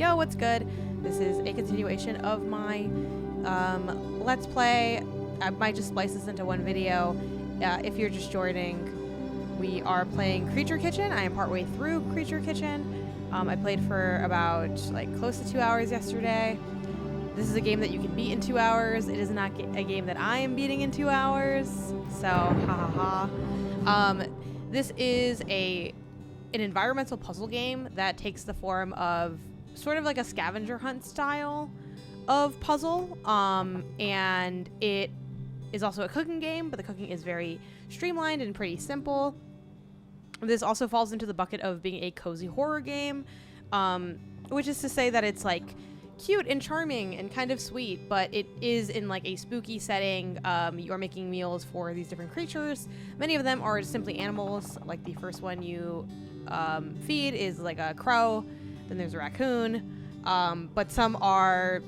Yo, what's good? This is a continuation of my Let's Play. I might just splice this into one video. If you're just joining, we are playing Creature Kitchen. I am partway through Creature Kitchen. I played for about close to 2 hours yesterday. This is a game that you can beat in 2 hours. It is not a game that I am beating in 2 hours. So, ha ha ha. This is an environmental puzzle game that takes the form of sort of like a scavenger hunt style of puzzle. And it is also a cooking game, but the cooking is very streamlined and pretty simple. This also falls into the bucket of being a cozy horror game, which is to say that it's cute and charming and kind of sweet, but it is in a spooky setting. You're making meals for these different creatures. Many of them are simply animals. Like the first one you feed is a crow. Then there's a raccoon. But some are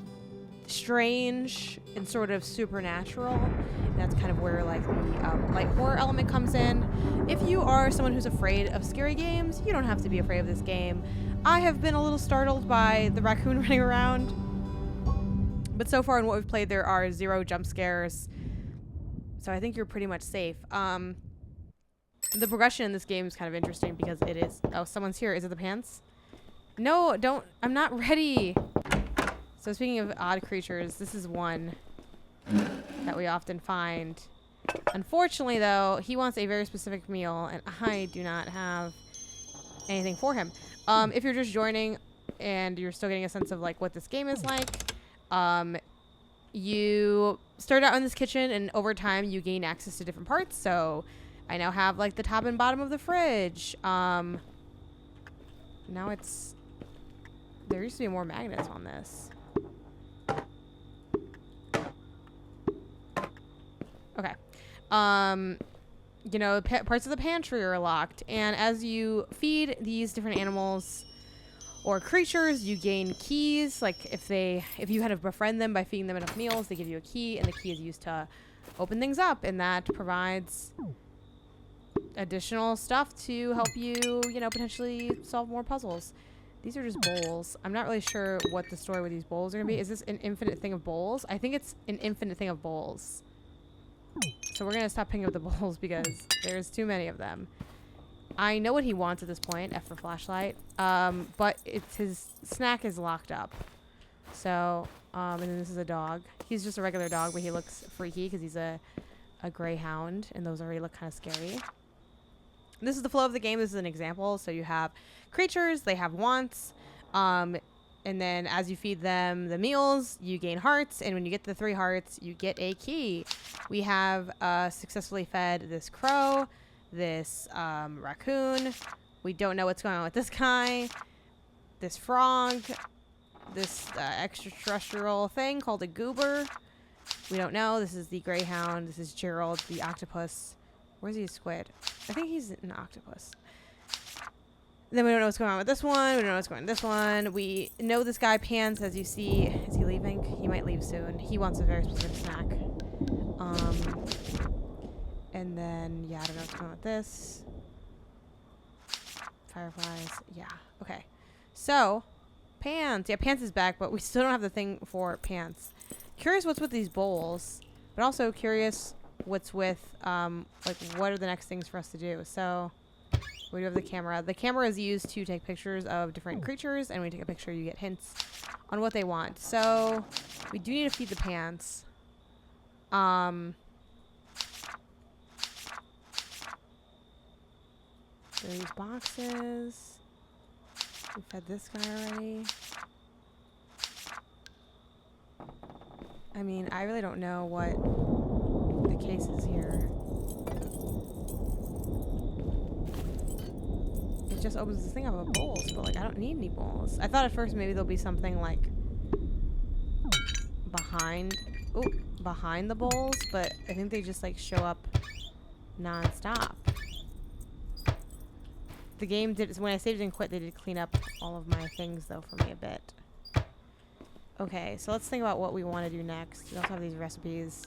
strange and sort of supernatural. And that's kind of where the light horror element comes in. If you are someone who's afraid of scary games, you don't have to be afraid of this game. I have been a little startled by the raccoon running around, but so far in what we've played, there are 0 jump scares, so I think you're pretty much safe. The progression in this game is kind of interesting because it is... Oh, someone's here. Is it the pants? No, don't... I'm not ready. So speaking of odd creatures, this is one that we often find. Unfortunately, though, he wants a very specific meal, and I do not have anything for him. If you're just joining and you're still getting a sense of what this game is like, you start out in this kitchen and over time you gain access to different parts. So I now have the top and bottom of the fridge. Now it's... There used to be more magnets on this. Okay. You know, parts of the pantry are locked, and as you feed these different animals or creatures, you gain keys. If you kind of befriend them by feeding them enough meals, they give you a key, and the key is used to open things up, and that provides additional stuff to help you, potentially solve more puzzles. These are just bowls. I'm not really sure what the story with these bowls are gonna be. Is this an infinite thing of bowls? I think it's an infinite thing of bowls. So we're going to stop picking up the bowls because there's too many of them. I know what he wants at this point, F for flashlight. But his snack is locked up. So, and then this is a dog. He's just a regular dog, but he looks freaky because he's a greyhound, and those already look kind of scary. This is the flow of the game. This is an example. So you have creatures, they have wants. And then as you feed them the meals, you gain hearts. And when you get the 3 hearts, you get a key. We have successfully fed this crow, this raccoon. We don't know what's going on with this guy. This frog. This extraterrestrial thing called a goober. We don't know. This is the greyhound. This is Gerald, the octopus. Where's he, a squid? I think he's an octopus. Then we don't know what's going on with this one. We don't know what's going on with this one. We know this guy, Pants, as you see. Is he leaving? He might leave soon. He wants a very specific snack. And then, yeah, I don't know what's going on with this. Fireflies. Yeah. Okay. So, Pants. Yeah, Pants is back, but we still don't have the thing for Pants. Curious what's with these bowls, but also curious what's with, what are the next things for us to do. So... We do have the camera. The camera is used to take pictures of different creatures, and when you take a picture, you get hints on what they want. So, we do need to feed the pants. There are these boxes. We fed this guy already. I mean, I really don't know what the case is here. Just opens this thing up with bowls, but I don't need any bowls. I thought at first maybe there'll be something behind the bowls, but I think they just show up non-stop. The game did, when I saved and quit, they did clean up all of my things though for me a bit. Okay, so let's think about what we want to do next. We also have these recipes.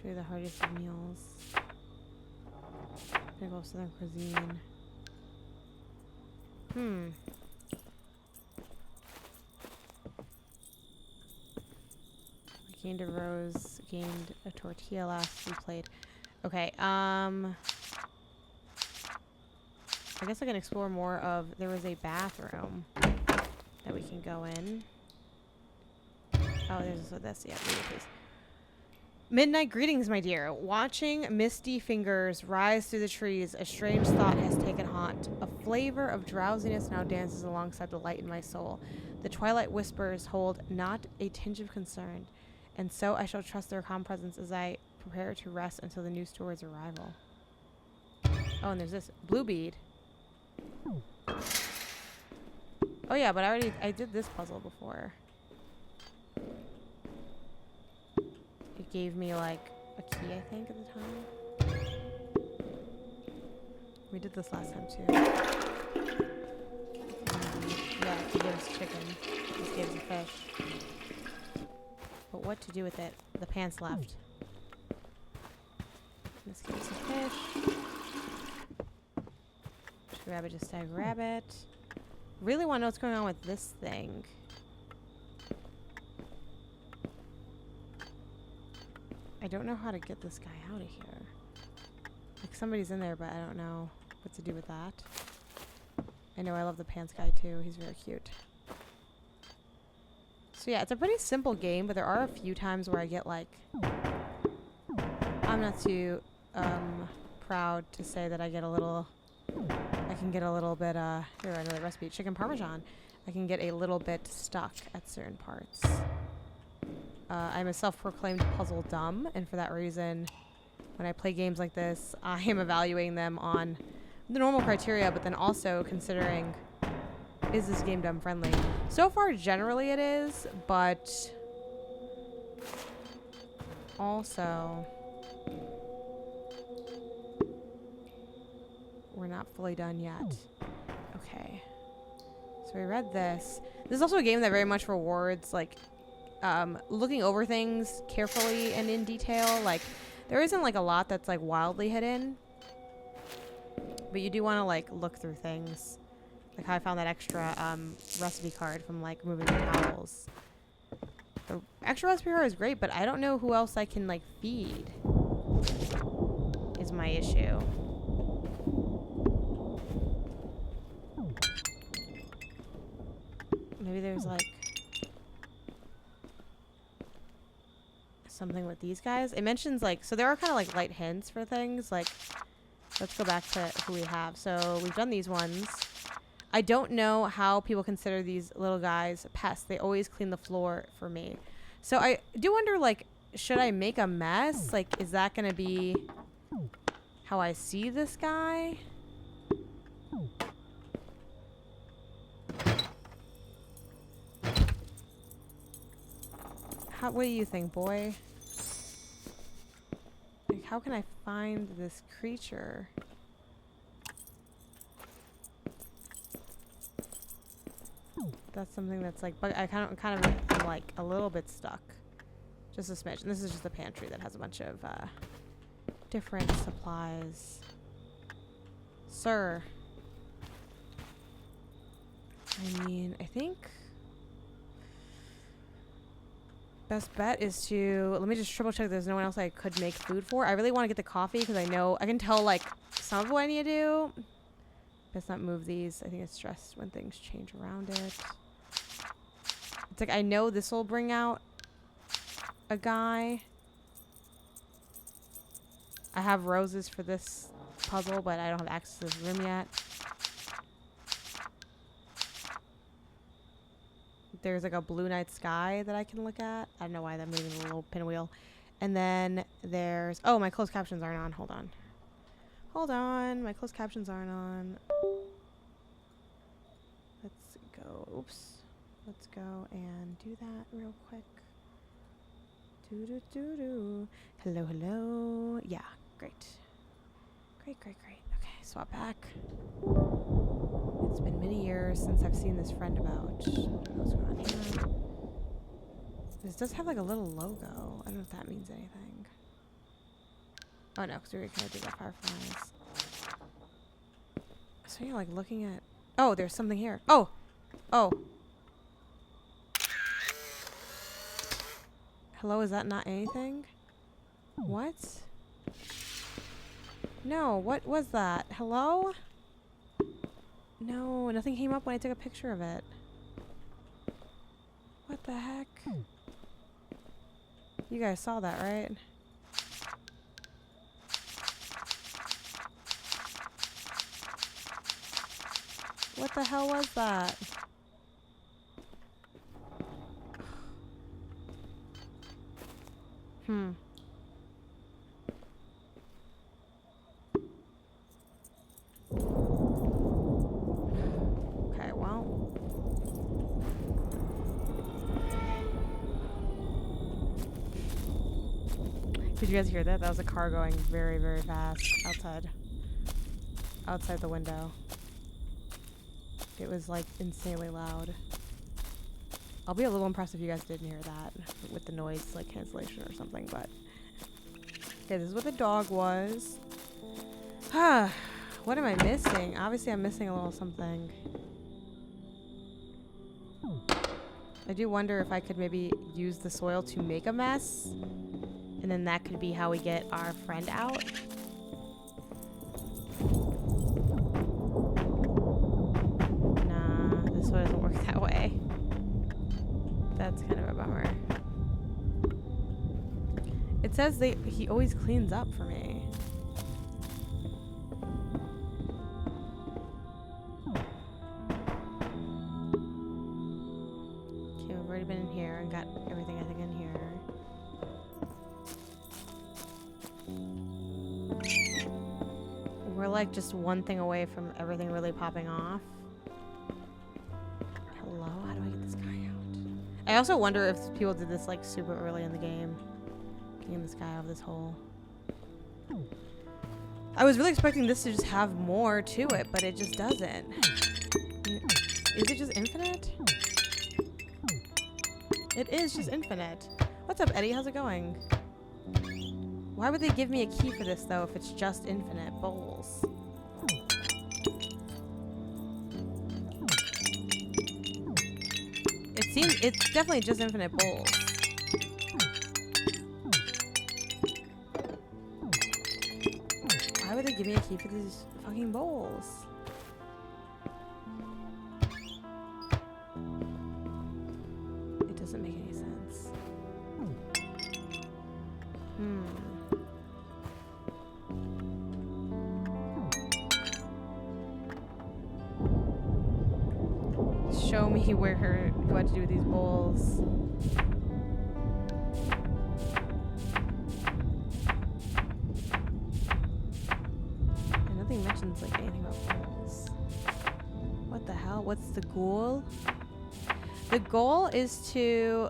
Truly the heartiest of meals. Typical of Southern cuisine. We gained a rose, gained a tortilla last we played. Okay, I guess I can explore more of... There was a bathroom that we can go in. Oh, there's also this. Yeah, please. Midnight greetings, my dear. Watching misty fingers rise through the trees, a strange thought has taken haunt. A flavor of drowsiness now dances alongside the light in my soul. The twilight whispers hold not a tinge of concern, and so I shall trust their calm presence as I prepare to rest until the new steward's arrival. Oh, and there's this blue bead. Oh yeah, but I did this puzzle before. It gave me like a key, I think, at the time. We did this last time too. Yeah, it gave us chicken. This gave us a fish. But what to do with it? The pants left. This gives us a fish. Grab it, just grab it. Really want to know what's going on with this thing. I don't know how to get this guy out of here. Like somebody's in there, but I don't know what to do with that. I know I love the pants guy too. He's very cute. So yeah, it's a pretty simple game, but there are a few times where I get like... I'm not too proud to say that I get a little... I can get a little bit, here, another recipe, chicken parmesan. I can get a little bit stuck at certain parts. I'm a self-proclaimed puzzle dumb, and for that reason, when I play games like this, I am evaluating them on the normal criteria, but then also considering, is this game dumb friendly? So far, generally it is, but also... we're not fully done yet. Okay. So we read this. This is also a game that very much rewards, like, looking over things carefully and in detail. Like, there isn't, like, a lot that's, like, wildly hidden. But you do want to, like, look through things. Like how I found that extra, recipe card from, like, moving the towels. The extra recipe card is great, but I don't know who else I can, like, feed. Is my issue. Maybe there's like something with these guys. It mentions like, so there are kind of like light hints for things. Like, let's go back to who we have. So we've done these ones. I don't know how people consider these little guys pests. They always clean the floor for me. So I do wonder, like, should I make a mess? Like, is that going to be how I see this guy? What do you think, boy? Like, how can I find this creature? That's something that's like, but I kind of am like a little bit stuck. Just a smidge. And this is just a pantry that has a bunch of different supplies. Sir. I mean, I think best bet is to, let me just triple check there's no one else I could make food for. I really want to get the coffee because I know, I can tell like some of what I need to do. Best not move these. I think it's stressed when things change around it. It's like, I know this will bring out a guy. I have roses for this puzzle, but I don't have access to this room yet. There's like a blue night sky that I can look at. I don't know why I'm moving the little pinwheel. And then there's, oh, my closed captions aren't on. Hold on. Hold on. My closed captions aren't on. Let's go. Oops. Let's go and do that real quick. Do. Hello, hello. Yeah, great. Great. Okay, swap back. It's been many years since I've seen this friend about. What's going on here? This does have like a little logo. I don't know if that means anything. Oh no, because we kind of did that fireflies. So you're like looking at... Oh, there's something here. Oh! Oh. Hello, is that not anything? What? No, what was that? Hello? No, nothing came up when I took a picture of it. What the heck? You guys saw that, right? What the hell was that? Okay, well. Did you guys hear that? That was a car going very, very fast outside. Outside the window. It was like insanely loud. I'll be a little impressed if you guys didn't hear that with the noise like cancellation or something, but okay, this is what the dog was. What am I missing? Obviously I'm missing a little something. I do wonder if I could maybe use the soil to make a mess, and then that could be how we get our friend out. This one doesn't work that way. That's kind of a bummer. It says he always cleans up for me. Okay, we've already been in here and got everything I think in here. We're like just one thing away from everything really popping off. Hello? How do I get this guy out? I also wonder if people did this like super early in the game. Getting this guy out of this hole. I was really expecting this to just have more to it, but it just doesn't. Is it just infinite? It is just infinite. What's up, Eddie? How's it going? Why would they give me a key for this, though, if it's just infinite bowls? It's definitely just infinite bowls. Why would they give me a key for these fucking bowls? It doesn't make any sense. Show me what to do with these bowls. And nothing mentions like anything about bowls. What the hell? What's the goal? The goal is to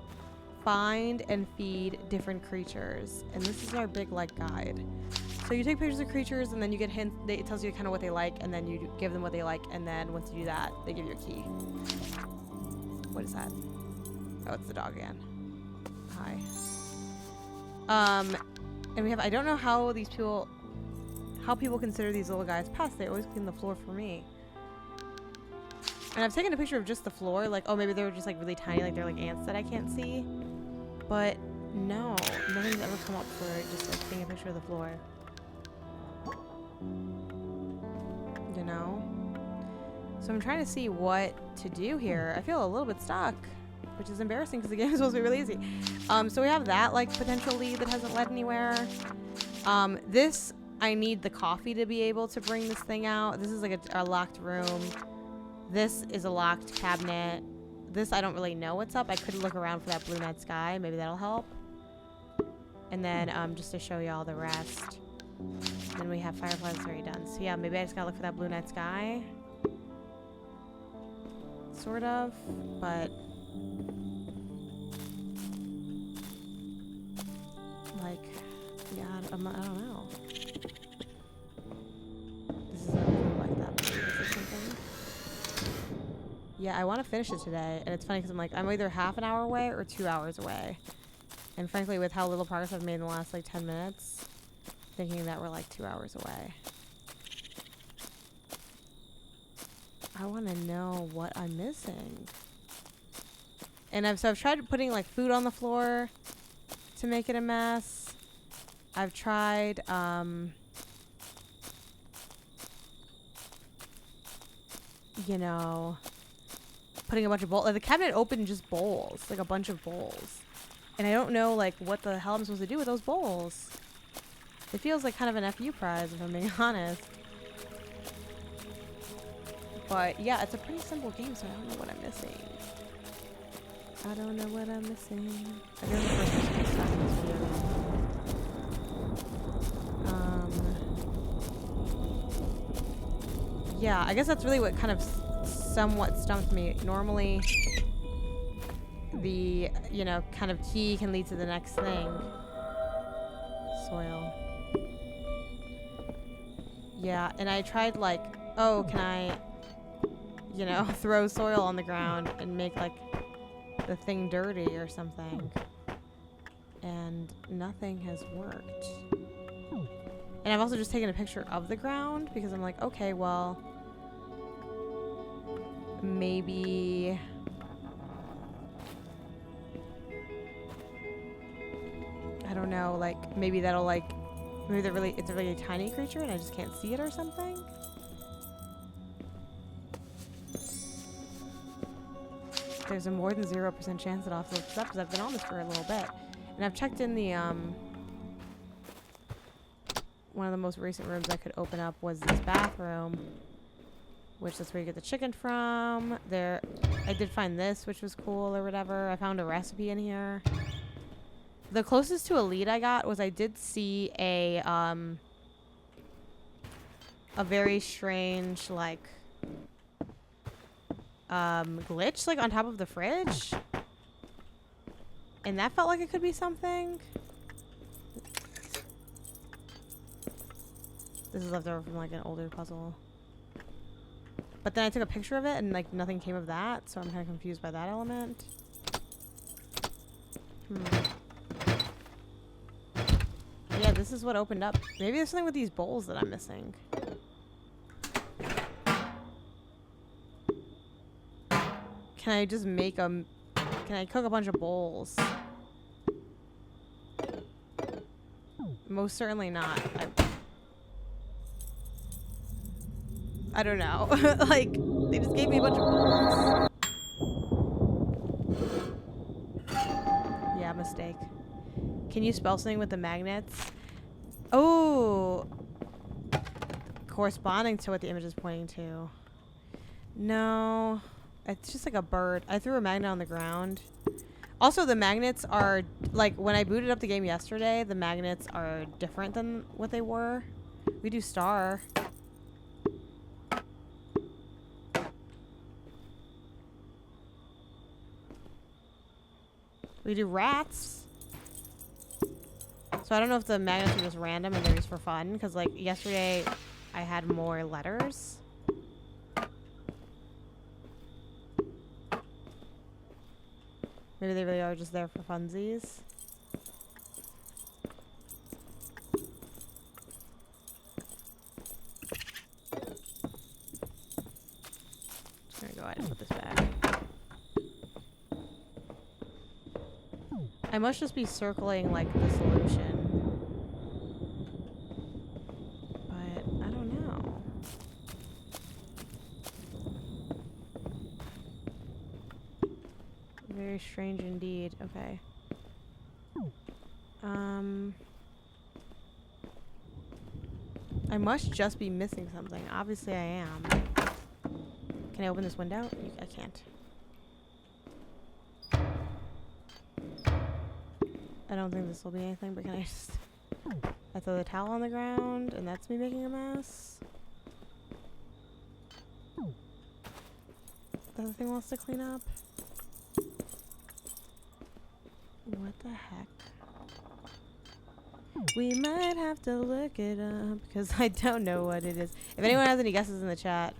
find and feed different creatures, and this is our big like guide. So you take pictures of creatures, and then you get hints. It tells you kind of what they like, and then you give them what they like, and then once you do that, they give you a key. What is that? Oh, it's the dog again. Hi. And we have. I don't know how people consider these little guys pests. They always clean the floor for me. And I've taken a picture of just the floor, like, oh, maybe they were just like really tiny, like they're like ants that I can't see. But no, nothing's ever come up for just like taking a picture of the floor. You know? So I'm trying to see what to do here. I feel a little bit stuck, which is embarrassing because the game is supposed to be really easy. So we have that like potential lead that hasn't led anywhere. This, I need the coffee to be able to bring this thing out. This is like a locked room. This is a locked cabinet. This, I don't really know what's up. I could look around for that blue night sky. Maybe that'll help. And then just to show you all the rest. Then we have fireflies already done. So yeah, maybe I just gotta look for that blue night sky. Sort of, but like, yeah, I don't know. This is like that place or something. Yeah, I want to finish it today, and it's funny because I'm either half an hour away or 2 hours away. And frankly, with how little progress I've made in the last like 10 minutes, thinking that we're like 2 hours away. I want to know what I'm missing. And I've tried putting like food on the floor to make it a mess. I've tried you know, putting a bunch of bowls. Like the cabinet opened just bowls, like a bunch of bowls. And I don't know like what the hell I'm supposed to do with those bowls. It feels like kind of an FU prize if I'm being honest. But yeah, it's a pretty simple game, so I don't know what I'm missing. I don't know what I'm missing. I think the first person to start this video. Yeah, I guess that's really what kind of somewhat stumped me. Normally, the, you know, kind of key can lead to the next thing. Soil. Yeah, and I tried like, oh, can I, you know, throw soil on the ground and make like the thing dirty or something. And nothing has worked. And I've also just taken a picture of the ground because I'm like, okay, well, maybe I don't know, like maybe that'll like maybe it's a really tiny creature and I just can't see it or something. There's a more than 0% chance that I'll have to look this up because I've been on this for a little bit. And I've checked in the one of the most recent rooms I could open up was this bathroom, which is where you get the chicken from. There, I did find this, which was cool or whatever. I found a recipe in here. The closest to a lead I got was I did see a very strange like glitch like on top of the fridge, and that felt like it could be something. This is left over from like an older puzzle. But then I took a picture of it and like nothing came of that, so I'm kind of confused by that element. Yeah, this is what opened up. Maybe there's something with these bowls that I'm missing. Can I just make them? Can I cook a bunch of bowls? Most certainly not. I don't know. Like, they just gave me a bunch of bowls. Yeah, mistake. Can you spell something with the magnets? Oh! Corresponding to what the image is pointing to. No. It's just like a bird. I threw a magnet on the ground. Also, the magnets are, like, when I booted up the game yesterday, the magnets are different than what they were. We do star. We do rats. So I don't know if the magnets are just random and they're just for fun. Because, like, yesterday I had more letters. Maybe they really are just there for funsies. Just gonna go ahead and put this back. I must just be circling like the solution. But I don't know. Very strange indeed. Okay. I must just be missing something. Obviously I am. Can I open this window? I can't. I don't think this will be anything, but can I just... I throw the towel on the ground, and that's me making a mess. The other thing wants to clean up. What the heck? We might have to look it up, because I don't know what it is. If anyone has any guesses in the chat,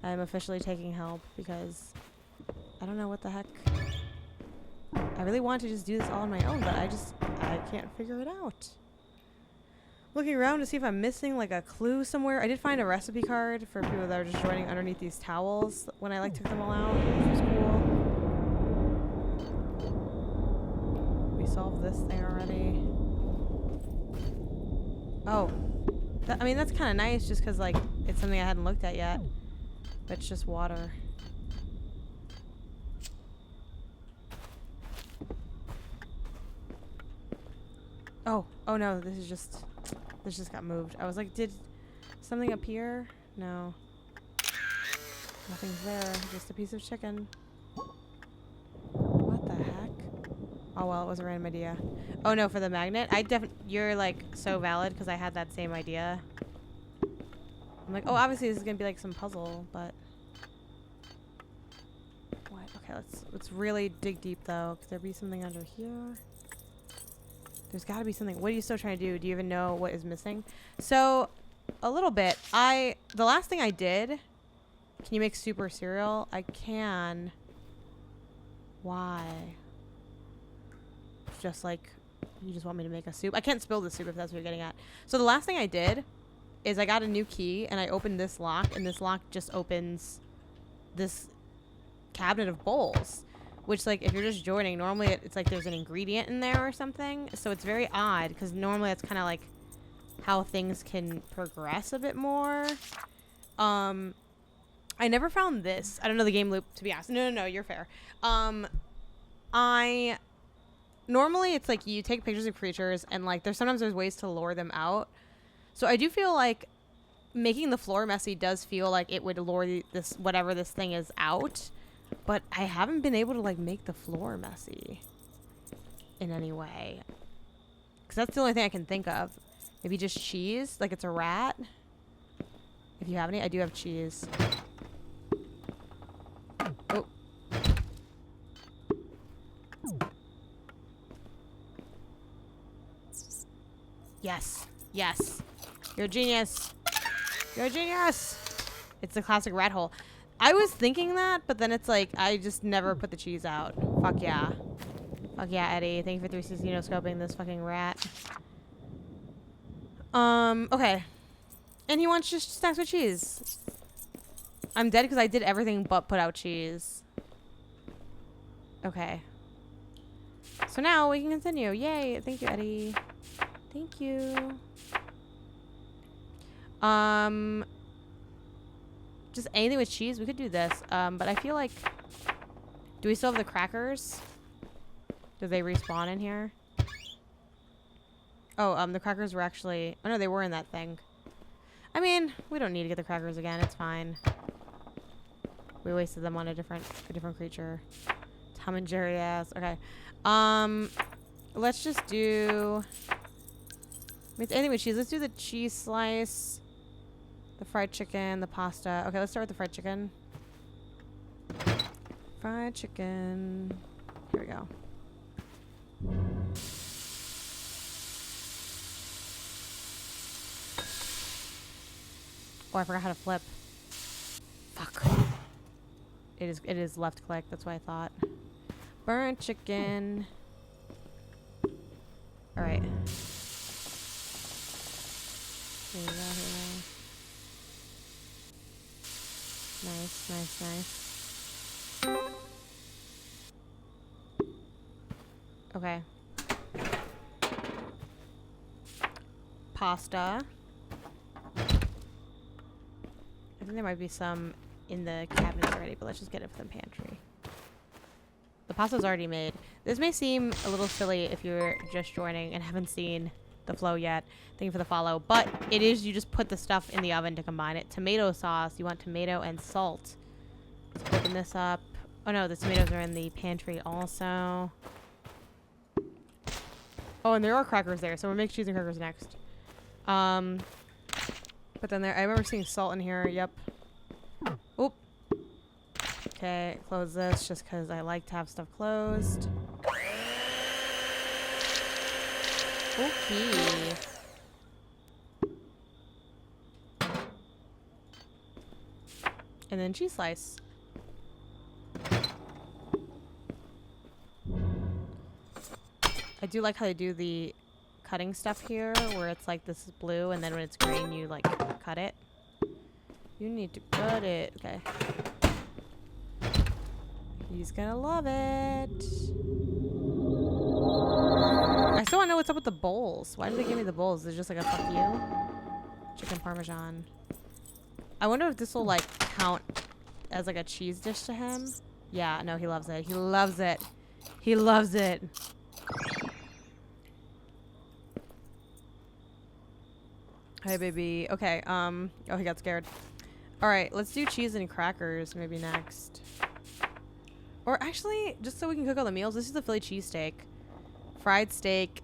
I'm officially taking help, because I don't know what the heck... I really want to just do this all on my own, but I can't figure it out. Looking around to see if I'm missing like a clue somewhere. I did find a recipe card for people that are just joining underneath these towels when I like took them all out, which was cool. We solved this thing already. Oh, I mean that's kind of nice just because like it's something I hadn't looked at yet. But it's just water. Oh no, this just got moved. I was like, did something appear? No. Nothing's there, just a piece of chicken. What the heck? Oh well, it was a random idea. Oh no, for the magnet? You're like so valid because I had that same idea. I'm like, oh obviously this is gonna be like some puzzle, but what? Okay, let's really dig deep though. Could there be something under here? There's got to be something. What are you still trying to do? Do you even know what is missing? So, a little bit. The last thing I did, can you make soup or cereal? I can. Why? Just like, you just want me to make a soup? I can't spill the soup if that's what you're getting at. So the last thing I did is I got a new key and I opened this lock, and this lock just opens this cabinet of bowls. Which, like, if you're just joining, normally it's like there's an ingredient in there or something. So it's very odd, because normally that's kind of like how things can progress a bit more. I never found this. I don't know the game loop, to be honest. No, you're fair. Normally it's like you take pictures of creatures, and like there's ways to lure them out. So I do feel like making the floor messy does feel like it would lure this, whatever this thing is, out. But I haven't been able to, like, make the floor messy in any way. Because that's the only thing I can think of. Maybe just cheese? Like it's a rat? If you have any. I do have cheese. Oh. Yes. Yes. You're a genius. You're a genius. It's the classic rat hole. I was thinking that, but then it's like, I just never put the cheese out. Fuck yeah. Fuck yeah, Eddie. Thank you for 360 no-scoping this fucking rat. Okay. And he wants just snacks with cheese. I'm dead because I did everything but put out cheese. Okay. So now we can continue. Yay. Thank you, Eddie. Thank you. Just anything with cheese. We could do this. But I feel like... Do we still have the crackers? Do they respawn in here? Oh, the crackers were actually... Oh, no, they were in that thing. I mean, we don't need to get the crackers again. It's fine. We wasted them on a different creature. Tom and Jerry ass. Okay. Let's just do... anything with cheese. Let's do the cheese slice. The fried chicken, the pasta. Okay, let's start with the fried chicken. Fried chicken. Here we go. Oh, I forgot how to flip. Fuck. It is left click. That's what I thought. Burnt chicken. All right. Here we go. Nice, nice, nice. Okay. Pasta. I think there might be some in the cabinets already, but let's just get it from the pantry. The pasta's already made. This may seem a little silly if you're just joining and haven't seen the flow yet. Thank you for the follow. But it is, you just put the stuff in the oven to combine it. Tomato sauce. You want tomato and salt. Let's open this up. Oh no, the tomatoes are in the pantry also. Oh, and there are crackers there, so we'll make cheese and crackers next. But then I remember seeing salt in here. Yep. Oop. Okay, close this just because I like to have stuff closed. Okay. And then cheese slice. I do like how they do the cutting stuff here where it's like this is blue and then when it's green you like cut it. You need to cut it. Okay. He's gonna love it. I still want to know what's up with the bowls. Why did they give me the bowls? Is it just like a fuck you? Chicken parmesan. I wonder if this will like count as like a cheese dish to him. Yeah, no, he loves it. He loves it. He loves it. Hey, baby. Okay, oh, he got scared. Alright, let's do cheese and crackers maybe next. Or actually, just so we can cook all the meals, this is the Philly cheesesteak. Fried steak,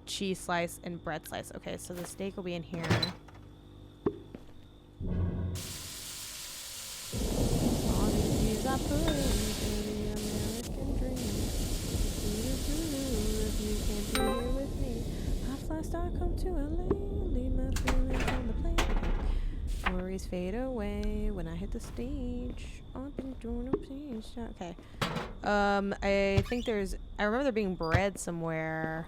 cheese slice, and bread slice. Okay, so the steak will be in here. All these years I put into the American dream. If you can't be here with me, I fly star come to LA, leave my feelings on the plane. Worries fade away when I hit the stage. I've been doing a piece. Okay. I think there's. I remember there being bread somewhere.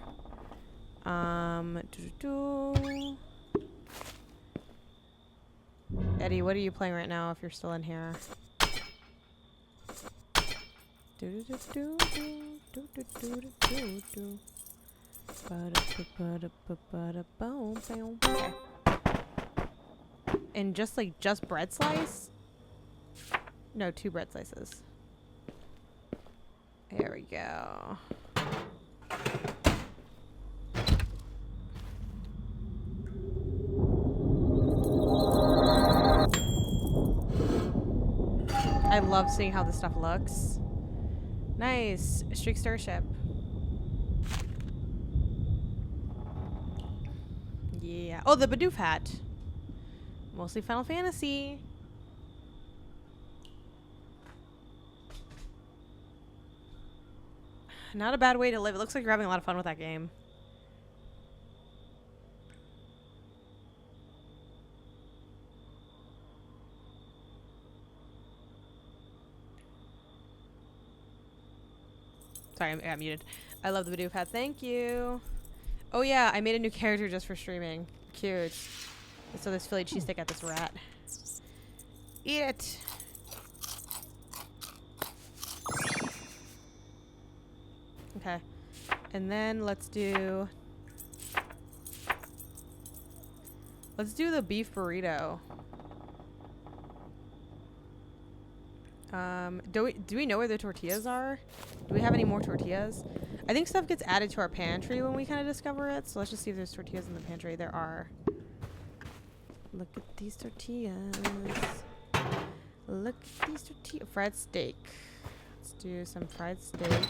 Eddie, what are you playing right now? If you're still in here. Okay. And just bread slice? No, 2 bread slices. There we go. I love seeing how this stuff looks. Nice. Streak Starship. Yeah. Oh, the Bidoof hat. Mostly Final Fantasy. Not a bad way to live. It looks like you're having a lot of fun with that game. Sorry, I got muted. I love the Bidoof hat. Thank you. Oh yeah, I made a new character just for streaming. Cute. So this Philly cheesesteak got this rat. Eat it. Okay. And then let's do the beef burrito. Do we know where the tortillas are? Do we have any more tortillas? I think stuff gets added to our pantry when we kind of discover it. So let's just see if there's tortillas in the pantry. There are. Look at these tortillas. Look at these tortillas. Fried steak. Let's do some fried steak.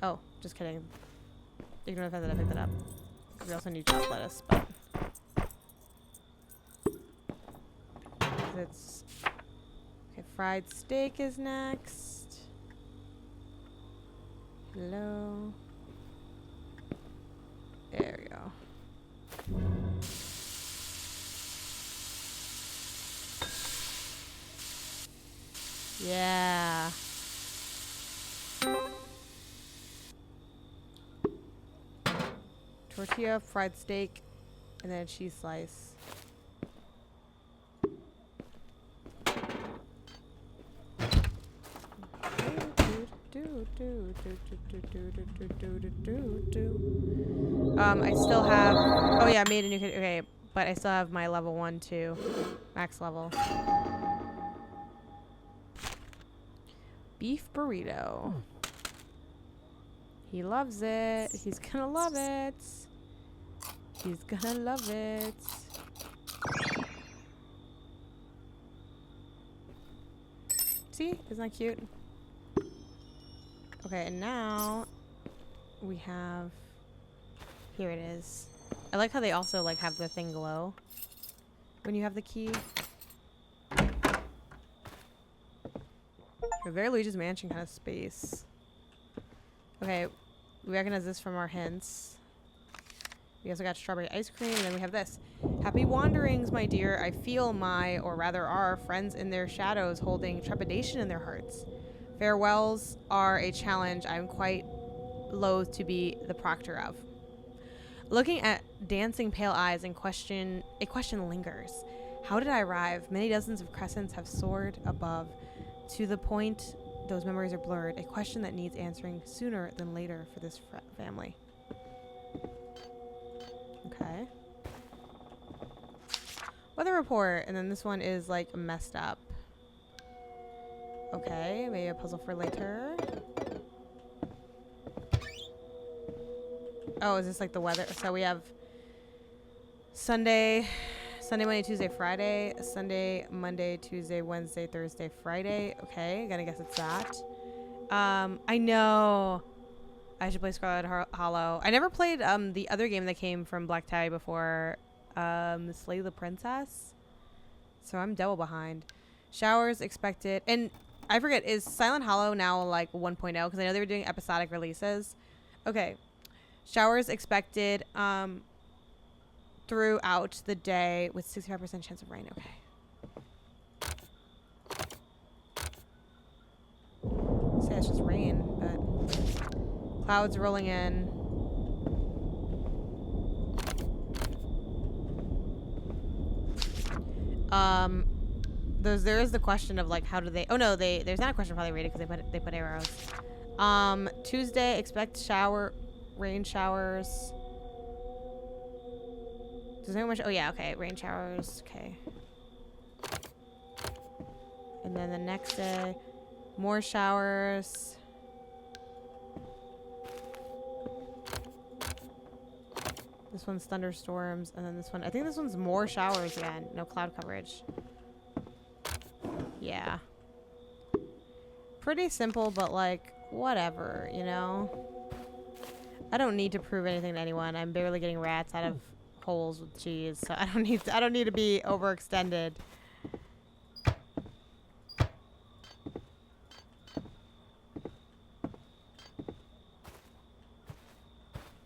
Oh, just kidding. Ignore the fact that I picked that up. We also need chopped lettuce, but it's okay. Fried steak is next. Hello. There we go. Yeah. Tortilla, fried steak, and then a cheese slice. I still have. Oh yeah, I made a new. Okay, but I still have my level 1, 2, max level. Beef burrito. He loves it. He's gonna love it. He's gonna love it. See? Isn't that cute? Okay, and now we have... Here it is. I like how they also like have the thing glow when you have the key. A very Luigi's Mansion kind of space. Okay, we recognize this from our hints. We also got strawberry ice cream, and then we have this. Happy wanderings, my dear. I feel my, or rather our, friends in their shadows holding trepidation in their hearts. Farewells are a challenge I'm quite loath to be the proctor of. Looking at dancing pale eyes a question lingers. How did I arrive? Many dozens of crescents have soared above. To the point, those memories are blurred. A question that needs answering sooner than later for this family. Okay. Weather report, and then this one is like messed up. Okay, maybe a puzzle for later. Oh, is this like the weather? So we have Sunday, Monday, Tuesday, Friday, Sunday, Monday, Tuesday, Wednesday, Thursday, Friday. Okay, gotta guess it's that. I know. I should play Scarlet Hollow. I never played the other game that came from Black Tie before, Slay the Princess. So I'm double behind. Showers expected, and I forget, is Silent Hollow now like 1.0? Because I know they were doing episodic releases. Okay. Showers expected throughout the day with 65% chance of rain. Okay. Say it's just rain, but clouds rolling in. There is the question of like how do they? Oh no, there's not a question of how they rate it because they put arrows. Tuesday expect rain showers. Does anyone? Oh yeah, okay, rain showers. Okay. And then the next day, more showers. This one's thunderstorms, and then this one. I think this one's more showers again. No cloud coverage. Yeah. Pretty simple, but like whatever, you know. I don't need to prove anything to anyone. I'm barely getting rats out of holes with cheese, so I don't need to be overextended.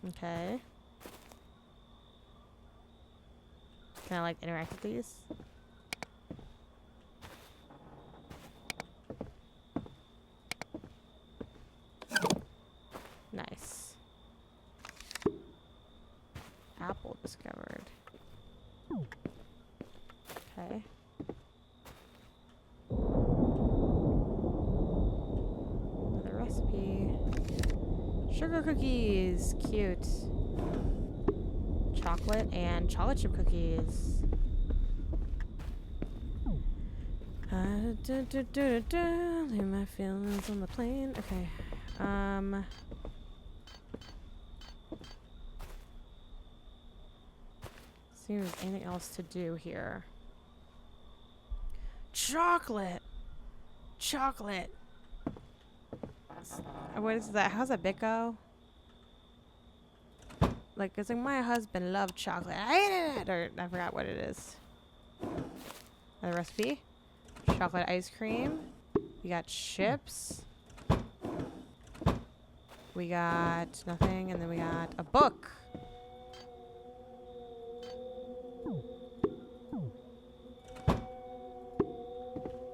Okay. Can I like interact with these? Nice. Apple discovered. Okay. Another recipe. Sugar cookies. Cute. Chocolate and chocolate chip cookies. Leave my feelings on the plane. Okay. See if there's anything else to do here. Chocolate. Chocolate. What is that? How's that bit go? Like, it's like, my husband loved chocolate. I ate it! Or, I forgot what it is. Another recipe. Chocolate ice cream. We got chips. We got nothing. And then we got a book.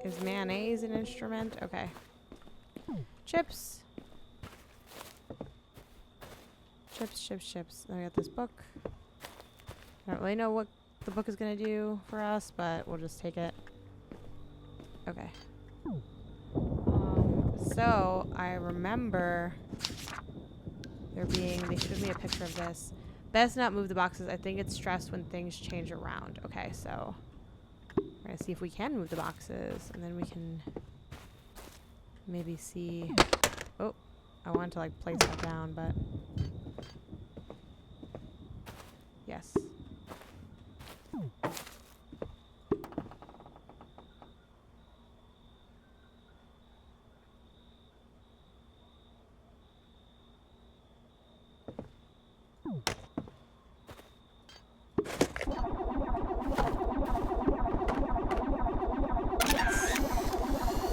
Is mayonnaise an instrument? Okay. Chips. Chips. Then we got this book. I don't really know what the book is going to do for us, but we'll just take it. Okay. So, I remember they showed me a picture of this. Best not move the boxes. I think it's stressed when things change around. Okay, so we're going to see if we can move the boxes, and then we can maybe see. Oh, I wanted to like place that down, but yes.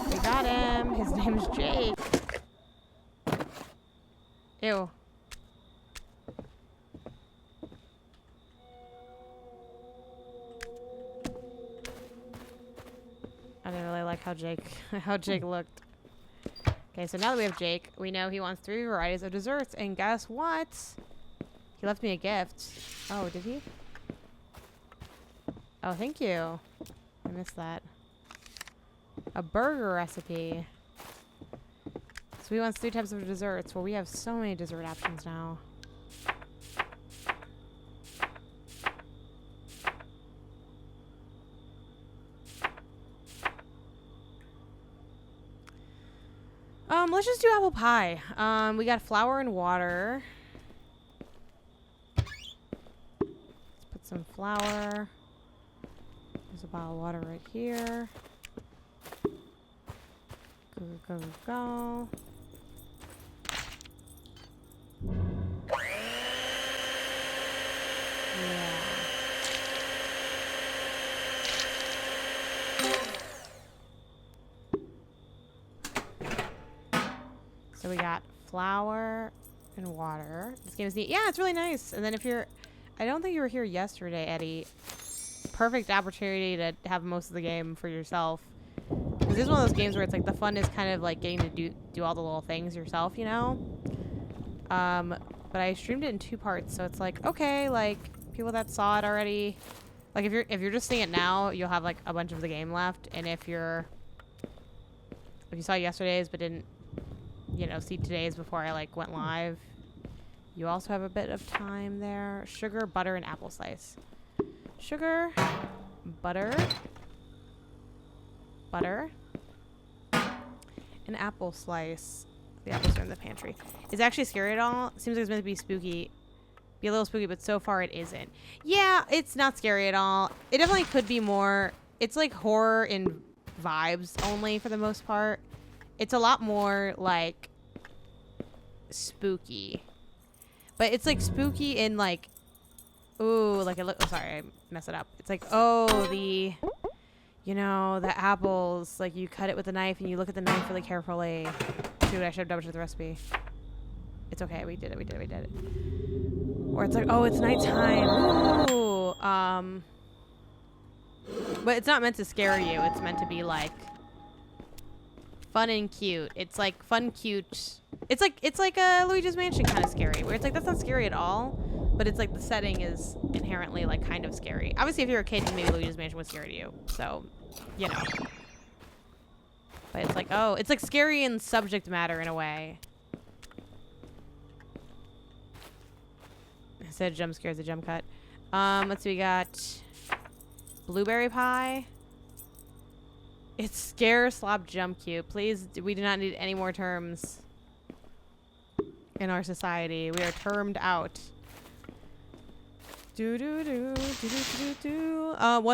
We got him. His name's Jake. Ew. I didn't really like how Jake looked. Okay, so now that we have Jake, we know he wants 3 varieties of desserts. And guess what? He left me a gift. Oh, did he? Oh, thank you. I missed that. A burger recipe. So he wants 3 types of desserts. Well, we have so many dessert options now. Let's just do apple pie. We got flour and water. Let's put some flour. There's a bottle of water right here. Go, go, go, go. Yeah. So we got flour and water. This game is neat. Yeah, it's really nice. And then if you're... I don't think you were here yesterday, Eddie. Perfect opportunity to have most of the game for yourself. Because this is one of those games where it's like the fun is kind of like getting to do all the little things yourself, you know? But I streamed it in 2 parts, so it's like, okay, like, people that saw it already... Like, if you're just seeing it now, you'll have, like, a bunch of the game left. And if you saw yesterday's but didn't, you know, see today's before I, like, went live, you also have a bit of time there. Sugar, butter, and apple slice. Sugar, butter, and apple slice. The apples are in the pantry. Is it actually scary at all? Seems like it's meant to be spooky. Be a little spooky, but so far it isn't. Yeah, it's not scary at all. It definitely could be more. It's like horror in vibes only for the most part. It's a lot more like spooky. But it's like spooky in like, ooh, like it look. Oh, sorry, I messed it up. It's like, oh, you know, the apples. Like you cut it with a knife and you look at the knife really carefully. Dude, I should have double checked the recipe. It's okay. We did it. Or it's like, oh, it's nighttime. Ooh. But it's not meant to scare you. It's meant to be like fun and cute. It's like fun, cute. It's like a Luigi's Mansion kind of scary, where it's like that's not scary at all, but it's like the setting is inherently like kind of scary. Obviously, if you're a kid, maybe Luigi's Mansion was scary to you. So, you know. But it's like, oh, it's like scary in subject matter in a way. Instead of jump scares, a jump cut. Let's see, we got blueberry pie. It's scare slop jump cute. Please, we do not need any more terms in our society. We are termed out. One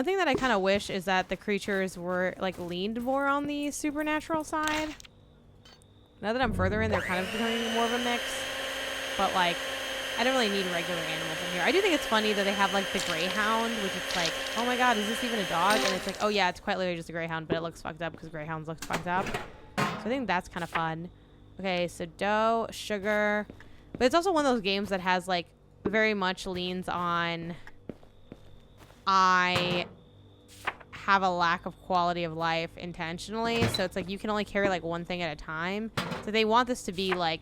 thing that I kind of wish is that the creatures were like leaned more on the supernatural side. Now that I'm further in, they're kind of becoming more of a mix. But like, I don't really need regular animals in here. I do think it's funny that they have like the greyhound, which is like, oh my god, is this even a dog? And it's like, oh yeah, it's quite literally just a greyhound, but it looks fucked up because greyhounds look fucked up. So I think that's kind of fun. Okay, so dough, sugar. But it's also one of those games that has like very much leans on I have a lack of quality of life intentionally. So it's like you can only carry like one thing at a time. So they want this to be like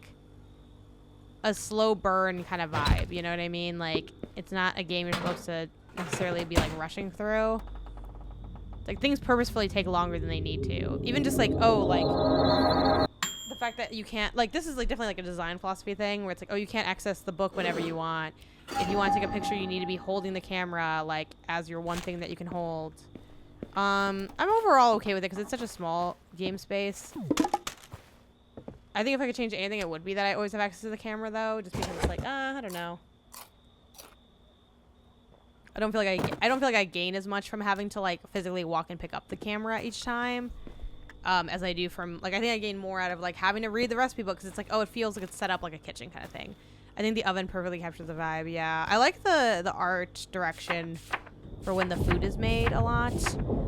a slow burn kind of vibe, you know what I mean? Like, it's not a game you're supposed to necessarily be like rushing through. Like, things purposefully take longer than they need to. Even just like, oh, like the fact that you can't, like, this is like definitely like a design philosophy thing where it's like, oh, you can't access the book whenever you want. If you want to take a picture, you need to be holding the camera like as your one thing that you can hold. I'm overall okay with it because it's such a small game space. I think if I could change anything, it would be that I always have access to the camera, though, just because it's like, I don't know. I don't feel like I gain as much from having to like physically walk and pick up the camera each time, as I do from like I think I gain more out of like having to read the recipe book because it's like, oh, it feels like it's set up like a kitchen kind of thing. I think the oven perfectly captures the vibe. Yeah, I like the art direction for when the food is made a lot.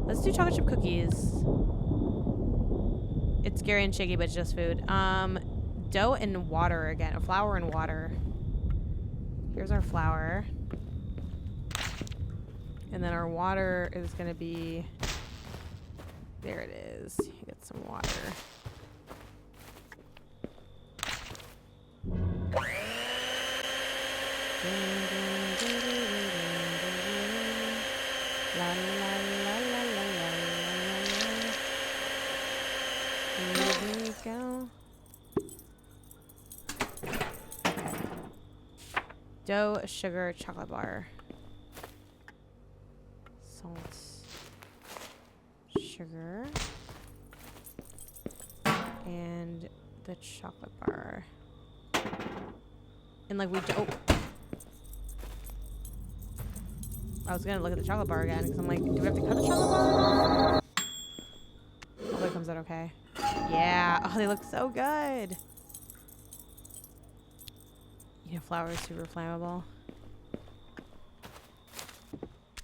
Let's do chocolate chip cookies. It's scary and shaky, but it's just food. Dough and water again. Flour and water. Here's our flour. And then our water is going to be... There it is. Get some water. La la la la la la la la. Here we go. Okay. Dough, sugar, chocolate bar. Salt. Sugar. And the chocolate bar. And like we don't. I was gonna look at the chocolate bar again because I'm like, do we have to cut the chocolate bar? Hopefully it comes out okay. Yeah. Oh, they look so good. You know, flour is super flammable.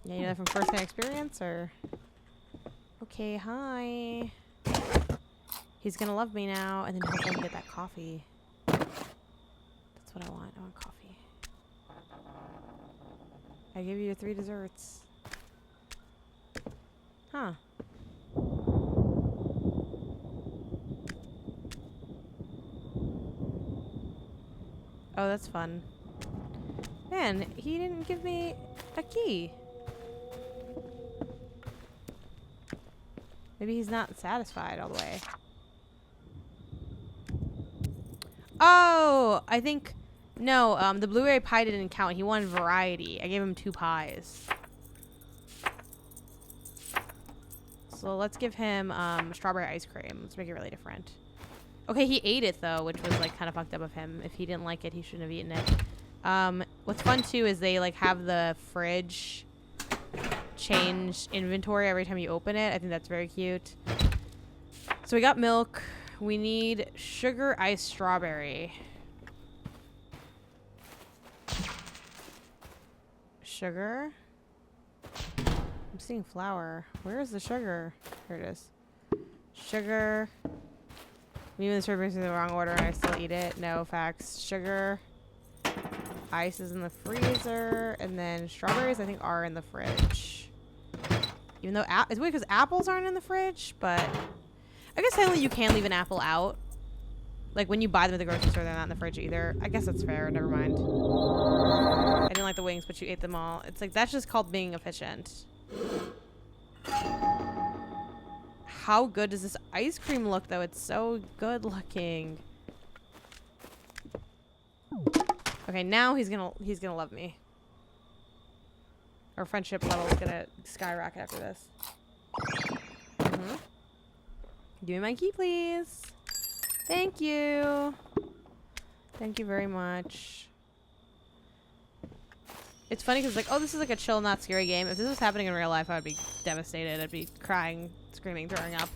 Yeah, you know that from first-hand experience, or? Okay, hi. He's gonna love me now, and then he'll go get that coffee. That's what I want. I want coffee. I give you your 3 desserts. Huh. Oh, that's fun. Man, he didn't give me a key. Maybe he's not satisfied all the way. Oh, I think... No, the blueberry pie didn't count. He wanted variety. I gave him 2 pies. So let's give him strawberry ice cream. Let's make it really different. Okay, he ate it, though, which was, like, kind of fucked up of him. If he didn't like it, he shouldn't have eaten it. What's fun, too, is they, like, have the fridge change inventory every time you open it. I think that's very cute. So we got milk. We need sugar iced strawberry. Sugar. I'm seeing flour. Where is the sugar? Here it is. Sugar. Even the strawberries in the wrong order and I still eat it. No facts. Sugar. Ice is in the freezer. And then strawberries, I think, are in the fridge. Even though it's weird because apples aren't in the fridge, but I guess technically you can leave an apple out. Like when you buy them at the grocery store, they're not in the fridge either. I guess that's fair. Never mind. I didn't like the wings, but you ate them all. It's like, that's just called being efficient. How good does this ice cream look, though? It's so good looking. Okay, now he's gonna love me. Our friendship level is gonna skyrocket after this. Give me my key, please. Thank you. Thank you very much. It's funny because, like, oh, this is like a chill, not scary game. If this was happening in real life, I would be devastated. I'd be crying, screaming, throwing up.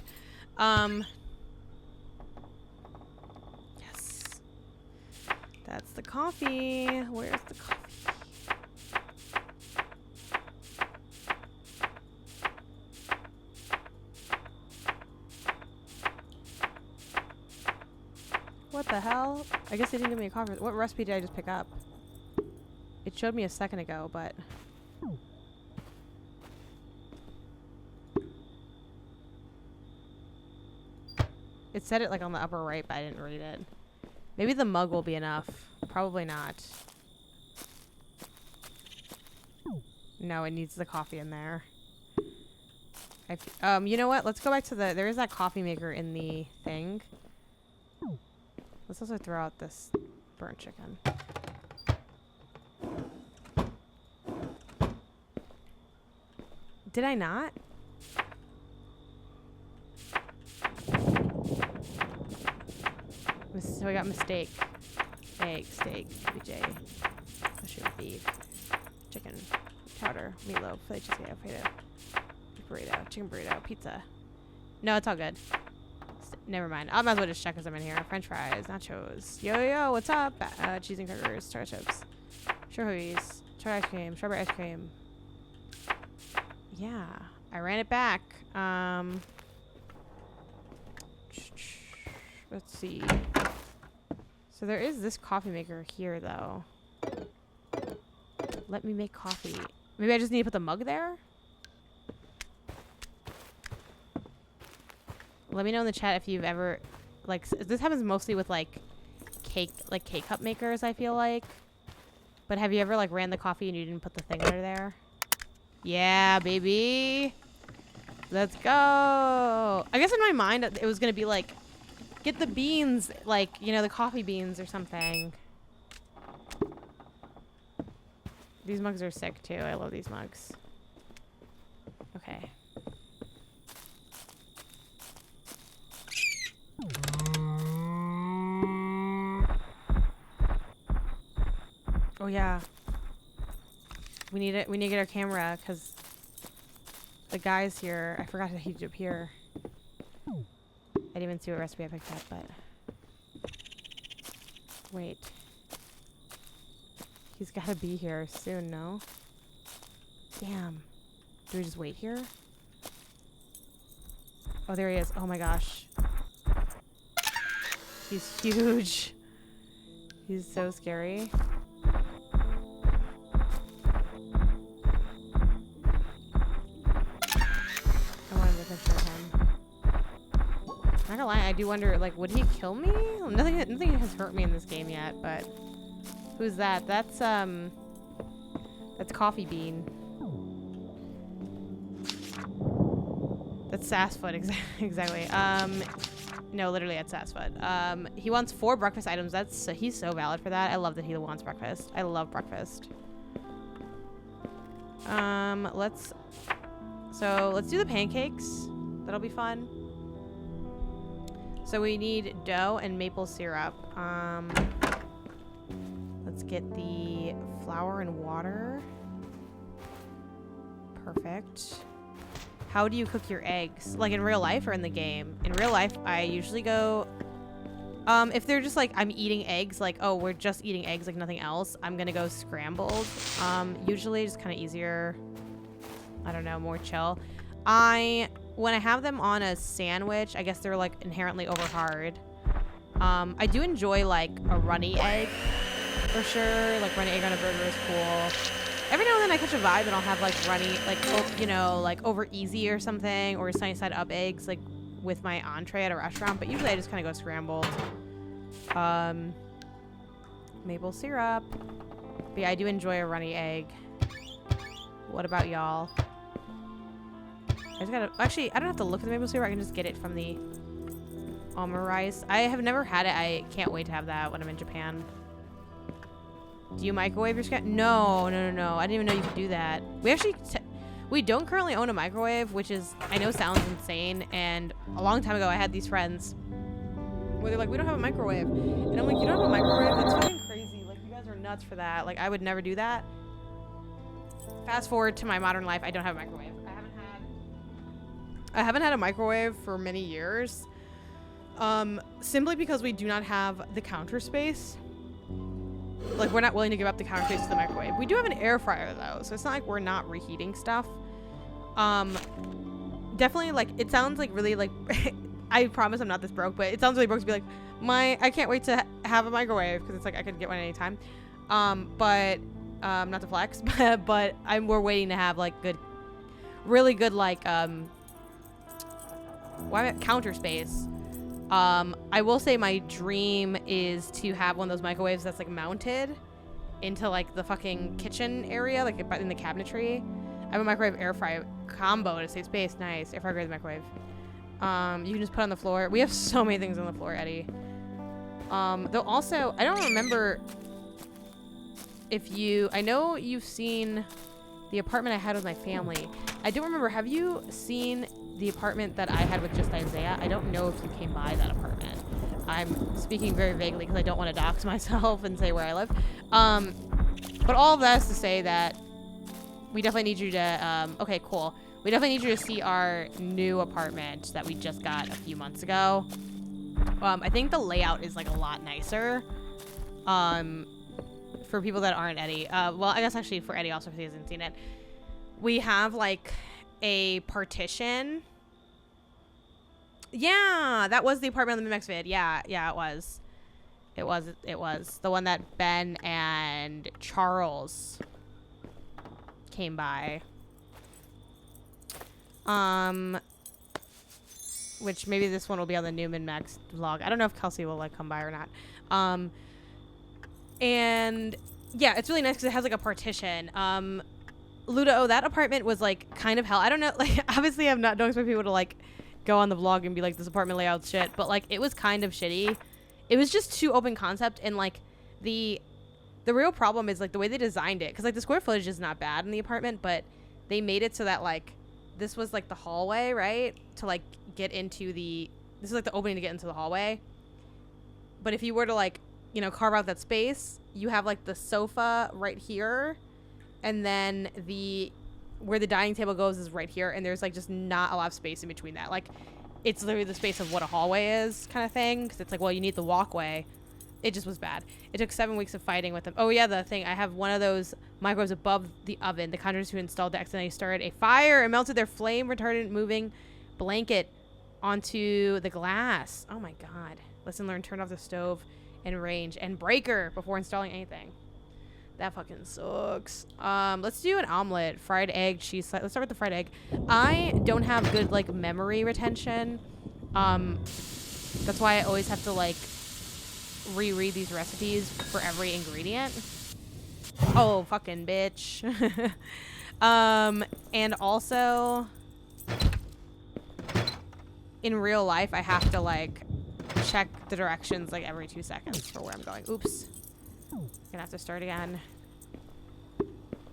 Yes. That's the coffee. Where's the coffee? What the hell? I guess they didn't give me a coffee. What recipe did I just pick up? It showed me a second ago, but... It said it like on the upper right, but I didn't read it. Maybe the mug will be enough. Probably not. No, it needs the coffee in there. You know what? Let's go back to the... There is that coffee maker in the thing. Let's also throw out this burnt chicken. Did I not? So I got mistake. Egg, steak, BJ, mushroom, beef, chicken, chowder, meatloaf, filet cheesecake, potato, burrito, chicken burrito, pizza. No, it's all good. Never mind. I might as well just check as I'm in here. French fries, nachos. Yo, what's up? Cheese and crackers, tartar chips, strawberries, chocolate ice cream, strawberry ice cream. Yeah, I ran it back. Let's see. So there is this coffee maker here, though. Let me make coffee. Maybe I just need to put the mug there? Let me know in the chat if you've ever, like, this happens mostly with, like, K-cup makers, I feel like. But have you ever like ran the coffee and you didn't put the thing under there? Yeah, baby. Let's go. I guess in my mind it was gonna be like, get the beans, like, you know, the coffee beans or something. These mugs are sick too. I love these mugs. Okay. Oh yeah. We need it. We need to get our camera because the guy's here. I forgot that he'd appear. I didn't even see what recipe I picked up, but wait. He's got to be here soon, no? Damn. Do we just wait here? Oh, there he is. Oh my gosh. He's huge. He's so scary. I wanted a picture of him. Not gonna lie, I do wonder, like, would he kill me? Nothing has hurt me in this game yet, but who's that? That's Coffee Bean. That's Sassfoot, exactly. No, literally that's Sassfoot. He wants 4 breakfast items. He's so valid for that. I love that he wants breakfast. I love breakfast. Let's do the pancakes. That'll be fun. So we need dough and maple syrup. Let's get the flour and water. Perfect. How do you cook your eggs? Like in real life or in the game? In real life, I usually go... if they're just like, I'm eating eggs, like, oh, we're just eating eggs like nothing else, I'm gonna go scrambled. Usually just kind of easier. I don't know, more chill. When I have them on a sandwich, I guess they're like inherently over hard. I do enjoy like a runny egg for sure. Like runny egg on a burger is cool. Every now and then I catch a vibe and I'll have like runny, like, you know, like over easy or something, or sunny side up eggs like with my entree at a restaurant. But usually I just kind of go scrambled. Maple syrup. But yeah, I do enjoy a runny egg. What about y'all? I just gotta, actually, I don't have to look at the maple syrup. I can just get it from the almond rice. I have never had it. I can't wait to have that when I'm in Japan. Do you microwave your scratch? No. I didn't even know you could do that. We actually, we don't currently own a microwave, which is, I know sounds insane. And a long time ago, I had these friends where they're like, we don't have a microwave. And I'm like, you don't have a microwave? That's fucking crazy. Like, you guys are nuts for that. Like, I would never do that. Fast forward to my modern life, I don't have a microwave. I haven't had a microwave for many years. Simply because we do not have the counter space. Like, we're not willing to give up the counter space to the microwave. We do have an air fryer though, so it's not like we're not reheating stuff. Definitely, like, it sounds like really like I promise I'm not this broke, but it sounds really broke to be like, I can't wait to have a microwave, because it's like I could get one anytime. But not to flex, but we're waiting to have like really good like counter space. I will say my dream is to have one of those microwaves that's like mounted into like the fucking kitchen area, like in the cabinetry. I have a microwave air fryer combo to save space. Nice. Air fryer, microwave. You can just put on the floor. We have so many things on the floor, Eddie. Though also, I don't remember I know you've seen the apartment I had with my family. I don't remember, have you seen the apartment that I had with just Isaiah? I don't know if you came by that apartment. I'm speaking very vaguely because I don't want to dox myself and say where I live. But all of that is to say that we definitely need you to, okay, cool. We definitely need you to see our new apartment that we just got a few months ago. I think the layout is like a lot nicer. For people that aren't Eddie. Well, I guess actually for Eddie also, if he hasn't seen it. We have like a partition. Yeah, that was the apartment on the Mimics vid. Yeah, it was. It was. The one that Ben and Charles came by. Which maybe this one will be on the Newman Max vlog. I don't know if Kelsey will like come by or not. And Yeah, it's really nice because it has like a partition. Ludo, that apartment was like kind of hell. I don't know, like obviously don't expect people to like go on the vlog and be like, this apartment layout's shit, but like it was kind of shitty. It was just too open concept, and like the real problem is like the way they designed it, because like the square footage is not bad in the apartment, but they made it so that like this was like the hallway, right, to like get into this is like the opening to get into the hallway. But if you were to like, you know, carve out that space, you have like the sofa right here, and then where the dining table goes is right here, and there's like just not a lot of space in between that. Like it's literally the space of what a hallway is, kind of thing, because it's like, well, you need the walkway. It just was bad. It took 7 weeks of fighting with them. Oh yeah, the thing, I have one of those microwaves above the oven. The contractors who installed it accidentally started a fire and melted their flame retardant moving blanket onto the glass. Oh my god. Lesson learned, turn off the stove and range and breaker before installing anything. That fucking sucks. Let's do an omelet, fried egg, cheese slice. Let's start with the fried egg. I don't have good like memory retention. That's why I always have to like reread these recipes for every ingredient. Oh, fucking bitch. And also in real life, I have to like check the directions like every 2 seconds for where I'm going. Oops. Gonna have to start again.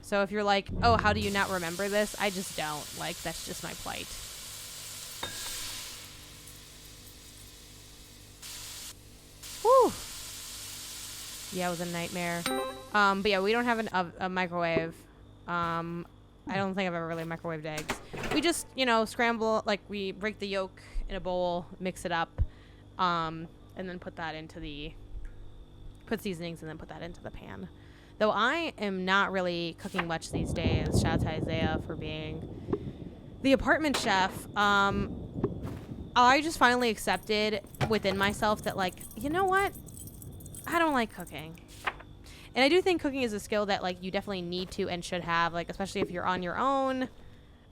So if you're like, oh, how do you not remember this? I just don't. Like, that's just my plight. Whew. Yeah, it was a nightmare. But yeah, we don't have a microwave. I don't think I've ever really microwaved eggs. We just, you know, scramble, like we break the yolk in a bowl, mix it up, and then put seasonings and then put that into the pan. Though I am not really cooking much these days. Shout out to Isaiah for being the apartment chef. I just finally accepted within myself that, like, you know what? I don't like cooking. And I do think cooking is a skill that, like, you definitely need to and should have, like, especially if you're on your own.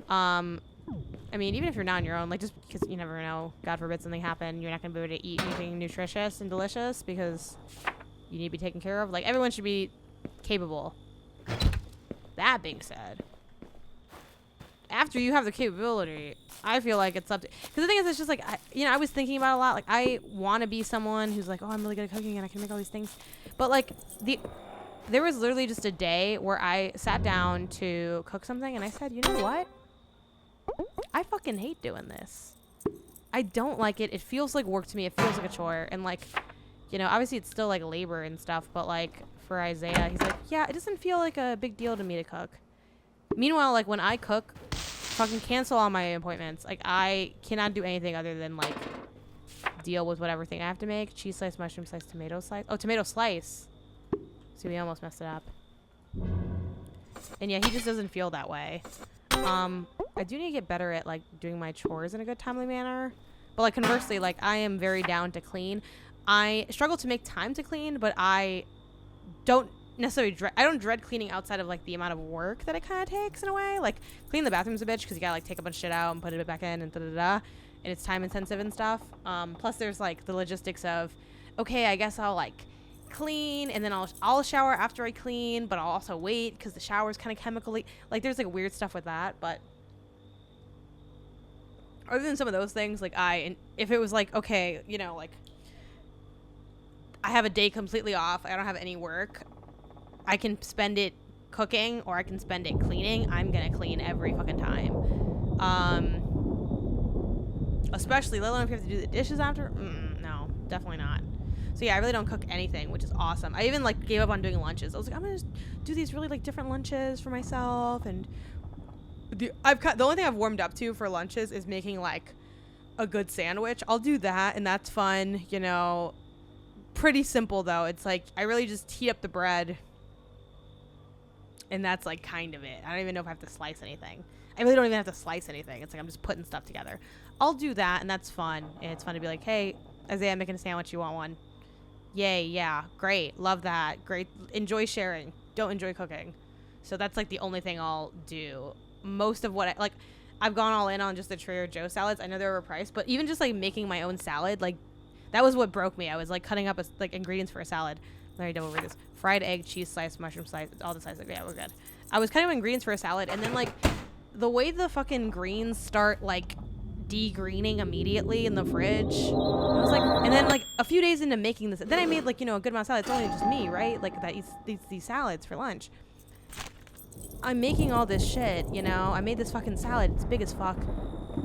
I mean, even if you're not on your own, like, just because you never know, God forbid something happen, you're not going to be able to eat anything nutritious and delicious because you need to be taken care of. Like, everyone should be capable. That being said, after you have the capability, I feel like it's up to, because the thing is, it's just like, I was thinking about it a lot. Like, I want to be someone who's like, oh, I'm really good at cooking and I can make all these things. But like, there was literally just a day where I sat down to cook something and I said, you know what? I fucking hate doing this. I don't like it. It feels like work to me. It feels like a chore. And like, you know, obviously it's still like labor and stuff, but like for Isaiah, he's like, yeah, it doesn't feel like a big deal to me to cook. Meanwhile, like when I cook, fucking cancel all my appointments. Like I cannot do anything other than like deal with whatever thing I have to make. Cheese slice, mushroom slice, tomato slice. Oh, tomato slice. See, we almost messed it up. And yeah, he just doesn't feel that way. I do need to get better at like doing my chores in a good timely manner. But like conversely, like I am very down to clean. I struggle to make time to clean, but I don't necessarily I don't dread cleaning outside of like the amount of work that it kind of takes in a way. Like cleaning the bathroom's a bitch because you gotta like take a bunch of shit out and put it back in and da-da-da, and it's time intensive and stuff. Plus there's like the logistics of, okay, I guess I'll like clean and then I'll shower after I clean, but I'll also wait because the shower's kind of chemically, like there's like weird stuff with that. But other than some of those things, like if it was like, okay, you know, like I have a day completely off, I don't have any work, I can spend it cooking or I can spend it cleaning, I'm gonna clean every fucking time. Especially, let alone if you have to do the dishes after. No, definitely not. So yeah, I really don't cook anything, which is awesome. I even like gave up on doing lunches. I was like, I'm gonna just do these really like different lunches for myself. And the only thing I've warmed up to for lunches is making like a good sandwich. I'll do that, and that's fun, you know. Pretty simple though. It's like I really just heat up the bread, and that's like kind of it. I don't even know if I have to slice anything. I really don't even have to slice anything. It's like I'm just putting stuff together. I'll do that, and that's fun. And it's fun to be like, hey, Isaiah, I'm making a sandwich. You want one? Yay, yeah, great. Love that. Great. Enjoy sharing. Don't enjoy cooking. So that's like the only thing I'll do. Most of what I've gone all in on just the Trader Joe salads. I know they're overpriced, but even just like making my own salad, like that was what broke me. I was like cutting up like ingredients for a salad. Let me double read this. Fried egg, cheese slice, mushroom slice, all the slices. Yeah, we're good. I was cutting greens for a salad, and then, like, the way the fucking greens start, like, de-greening immediately in the fridge. I was like, and then, like, a few days into making this, then I made, like, you know, a good amount of salad. It's only just me, right? Like, that eats these salads for lunch. I'm making all this shit, you know? I made this fucking salad. It's big as fuck.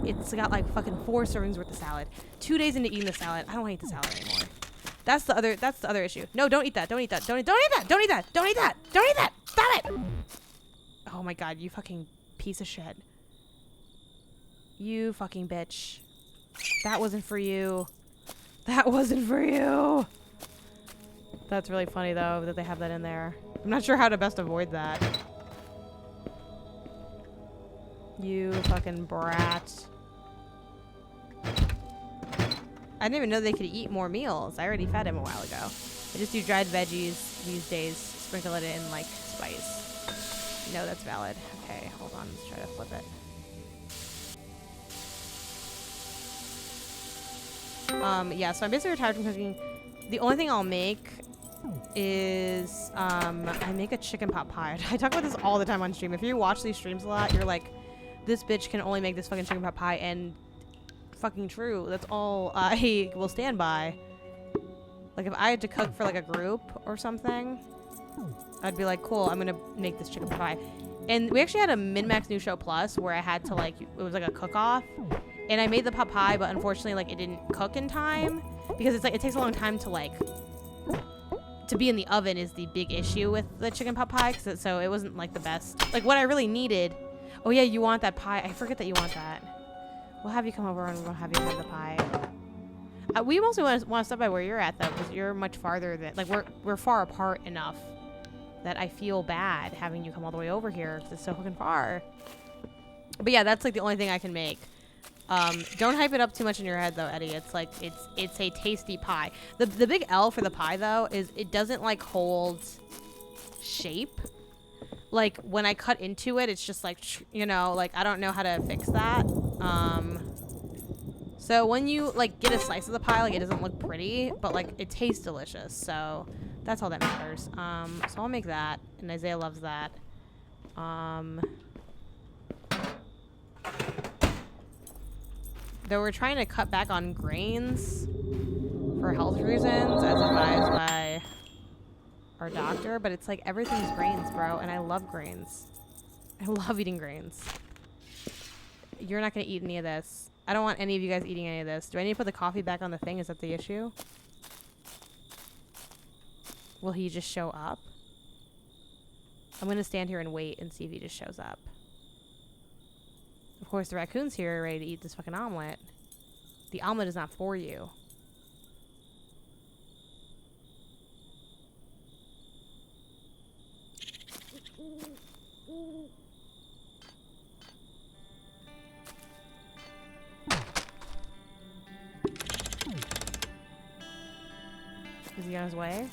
It's got, like, fucking 4 servings worth of salad. 2 days into eating the salad, I don't want to eat the salad anymore. That's the other issue. No, don't eat that. Don't eat that. Don't eat that. Don't eat that. Don't eat that. Don't eat that. Stop it. Oh my god, you fucking piece of shit. You fucking bitch. That wasn't for you. That wasn't for you. That's really funny though that they have that in there. I'm not sure how to best avoid that. You fucking brat. I didn't even know they could eat more meals. I already fed him a while ago. I just do dried veggies these days. Sprinkle it in like spice. No, that's valid. Okay, hold on. Let's try to flip it. Yeah, so I'm basically retired from cooking. The only thing I'll make is I make a chicken pot pie. I talk about this all the time on stream. If you watch these streams a lot, you're like, this bitch can only make this fucking chicken pot pie, and fucking true. That's all I will stand by. Like, if I had to cook for like a group or something, I'd be like, cool, I'm gonna make this chicken pot pie. And we actually had a Min-Max New Show Plus where I had to, like, it was like a cook-off, and I made the pot pie, but unfortunately, like, it didn't cook in time because it's like it takes a long time to, like, to be in the oven is the big issue with the chicken pot pie, so it wasn't like the best. Like, what I really needed. Oh yeah, you want that pie? I forget that you want that. We'll have you come over and we'll have you have the pie. We mostly want to stop by where you're at though, because you're much farther than, like, we're far apart enough that I feel bad having you come all the way over here because it's so fucking far. But yeah, that's like the only thing I can make. Don't hype it up too much in your head though, Eddie. It's like it's a tasty pie. The big L for the pie though is it doesn't like hold shape. Like when I cut into it, it's just like, you know, like I don't know how to fix that. So when you like get a slice of the pie, like it doesn't look pretty, but like it tastes delicious. So that's all that matters. So I'll make that, and Isaiah loves that. Though we're trying to cut back on grains for health reasons, as advised by our doctor, but it's like everything's grains, bro, and I love grains. I love eating grains. You're not gonna eat any of this. I don't want any of you guys eating any of this. Do I need to put the coffee back on the thing? Is that the issue? Will he just show up? I'm gonna stand here and wait and see if he just shows up. Of course, the raccoon's here ready to eat this fucking omelet. The omelet is not for you. Is he on his way?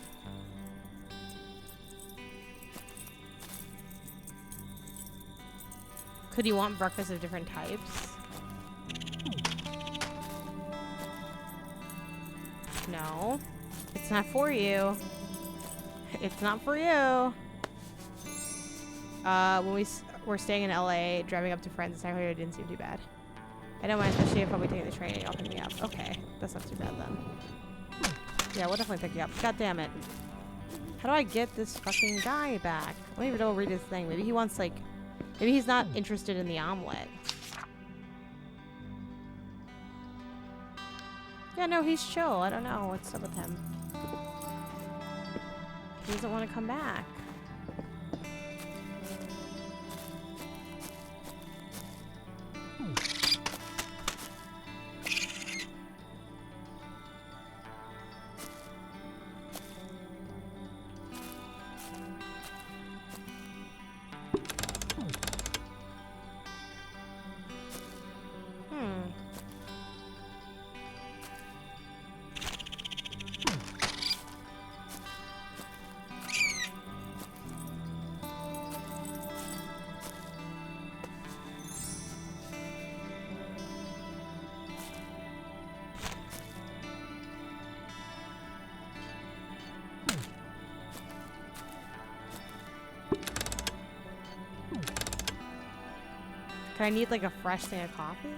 Could you want breakfast of different types? No. It's not for you. It's not for you. When we're staying in LA, driving up to friends, it didn't seem too bad. I don't mind, especially if I'll be taking the train. Y'all pick me up. Okay, that's not too bad then. Yeah, we'll definitely pick you up. God damn it. How do I get this fucking guy back? Let me read his thing. Maybe he wants, like... Maybe he's not interested in the omelet. Yeah, no, he's chill. I don't know what's up with him. He doesn't want to come back. Can I need like a fresh thing of coffee?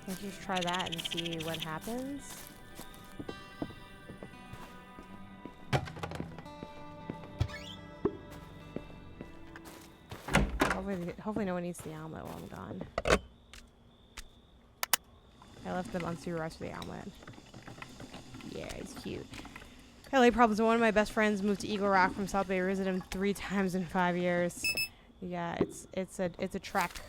Let's just try that and see what happens. Hopefully no one eats the omelet while I'm gone. I left them unsupervised rest for the omelet. Yeah, he's cute. LA problems. One of my best friends moved to Eagle Rock from South Bay. Visited him 3 times in 5 years. Yeah, it's a trek.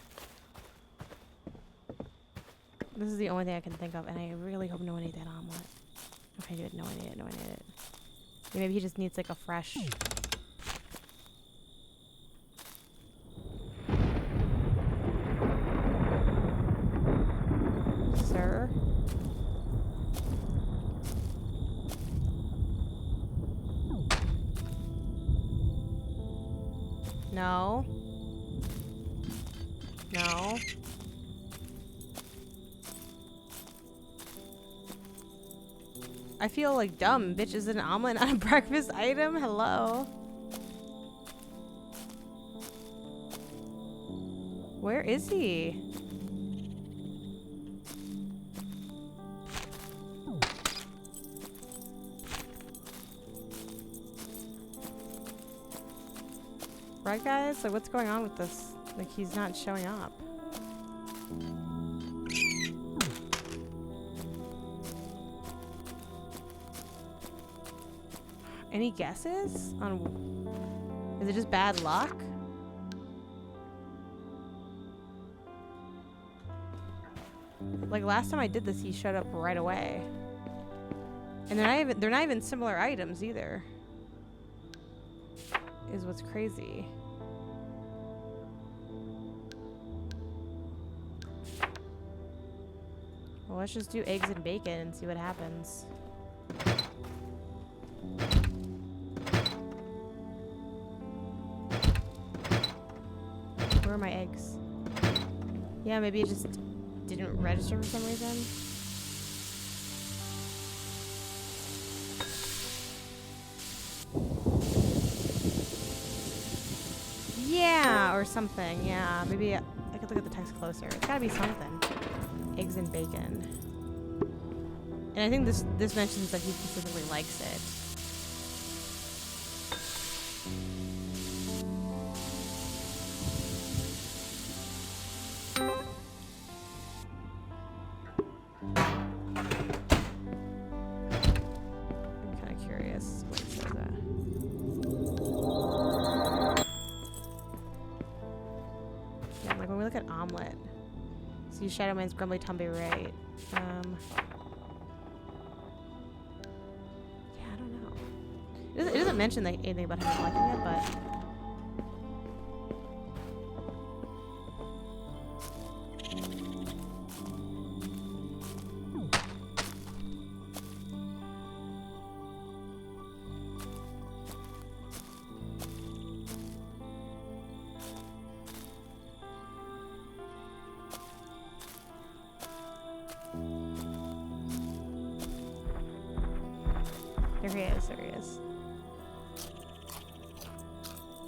This is the only thing I can think of, and I really hope no one ate that omelet. Okay, good. No one ate it. No one ate it. Yeah, maybe he just needs like a fresh. Sir? No. No. I feel like dumb. Bitch, is an omelet not a breakfast item? Hello. Where is he? Right, guys? Like, what's going on with this? Like, he's not showing up. Any guesses on? Is it just bad luck? Like last time I did this, he showed up right away, and they're not even similar items either. Is what's crazy. Well, let's just do eggs and bacon and see what happens. Where are my eggs? Yeah, maybe it just didn't register for some reason. Yeah, or something. Yeah, maybe I could look at the text closer. It's gotta be something. Eggs and bacon. And I think this mentions that he specifically likes it. Shadow Man's Grumbly Tombe right. Yeah, I don't know. It doesn't mention anything about him liking it, but there he is.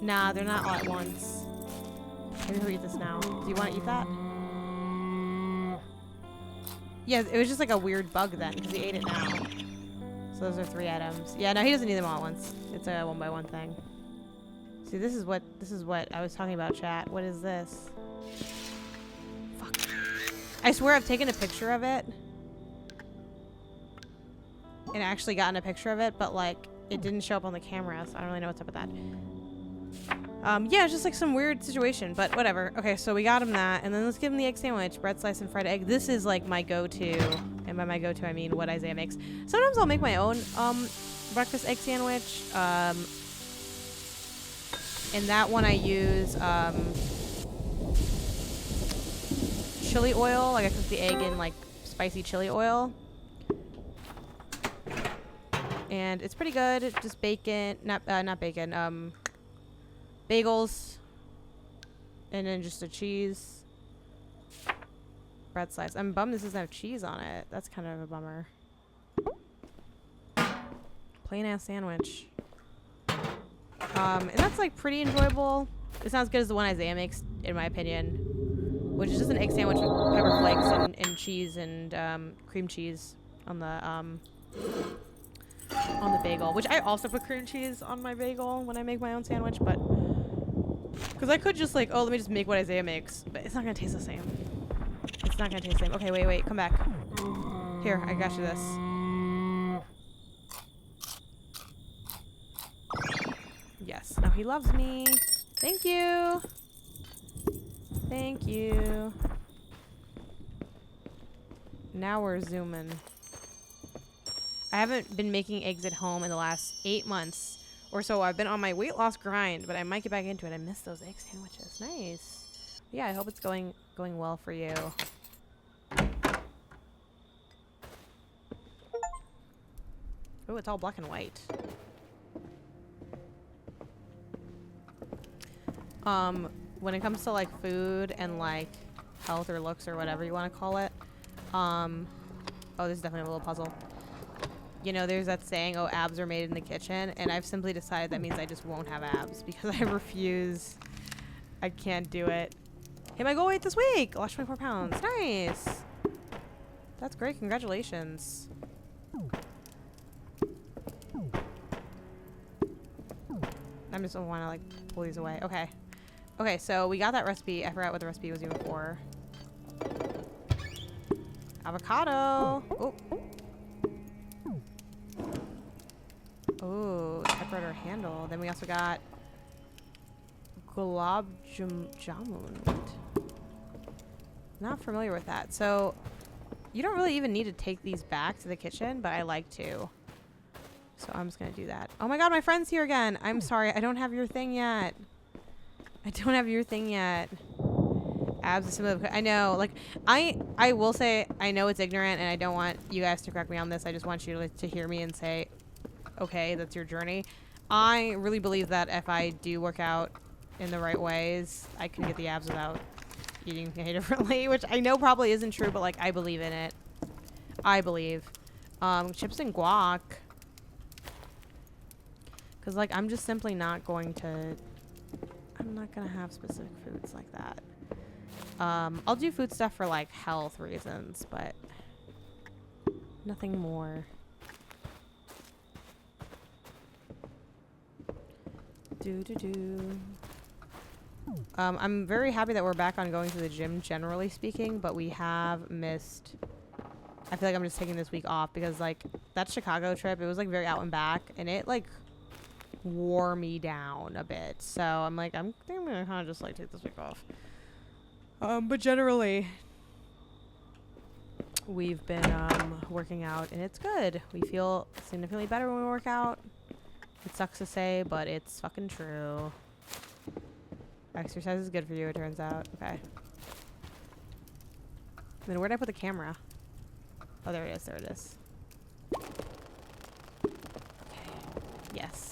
Nah, they're not all at once. Maybe he'll eat this now. Do you want to eat that? Yeah, it was just like a weird bug then, because he ate it now. So those are 3 items. Yeah, no, he doesn't eat them all at once. It's a 1-by-1 thing. See, this is what I was talking about, chat. What is this? Fuck. I swear I've taken a picture of it. And actually gotten a picture of it, but like it didn't show up on the camera, so I don't really know what's up with that. Yeah, it's just like some weird situation, but whatever. Okay, so we got him that, and then let's give him the egg sandwich, bread slice and fried egg. This is like my go-to, and by my go-to I mean what Isaiah makes. Sometimes I'll make my own breakfast egg sandwich. And that one I use chili oil. Like I cook the egg in like spicy chili oil. And it's pretty good. It's just bacon, not bacon, bagels, and then just a cheese, bread slice. I'm bummed this doesn't have cheese on it. That's kind of a bummer. plain ass sandwich. And that's like pretty enjoyable. It's not as good as the one Isaiah makes, in my opinion, which is just an egg sandwich with pepper flakes and cheese and cream cheese on the bagel. Which I also put cream cheese on my bagel when I make my own sandwich, but because I could just like, oh, let me just make what Isaiah makes, but it's not gonna taste the same. It's not gonna taste the same. Okay, wait, come back. Here, I got you this. Yes. Now he loves me. Thank you. Thank you. Now we're zooming. I haven't been making eggs at home in the last 8 months or so. I've been on my weight loss grind, but I might get back into it. I miss those egg sandwiches. Nice. Yeah, I hope it's going well for you. Oh, it's all black and white. When it comes to like food and like health or looks or whatever you want to call it, oh, this is definitely a little puzzle. You know, there's that saying, oh, abs are made in the kitchen, and I've simply decided that means I just won't have abs because I refuse. I can't do it. Hit my goal weight this week. Lost 24 pounds. Nice. That's great. Congratulations. I'm just want to like pull these away. Okay. Okay, so we got that recipe. I forgot what the recipe was even for. Avocado. Oh. Oh, typewriter handle. Then we also got gulab jamun. Not familiar with that. So you don't really even need to take these back to the kitchen, but I like to. So I'm just going to do that. Oh my god, my friend's here again. I'm sorry. I don't have your thing yet. I don't have your thing yet. Abs is similar. I know. Like, I will say, I know it's ignorant, and I don't want you guys to correct me on this. I just want you to hear me and say, okay, that's your journey. I really believe that if I do work out in the right ways, I can get the abs without eating differently, which I know probably isn't true, but like, I believe in it. I believe. Chips and guac. Because, like, I'm just simply not going to... I'm not going to have specific foods like that. I'll do food stuff for, like, health reasons, but nothing more. I'm very happy that we're back on going to the gym, generally speaking, but we have missed... I feel like I'm just taking this week off because, like, that Chicago trip, it was, like, very out and back, and it, like... wore me down a bit, so I'm like, I think I'm gonna kind of just like take this week off. But generally, we've been working out, and it's good. We feel significantly better when we work out. It sucks to say, but it's fucking true. Exercise is good for you, it turns out. Okay. Then where'd I put the camera? Oh, there it is. There it is. Okay. Yes.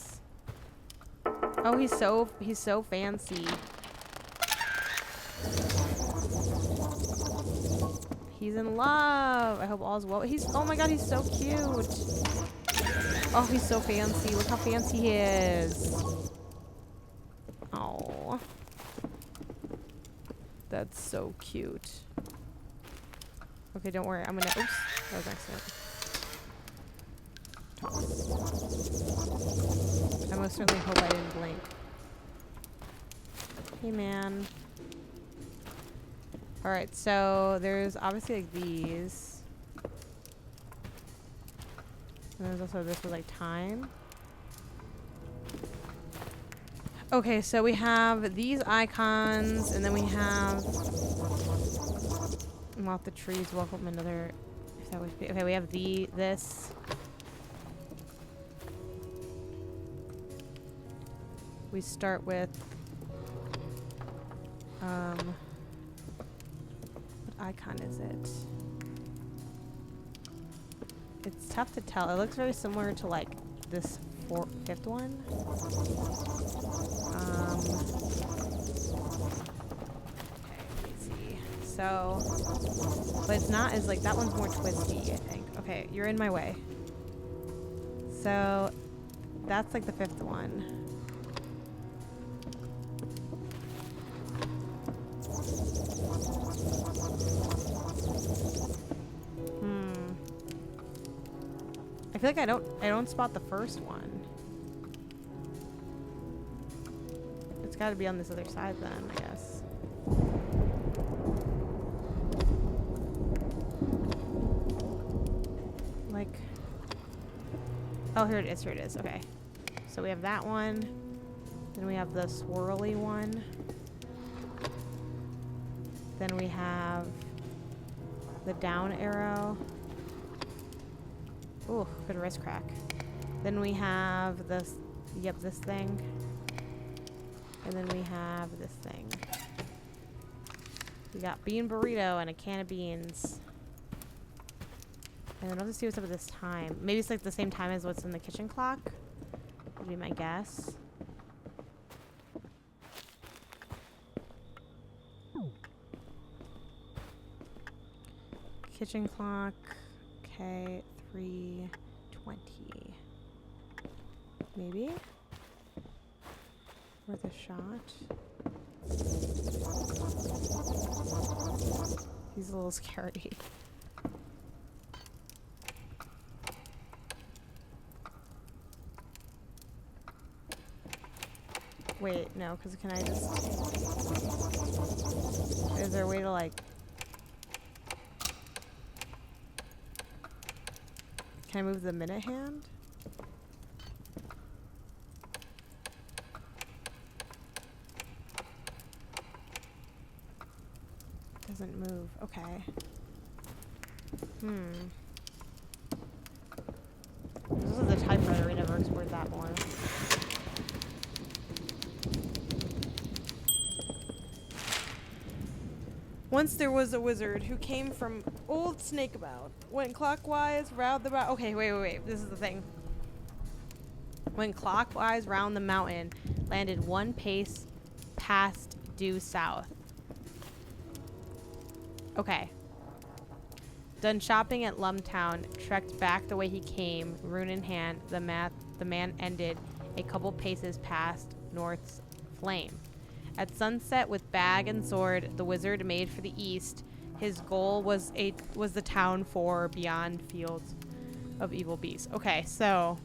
Oh, he's so fancy. He's in love. I hope all's well. Oh my god, he's so cute. Oh, he's so fancy. Look how fancy he is. Oh. That's so cute. Okay, don't worry. I'm gonna, oops, that was an accident. I most certainly hope I didn't blink. Hey, man. Alright, so there's obviously like these. And there's also this with like time. Okay, so we have these icons, and then we have Moth the Trees, welcome another, if that would be, okay, we have this. We start with, what icon is it? It's tough to tell. It looks very similar to like this fifth one. Okay, let me see. So, but it's not as like, that one's more twisty, I think. Okay, you're in my way. So, that's like the 5th one. I feel like I don't spot the first one. It's got to be on this other side then, I guess. Like, oh, here it is. Here it is. Okay. So we have that one. Then we have the swirly one. Then we have the down arrow. Ooh, good wrist crack. Then we have this, yep, this thing. And then we have this thing. We got bean burrito and a can of beans. And then I'll just see what's up at this time. Maybe it's like the same time as what's in the kitchen clock. Would be my guess. Kitchen clock. Okay, 3:20. Maybe? Worth a shot. He's a little scary. Wait, no, because can I just... Is there a way to, like... Can I move the minute hand? Doesn't move. Okay. This is the typewriter. We never explored that more. Once there was a wizard who came from old Snakeabout, went clockwise round the mountain. Okay, wait. This is the thing. Went clockwise round the mountain, landed 1 pace past due south. Okay. Done shopping at Lumtown, trekked back the way he came, rune in hand. The man ended a couple paces past North's flame. At sunset, with bag and sword, the wizard made for the east. His goal was the town for beyond fields of evil beasts. Okay, so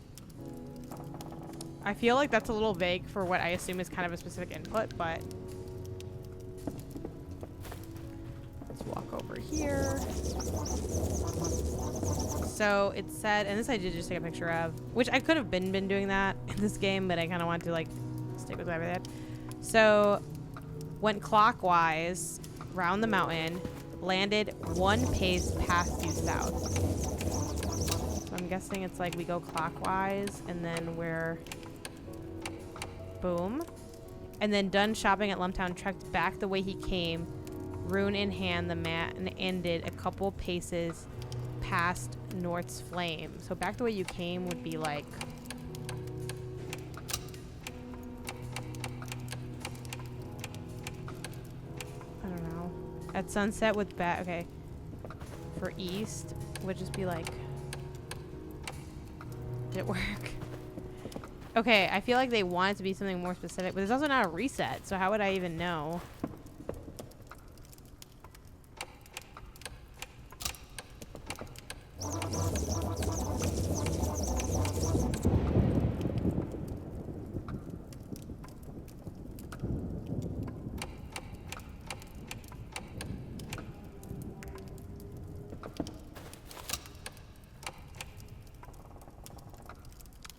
I feel like that's a little vague for what I assume is kind of a specific input, but let's walk over here. So it said, and this I did just take a picture of, which I could have been doing that in this game, but I kind of want to like stick with whatever that. So went clockwise round the mountain, landed 1 pace past due south. So I'm guessing it's like we go clockwise and then we're boom. And then done shopping at Lumtown, trekked back the way he came, rune in hand. The man ended a couple paces past North's flame. So back the way you came would be like, I don't know. At sunset with okay. For east would just be like, did it work? Okay, I feel like they want it to be something more specific, but there's also not a reset, so how would I even know?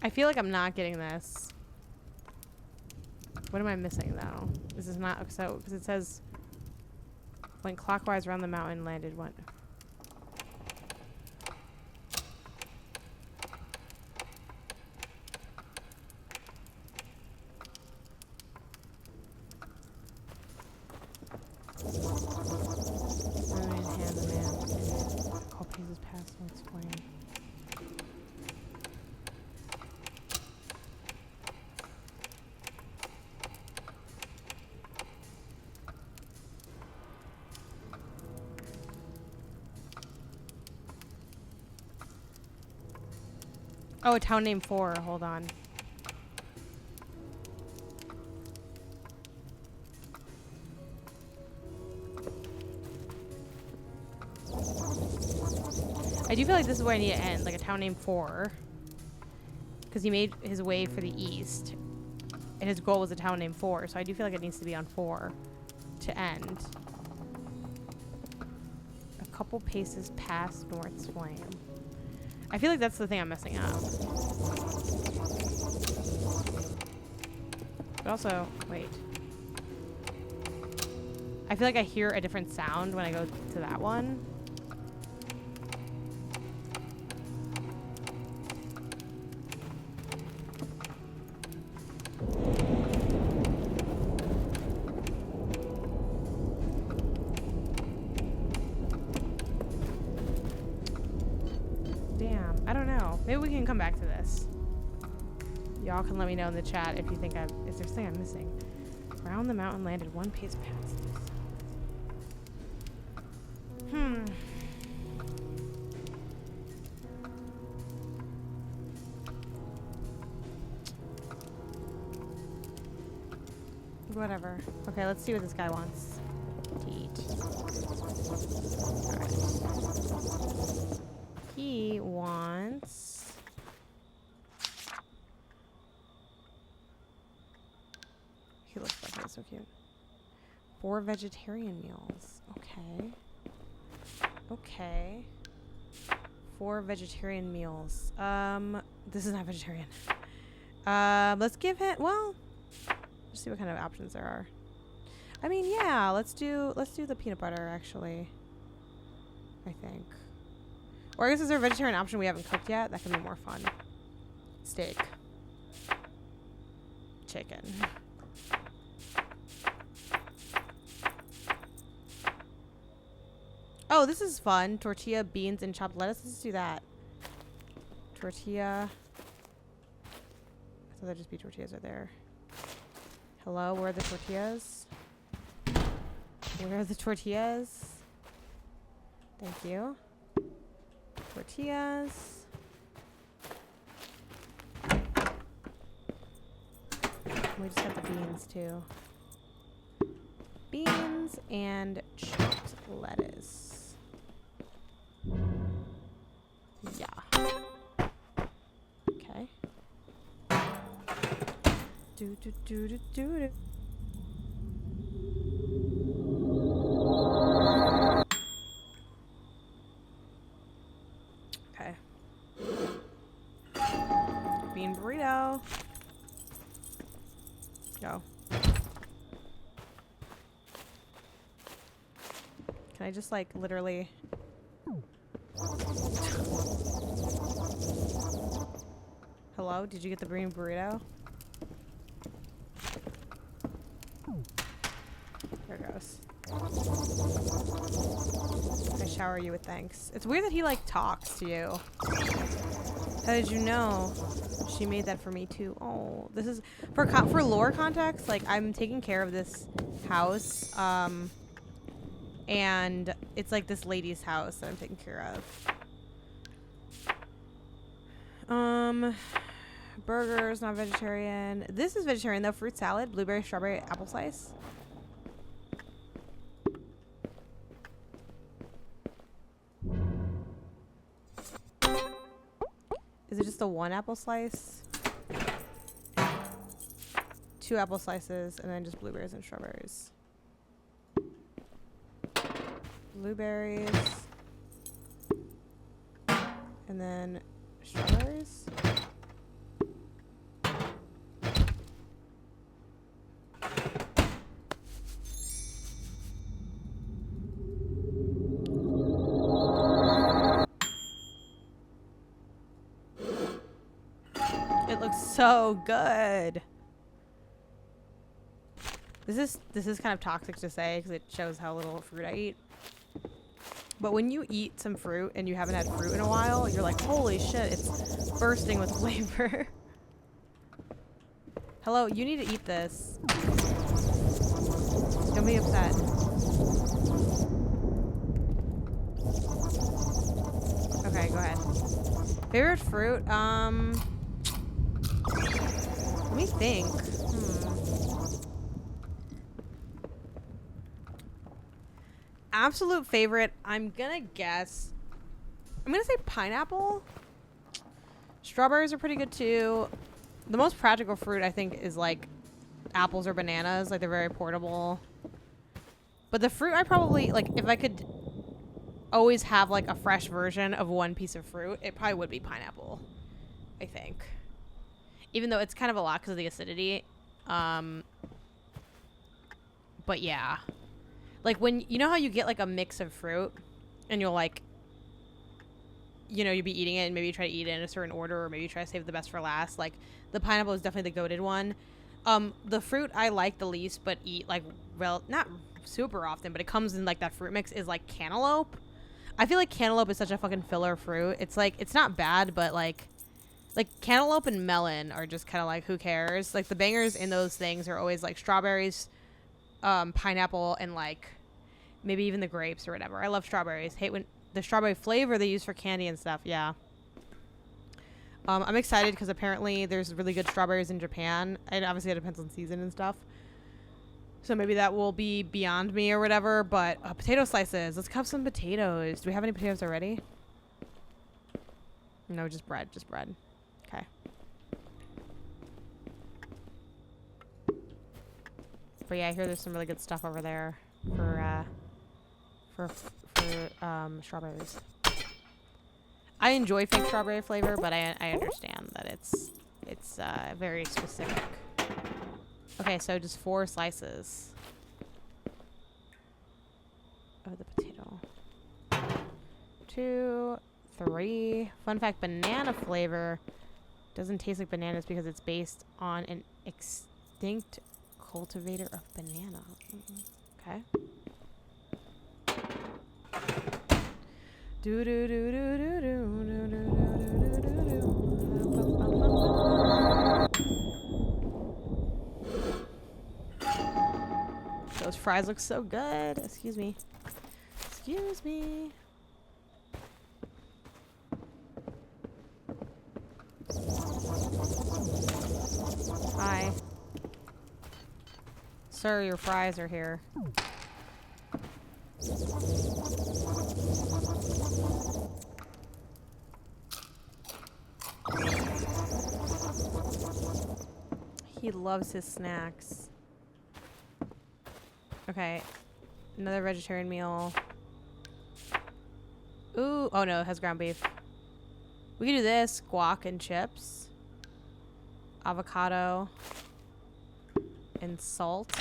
I feel like I'm not getting this. What am I missing though? This is not so because it says went clockwise around the mountain, landed one. All pieces past North's flame. Oh, a town named 4. Hold on. I do feel like this is where I need to end, like a town named 4. Because he made his way for the east. And his goal was a town named 4, so I do feel like it needs to be on 4 to end. A couple paces past North's Flame. I feel like that's the thing I'm messing up. But also, wait. I feel like I hear a different sound when I go to that one. Damn, I don't know. Maybe we can come back to this. Y'all can let me know in the chat if you think is there something I'm missing? Round the mountain landed 1 pace past. Whatever. Okay, let's see what this guy wants to eat. Alright. He wants... He looks like he's so cute. 4 vegetarian meals. Okay. Okay. 4 vegetarian meals. This is not vegetarian. Let's give him, well, let's see what kind of options there are. I mean, yeah, let's do the peanut butter, actually. I think. Or I guess is there a vegetarian option we haven't cooked yet? That could be more fun. Steak. Chicken. Oh, this is fun. Tortilla, beans, and chopped lettuce. Let's do that. Tortilla. I thought there'd just be tortillas right there. Hello, where are the tortillas? Where are the tortillas? Thank you. Tortillas. We just got the beans too. Beans and chopped lettuce. Yeah. Okay. Do do do do do do. Okay. Bean burrito. Go. Can I just like literally... Hello? Did you get the bean burrito? There it goes. I shower you with thanks. It's weird that he like talks to you. How did you know? She made that for me too. Oh, this is for lore context. Like I'm taking care of this house, and it's like this lady's house that I'm taking care of. Burgers, not vegetarian. This is vegetarian though. Fruit salad, blueberry, strawberry, apple slice. Is it just a 1 apple slice? 2 apple slices, and then just blueberries and strawberries. Blueberries. And then strawberries. It looks so good. This is kind of toxic to say because it shows how little fruit I eat. But when you eat some fruit and you haven't had fruit in a while, you're like, holy shit, it's bursting with flavor. Hello, you need to eat this. Don't be upset. Okay, go ahead. Favorite fruit? Let me think. Absolute favorite, I'm gonna guess I'm gonna say pineapple. Strawberries are pretty good too. The most practical fruit I think is like apples or bananas. Like they're very portable. But the fruit I probably like if I could always have like a fresh version of one piece of fruit, it probably would be pineapple. I think. Even though it's kind of a lot because of the acidity. But yeah. Like when you know how you get like a mix of fruit and you'll like you'll be eating it and maybe you try to eat it in a certain order or maybe you try to save the best for last. Like the pineapple is definitely the goated one. The fruit I like the least but eat like not super often, but it comes in like that fruit mix is like cantaloupe. I feel like cantaloupe is such a fucking filler fruit. It's like it's not bad, but like cantaloupe and melon are just kind of like who cares? Like the bangers in those things are always like strawberries, pineapple, and like maybe even the grapes or whatever. I love strawberries. Hate when the strawberry flavor they use for candy and stuff. Yeah. I'm excited because apparently there's really good strawberries in Japan. And obviously it depends on season and stuff. So maybe that will be beyond me or whatever. But potato slices. Let's have some potatoes. Do we have any potatoes already? No, just bread. Just bread. Okay. But yeah, I hear there's some really good stuff over there for strawberries. I enjoy fake strawberry flavor, but I understand that it's very specific. Okay, so just 4 slices of the potato. 2, 3. Fun fact: banana flavor doesn't taste like bananas because it's based on an extinct cultivator of banana. Okay. Do do do do do do do do do do do. Those fries look so good. Excuse me. Excuse me. Hi. Sir, your fries are here. He loves his snacks. Okay. Another vegetarian meal. Ooh. Oh no, it has ground beef. We can do this. Guac and chips. Avocado. And salt.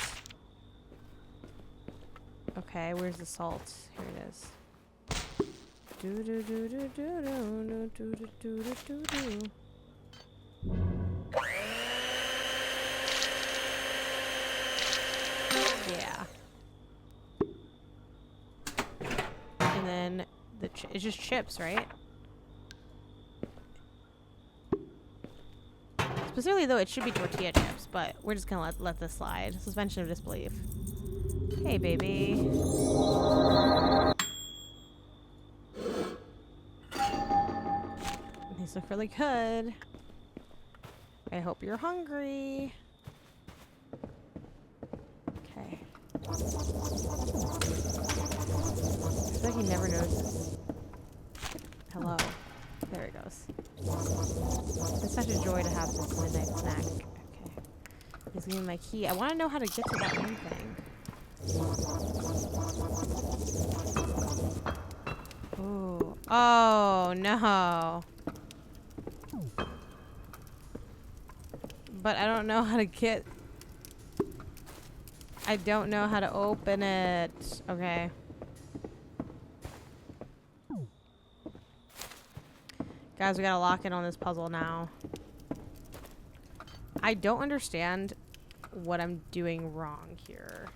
Okay, where's the salt? Here it is. Do do do do do do do do do do do. Yeah. And then it's just chips, right? Specifically, though, it should be tortilla chips, but we're just gonna let this slide. Suspension of disbelief. Hey, baby. These look really good. I hope you're hungry. Okay. I feel like he never notices. Hello. There it goes. It's such a joy to have this midnight snack. Okay. He's giving me my key. I want to know how to get to that one thing. Ooh. Oh, no. But I don't know how to get... I don't know how to open it. Okay. Guys, we gotta lock in on this puzzle now. I don't understand what I'm doing wrong here.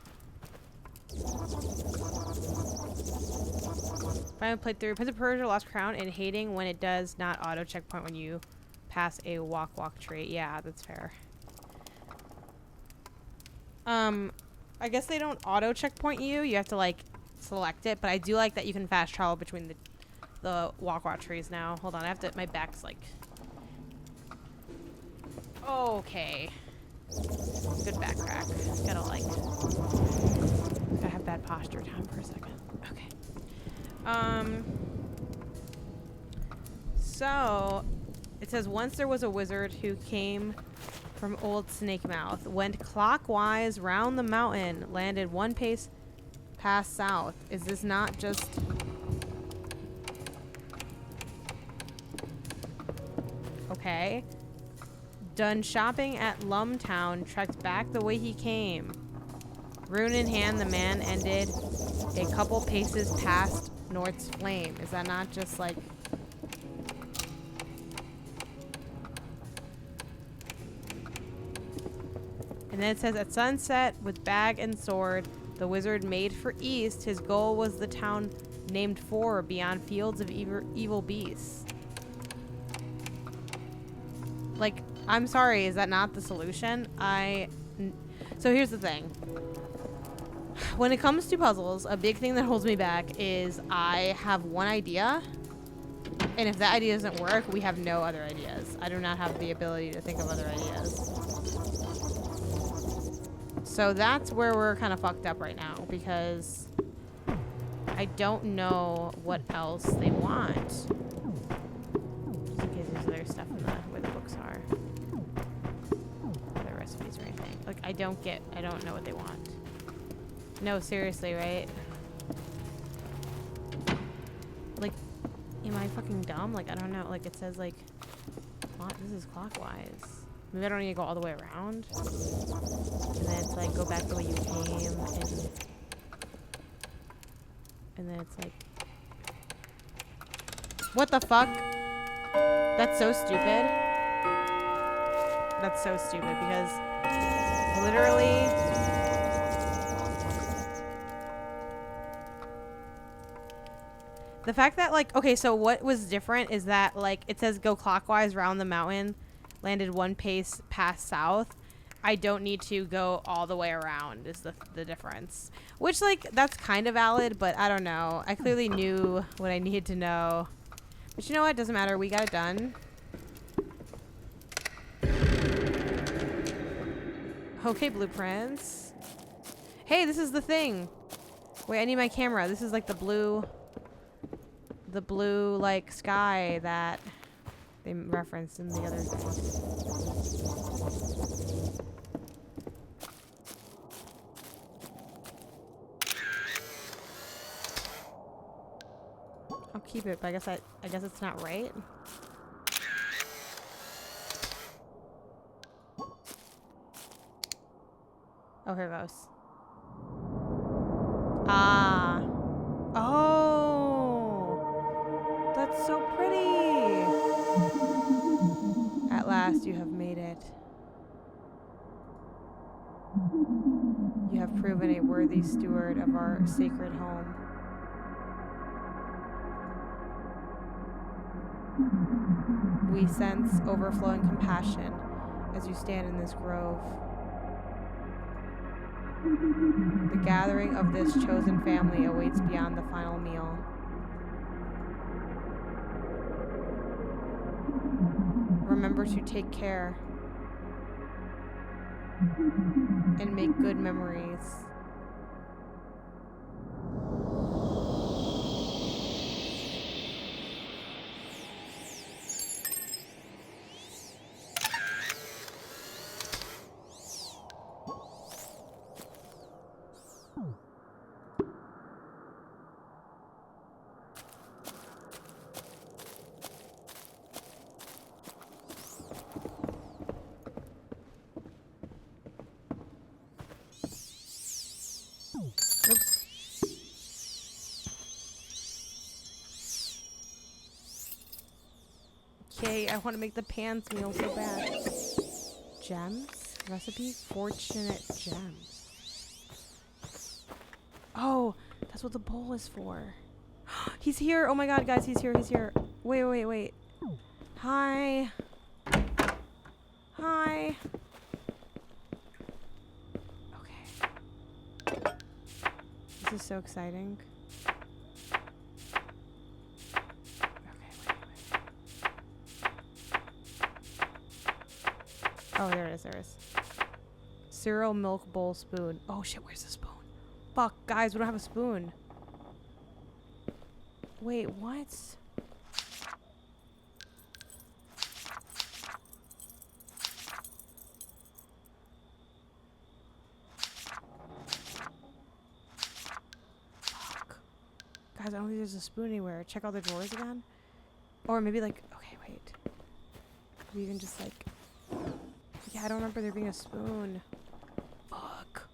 Finally played through Prince of Persia: Lost Crown and hating when it does not auto checkpoint when you pass a walk tree. Yeah, that's fair. I guess they don't auto checkpoint you. You have to like select it, but I do like that you can fast travel between the walk trees now. Hold on, I have to. My back's like. Okay. Good back crack. Gotta like. Gotta have bad posture. Time for a second. Okay. So, it says, once there was a wizard who came from Old Snake Mouth, went clockwise round the mountain, landed one pace past south. Is this not just... Okay. Done shopping at Lumtown, trekked back the way he came. Rune in hand, the man ended a couple paces past North's Flame. Is that not just like... And then it says, at sunset, with bag and sword, the wizard made for east. His goal was the town named For, beyond fields of evil beasts. Like, I'm sorry, is that not the solution? So here's the thing. When it comes to puzzles, a big thing that holds me back is I have one idea, and if that idea doesn't work, we have no other ideas. I do not have the ability to think of other ideas. So that's where we're kind of fucked up right now, because I don't know what else they want. Just in case there's other stuff in where the books are. Other recipes or anything. Like, I don't know what they want. No, seriously, right? Like, am I fucking dumb? Like, I don't know. Like, it says, like, this is clockwise. Maybe I don't need to go all the way around. And then it's like, go back the way you came. And then it's like... What the fuck? That's so stupid. That's so stupid because literally... The fact that, like, okay, so what was different is that, like, it says go clockwise round the mountain, landed one pace past south. I don't need to go all the way around is the difference. Which, like, that's kind of valid, but I don't know. I clearly knew what I needed to know. But you know what? Doesn't matter. We got it done. Okay, blueprints. Hey, this is the thing. Wait, I need my camera. This is like the blue, like, sky that they referenced in the other thing. I'll keep it, but I guess it's not right. Oh, here it goes. Ah. Oh. That's so pretty. At last, you have made it. You have proven a worthy steward of our sacred home. We sense overflowing compassion as you stand in this grove. The gathering of this chosen family awaits beyond the final meal. Remember to take care and make good memories. Oops. Okay, I want to make the pants meal so bad. Gems? Recipe? Fortunate gems. Oh, that's what the bowl is for. He's here. Oh my god, guys, he's here. He's here. Wait. Hi. Hi. This is so exciting. Okay, wait. Oh, there it is. Cereal milk bowl spoon. Oh shit, where's the spoon? Fuck, guys, we don't have a spoon. Wait, what? Guys, I don't think there's a spoon anywhere. Check all the drawers again. Or maybe like, okay, wait. Maybe even just like, yeah, I don't remember there being a spoon. Fuck.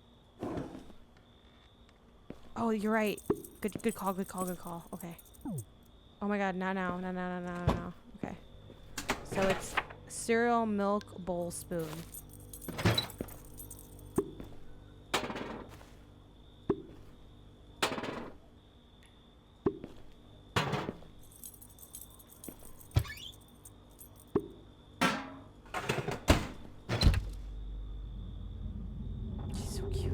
Oh, you're right. Good call, good call, good call. Okay. Oh my god, no. Okay. So it's cereal milk bowl spoon. She's so cute.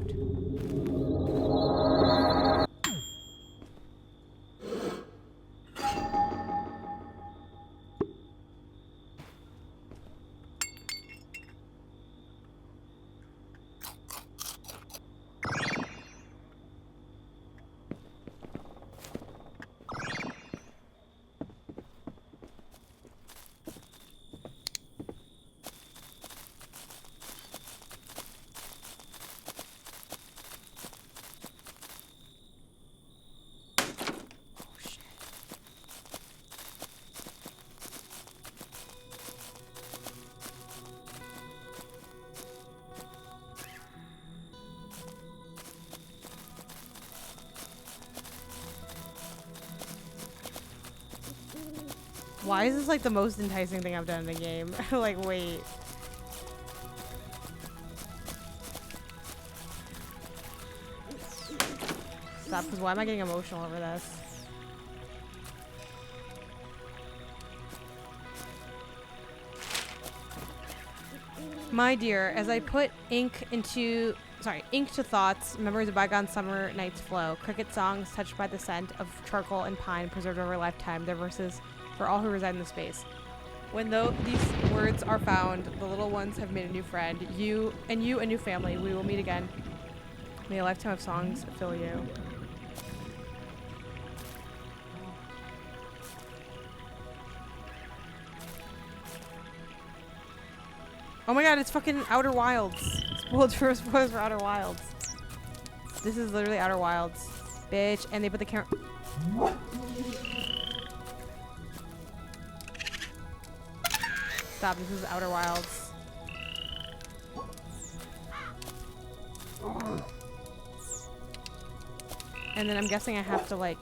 Why is this like the most enticing thing I've done in the game? Like, wait. Stop, because why am I getting emotional over this? My dear, as I put ink to thoughts, memories of bygone summer nights flow. Cricket songs touched by the scent of charcoal and pine preserved over a lifetime. Their verses for all who reside in the space. When these words are found, the little ones have made a new friend. You, a new family. We will meet again. May a lifetime of songs fill you. Oh my god, it's fucking Outer Wilds. Spoilers for Outer Wilds. This is literally Outer Wilds. Bitch. And they put the camera... Stop, this is Outer Wilds. And then I'm guessing I have to like...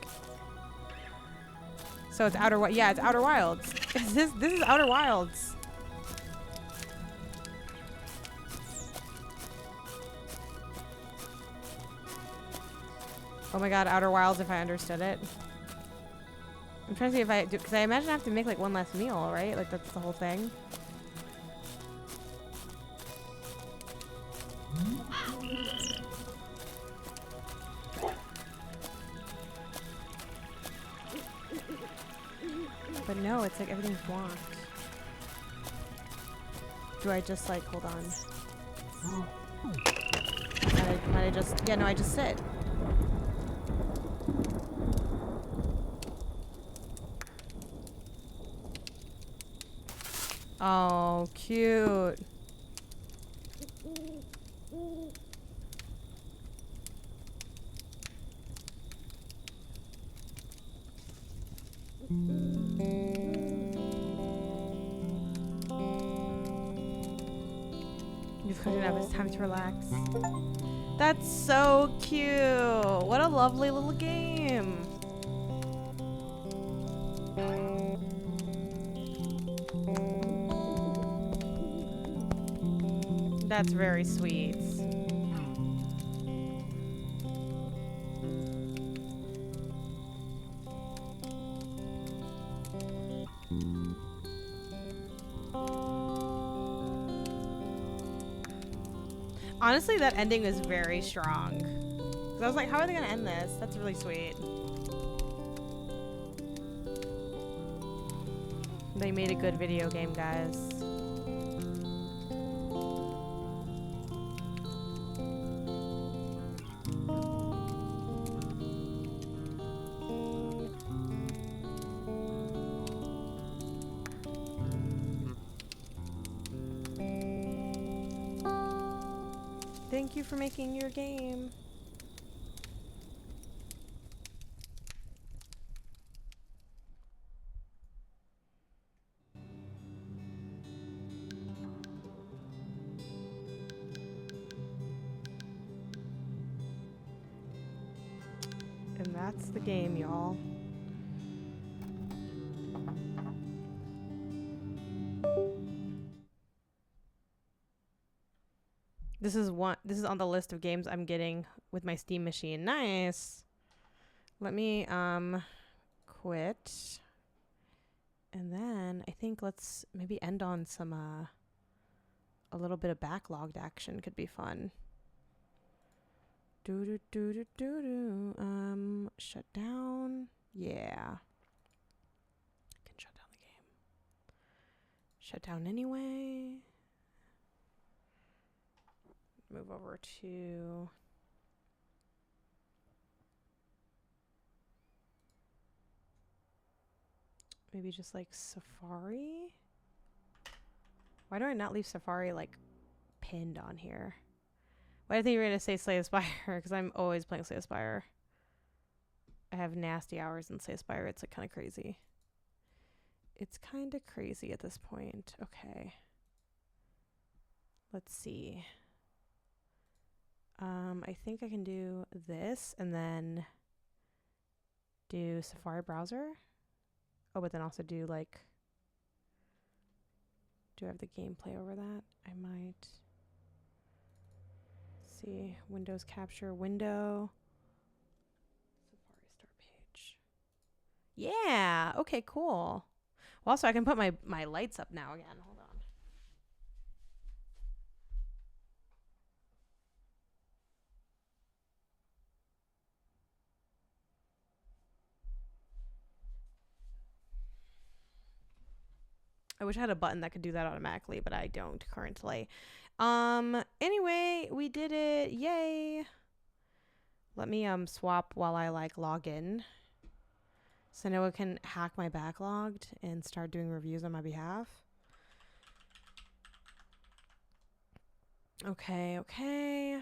So it's Outer Wilds. Yeah, it's Outer Wilds. This is Outer Wilds. Oh my god, Outer Wilds, if I understood it. I'm trying to see if I do, because I imagine I have to make like one last meal, right? Like that's the whole thing. But no, it's like everything's blocked. Do I just like, hold on. Might I just, yeah, no, I just sit. Oh, cute. You've cut enough. It's time to relax. That's so cute. What a lovely little game. That's very sweet. Honestly, that ending is very strong. 'Cause I was like, how are they gonna end this? That's really sweet. They made a good video game, guys. Thank you for making your game. That's the game, y'all. This is on the list of games I'm getting with my Steam machine. Nice. Let me quit. And then I think let's maybe end on some a little bit of backlogged action could be fun. Shut down. Yeah. I can shut down the game. Shut down anyway. Move over to maybe just like Safari. Why do I not leave Safari like pinned on here? Why do you think you're going to say Slay the Spire? Because I'm always playing Slay the Spire. I have nasty hours in Slay the Spire. It's like kind of crazy. It's kind of crazy at this point. Okay. Let's see. I think I can do this and then do Safari browser. Oh, but then also do like, do I have the gameplay over that? I might. See, Windows capture window. Safari start page. Yeah, okay, cool. Well, also I can put my lights up now again. Hold on. I wish I had a button that could do that automatically, but I don't currently. Anyway, we did it. Yay. Let me swap while I like log in. So Noah can hack my Backloggd and start doing reviews on my behalf. Okay, okay.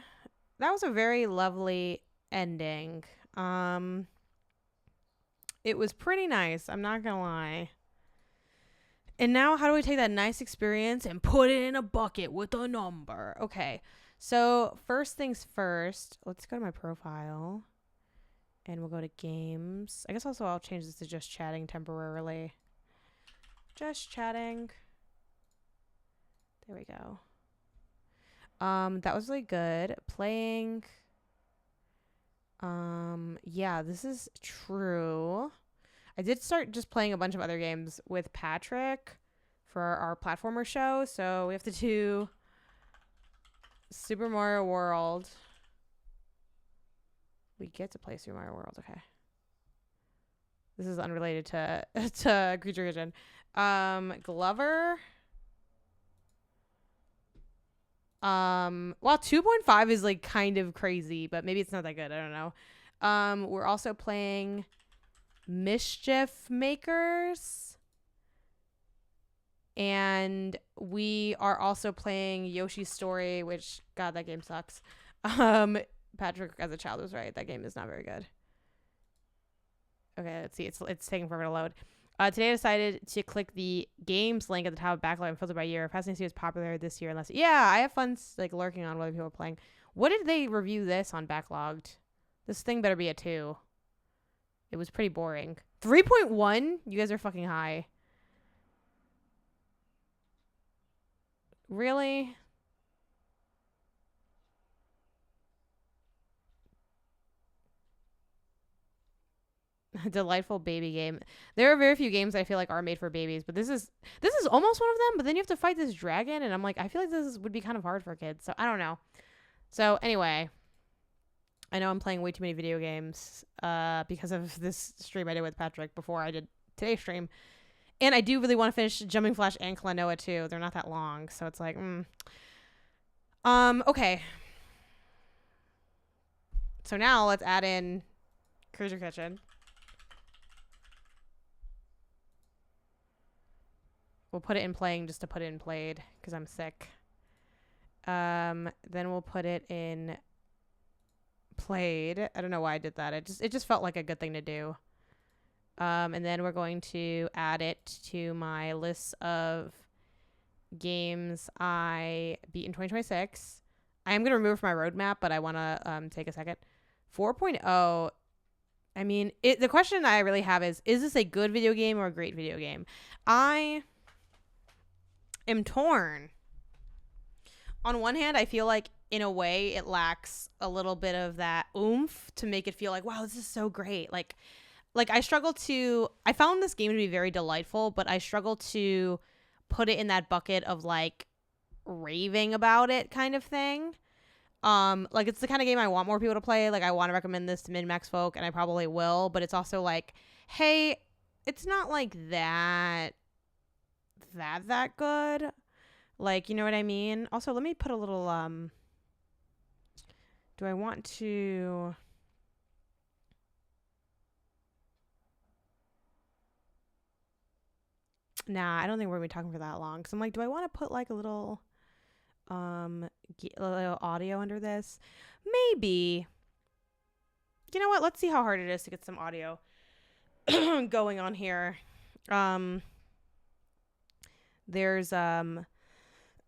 That was a very lovely ending. It was pretty nice, I'm not gonna lie. And now how do we take that nice experience and put it in a bucket with a number? Okay, so first things first, let's go to my profile and we'll go to games. I guess also I'll change this to just chatting temporarily. Just chatting. There we go. That was really good. Playing. Yeah, this is true. I did start just playing a bunch of other games with Patrick for our platformer show. So we have to do Super Mario World. We get to play Super Mario World. Okay. This is unrelated to Creature Kitchen. Glover. Well, 2.5 is like kind of crazy, but maybe it's not that good. I don't know. We're also playing Mischief Makers, and we are also playing Yoshi's Story, which, God, that game sucks. Patrick as a child was right. That game is not very good. Okay, let's see. It's taking forever to load. Today I decided to click the games link at the top of Backlog and filter by year. Fascinating to see what's popular this year. Unless, yeah, I have fun like lurking on what other people are playing. What did they review this on Backloggd? This thing better be a 2. It was pretty boring. 3.1? You guys are fucking high. Really? A delightful baby game. There are very few games I feel like are made for babies, but this is almost one of them, but then you have to fight this dragon, and I'm like, I feel like this would be kind of hard for kids, so I don't know. So anyway, I know I'm playing way too many video games because of this stream I did with Patrick before I did today's stream. And I do really want to finish Jumping Flash and Klonoa too. They're not that long, so it's like, okay. So now let's add in Creature Kitchen. We'll put it in playing just to put it in played because I'm sick. Then we'll put it in played. I don't know why I did that. It just felt like a good thing to do. And then we're going to add it to my list of games I beat in 2026. I am going to remove it from my roadmap, but I want to take a second. 4.0, I mean, the question I really have is this a good video game or a great video game? I am torn. On one hand, I feel like in a way it lacks a little bit of that oomph to make it feel like, wow, this is so great. Like I found this game to be very delightful, but I struggle to put it in that bucket of like raving about it kind of thing. Like it's the kind of game I want more people to play. Like I want to recommend this to min-max folk, and I probably will, but it's also like, hey, it's not like that good. Like, you know what I mean? Also, let me put a little, do I want to... Nah, I don't think we're going to be talking for that long. Because I'm like, do I want to put like a little audio under this? Maybe. You know what? Let's see how hard it is to get some audio going on here. There's,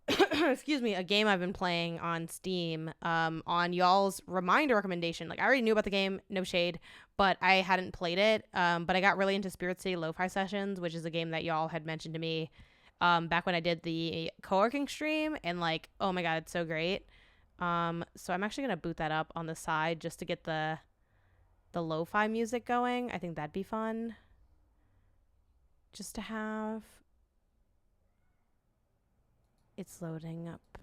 excuse me, a game I've been playing on Steam on y'all's reminder recommendation. Like, I already knew about the game, no shade, but I hadn't played it. But I got really into Spirit City Lo-Fi Sessions, which is a game that y'all had mentioned to me back when I did the co-working stream, and like, oh my god, it's so great. So I'm actually gonna boot that up on the side just to get the lo-fi music going. I think that'd be fun just to have. It's loading up.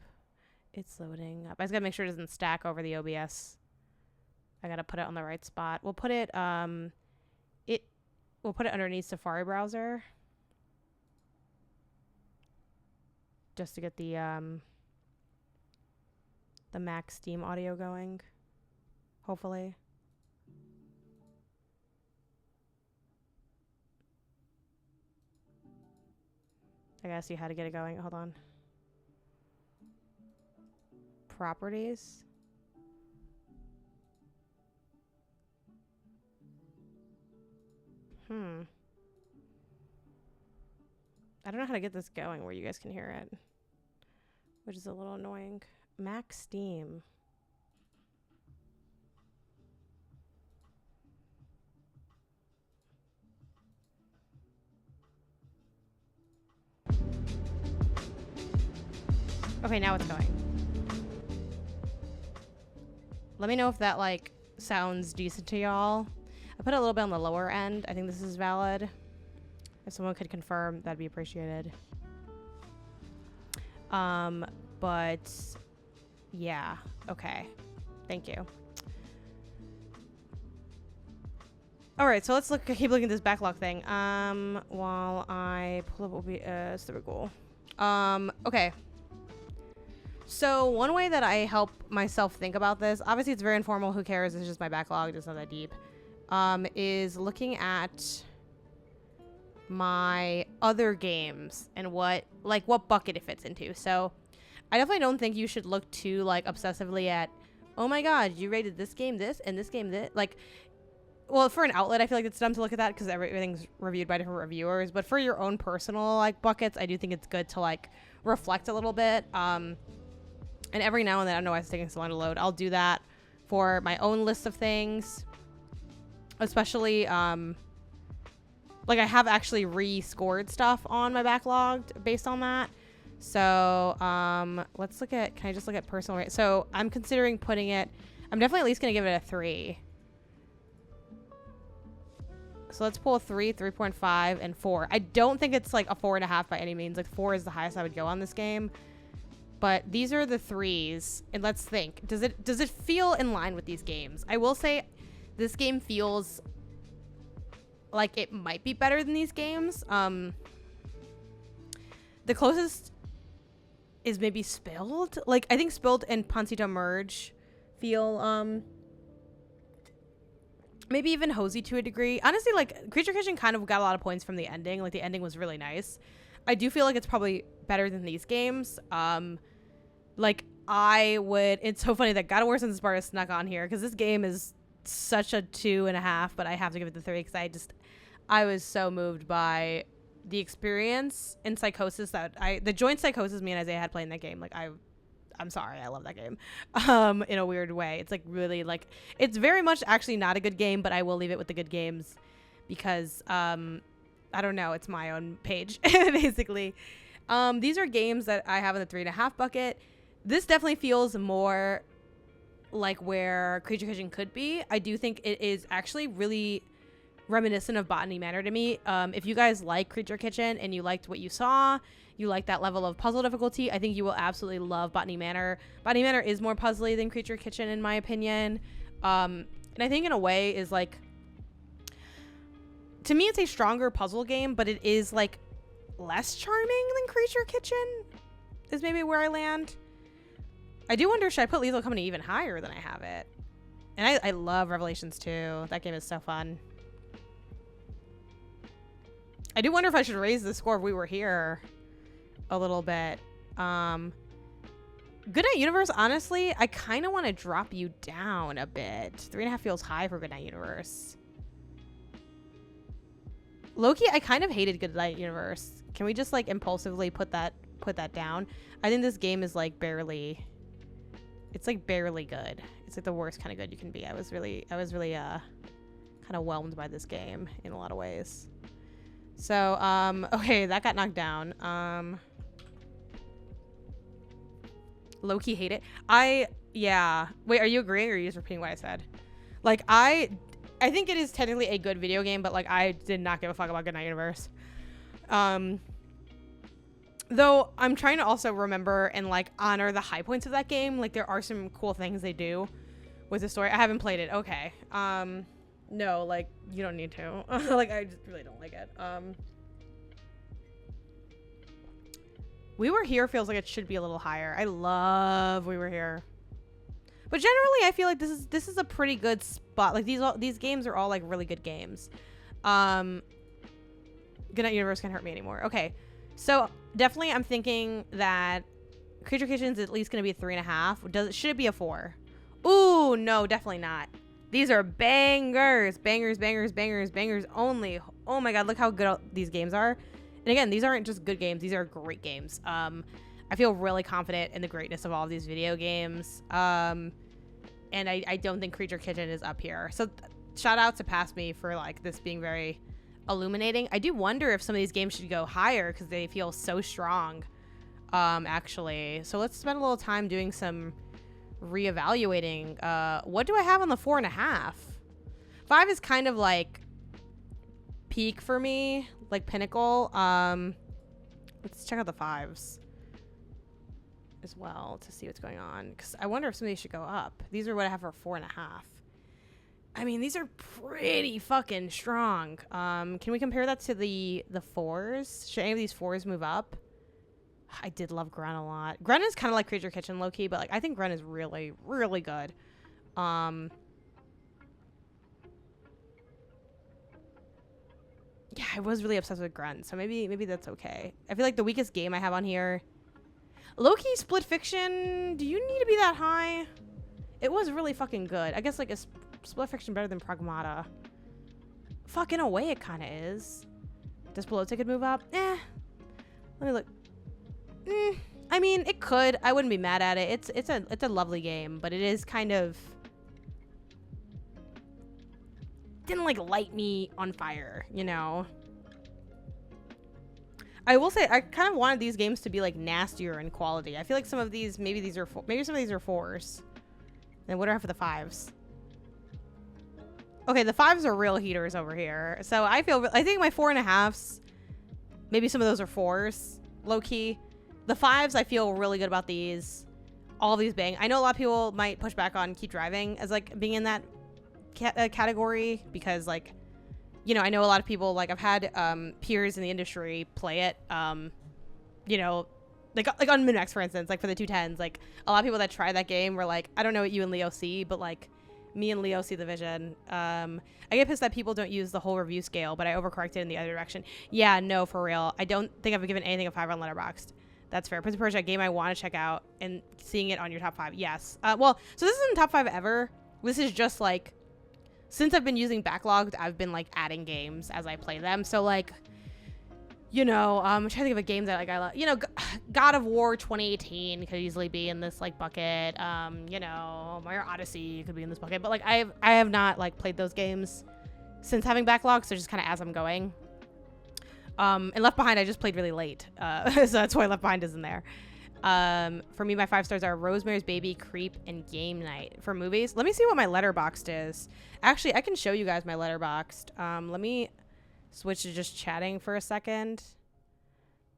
I just gotta make sure it doesn't stack over the OBS. I gotta put it on the right spot. We'll put it we'll put it underneath Safari browser. Just to get the Mac Steam audio going. Hopefully. I gotta see how to get it going. Hold on. Properties. I don't know how to get this going where you guys can hear it, which is a little annoying. Mac Steam. Okay, now it's going. Let me know if that like sounds decent to y'all. I put it a little bit on the lower end. I think this is valid. If someone could confirm, that'd be appreciated. But yeah, okay. Thank you. All right, so let's keep looking at this backlog thing. While I pull up OBS, there we go. Okay. So one way that I help myself think about this, obviously it's very informal, who cares, it's just my backlog, it's not that deep, is looking at my other games and what bucket it fits into. So I definitely don't think you should look too like obsessively at, oh my god, you rated this game this and this game this. Like, well, for an outlet, I feel like it's dumb to look at that because everything's reviewed by different reviewers. But for your own personal like buckets, I do think it's good to like reflect a little bit. And every now and then, I don't know why it's taking so long to load, I'll do that for my own list of things. Especially, like I have actually re-scored stuff on my Backloggd based on that. So, let's look at, can I just look at personal rate? So I'm considering putting it, I'm definitely at least going to give it a 3. So let's pull 3, 3.5, and 4. I don't think it's like a 4.5 by any means. Like 4 is the highest I would go on this game. But these are the 3s, and let's think. Does it feel in line with these games? I will say this game feels like it might be better than these games. The closest is maybe Spilled. Like, I think Spilled and Pancito Merge feel, maybe even Hosey to a degree. Honestly, like, Creature Kitchen kind of got a lot of points from the ending. Like, the ending was really nice. I do feel like it's probably better than these games. Like, it's so funny that God of War Sons of Sparta snuck on here, because this game is such a 2.5, but I have to give it the 3, because I was so moved by the experience in Psychosis the joint psychosis me and Isaiah had playing that game. Like, I I'm sorry, I love that game. In a weird way. It's like really like, it's very much actually not a good game, but I will leave it with the good games because, I don't know, it's my own page, basically. These are games that I have in the 3.5 bucket. This definitely feels more like where Creature Kitchen could be. I do think it is actually really reminiscent of Botany Manor to me. If you guys like Creature Kitchen and you liked what you saw, you like that level of puzzle difficulty, I think you will absolutely love Botany Manor. Botany Manor is more puzzly than Creature Kitchen in my opinion. And I think in a way is like, to me it's a stronger puzzle game, but it is like less charming than Creature Kitchen is maybe where I land. I do wonder, should I put Lethal Company even higher than I have it? And I love Revelations 2. That game is so fun. I do wonder if I should raise the score if we were here a little bit. Goodnight Universe, honestly, I kind of want to drop you down a bit. 3.5 feels high for Goodnight Universe. Loki, I kind of hated Goodnight Universe. Can we just like impulsively put that down? I think this game is like barely... It's like barely good. It's like the worst kind of good you can be. I was really kind of whelmed by this game in a lot of ways. So, okay, that got knocked down. Low-key hate it. Yeah. Wait, are you agreeing or are you just repeating what I said? Like, I think it is technically a good video game, but like I did not give a fuck about Goodnight Universe. Though I'm trying to also remember and like honor the high points of that game. Like there are some cool things they do with the story. I haven't played it. Okay. No, like you don't need to. Like I just really don't like it. We Were Here feels like it should be a little higher. I love We Were Here. But generally I feel like this is a pretty good spot. Like these games are all like really good games. Goodnight Universe Can't Hurt Me Anymore. Okay. So definitely I'm thinking that Creature Kitchen is at least going to be a 3.5. Should it be a 4? Ooh, no, definitely not. These are bangers. Bangers, bangers, bangers, bangers only. Oh my god, look how good these games are. And again, these aren't just good games. These are great games. I feel really confident in the greatness of all of these video games. And I don't think Creature Kitchen is up here. So shout out to Past Me for like this being very illuminating. I do wonder if some of these games should go higher because they feel so strong, actually. So let's spend a little time doing some reevaluating. What do I have on the 4.5? 5 is kind of like peak for me, like pinnacle. Let's check out the 5s as well to see what's going on, because I wonder if some of these should go up. These are what I have for 4.5. I mean, these are pretty fucking strong. Can we compare that to the 4s? Should any of these 4s move up? I did love Grun a lot. Grun is kind of like Creature Kitchen low-key, but like I think Grun is really, really good. Yeah, I was really obsessed with Grun, so maybe that's okay. I feel like the weakest game I have on here, low-key Split Fiction. Do you need to be that high? It was really fucking good. I guess like a Split Fiction better than Pragmata. Fuck, in a way it kind of is. Does Pelote could move up? Let me look. I mean, it could. I wouldn't be mad at it. It's a lovely game, but it is kind of didn't like light me on fire, you know. I will say I kind of wanted these games to be like nastier in quality. I feel like some of these maybe some of these are 4s. And what do I have for the 5s? Okay, the 5s are real heaters over here. So I think my 4.5s, maybe some of those are 4s, low key. The 5s, I feel really good about these. All of these bang. I know a lot of people might push back on Keep Driving as like being in that category because like, you know, I know a lot of people, like I've had peers in the industry play it, you know, like on Minimax, for instance, like for the 210s, like a lot of people that try that game were like, I don't know what you and Leo see, but like me and Leo see the vision. I get pissed that people don't use the whole review scale, but I overcorrected in the other direction. Yeah, no, for real. I don't think I've given anything a 5 on Letterboxd. That's fair. Prince of Persia, a game I want to check out, and seeing it on your top 5. Yes. Well, so this isn't top 5 ever. This is just like, since I've been using Backloggd, I've been like adding games as I play them. So like, you know, I'm trying to think of a game that like I love. You know, God of War 2018 could easily be in this like bucket. You know, Mario Odyssey could be in this bucket. But like I have not like played those games since having backlogs, so just kind of as I'm going. And Left Behind I just played really late, so that's why Left Behind isn't there. For me, my 5 stars are Rosemary's Baby, Creep, and Game Night. For movies, let me see what my Letterboxd is. Actually, I can show you guys my Letterboxd. Let me switch to just chatting for a second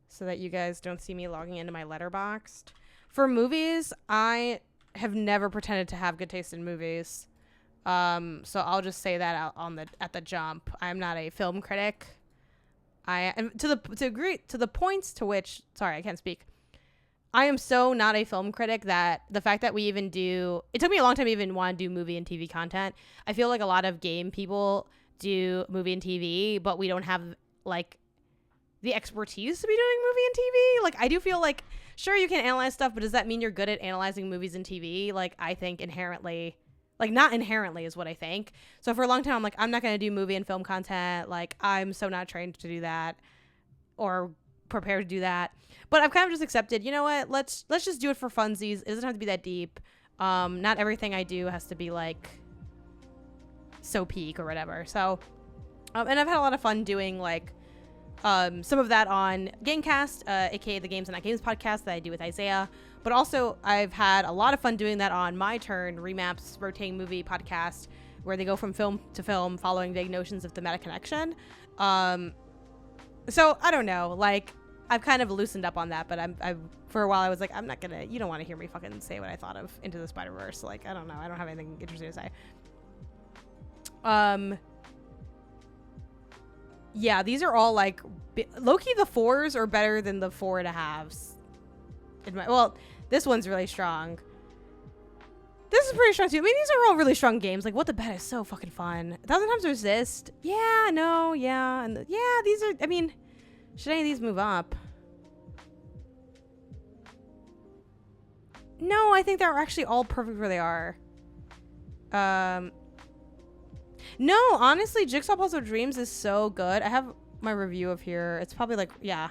so that you guys don't see me logging into my Letterboxd. For movies, I have never pretended to have good taste in movies. So I'll just say that out at the jump. I'm not a film critic. I am to the points to which, sorry, I can't speak. I am so not a film critic that the fact that we even do, it took me a long time to even want to do movie and TV content. I feel like a lot of game people do movie and TV, but we don't have like the expertise to be doing movie and TV. Like I do feel like, sure, you can analyze stuff, but does that mean you're good at analyzing movies and TV? Like I think inherently, like not inherently is what I think. So for a long time, I'm like, I'm not going to do movie and film content. Like I'm so not trained to do that or prepared to do that. But I've kind of just accepted, you know what, let's just do it for funsies. It doesn't have to be that deep. Not everything I do has to be like so peak or whatever. So, and I've had a lot of fun doing like some of that on Gamecast, aka the Games and Not Games podcast that I do with Isaiah. But also I've had a lot of fun doing that on My Turn, Remap's rotating movie podcast, where they go from film to film following vague notions of thematic connection. So I don't know, like I've kind of loosened up on that, but I for a while I was like, I'm not gonna, you don't want to hear me fucking say what I thought of Into the Spider-Verse. Like, I don't know. I don't have anything interesting to say. Yeah, these are all like, low-key the 4s are better than the 4.5s. Well, this one's really strong. This is pretty strong too. I mean, these are all really strong games. Like, What the Bet is so fucking fun. 1,000 Times Resist. Yeah, no, yeah. And yeah, these are, I mean, should any of these move up? No, I think they're actually all perfect where they are. No, honestly, Jigsaw Puzzle Dreams is so good. I have my review of here. It's probably like, yeah.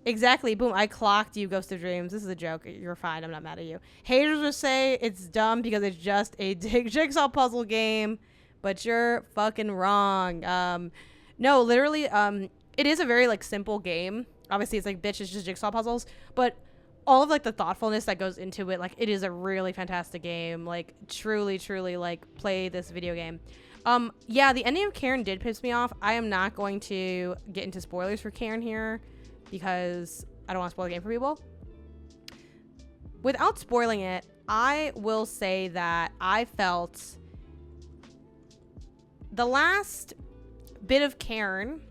Exactly. Boom. I clocked you, Ghost of Dreams. This is a joke. You're fine. I'm not mad at you. Haters will say it's dumb because it's just a jigsaw puzzle game, but you're fucking wrong. No, literally, it is a very like simple game. Obviously, it's like, bitch, it's just jigsaw puzzles, but all of like the thoughtfulness that goes into it, like it is a really fantastic game. Like truly, truly, like play this video game. Yeah, the ending of Karen did piss me off. I am not going to get into spoilers for Karen here because I don't want to spoil the game for people. Without spoiling it, I will say that I felt the last bit of Karen,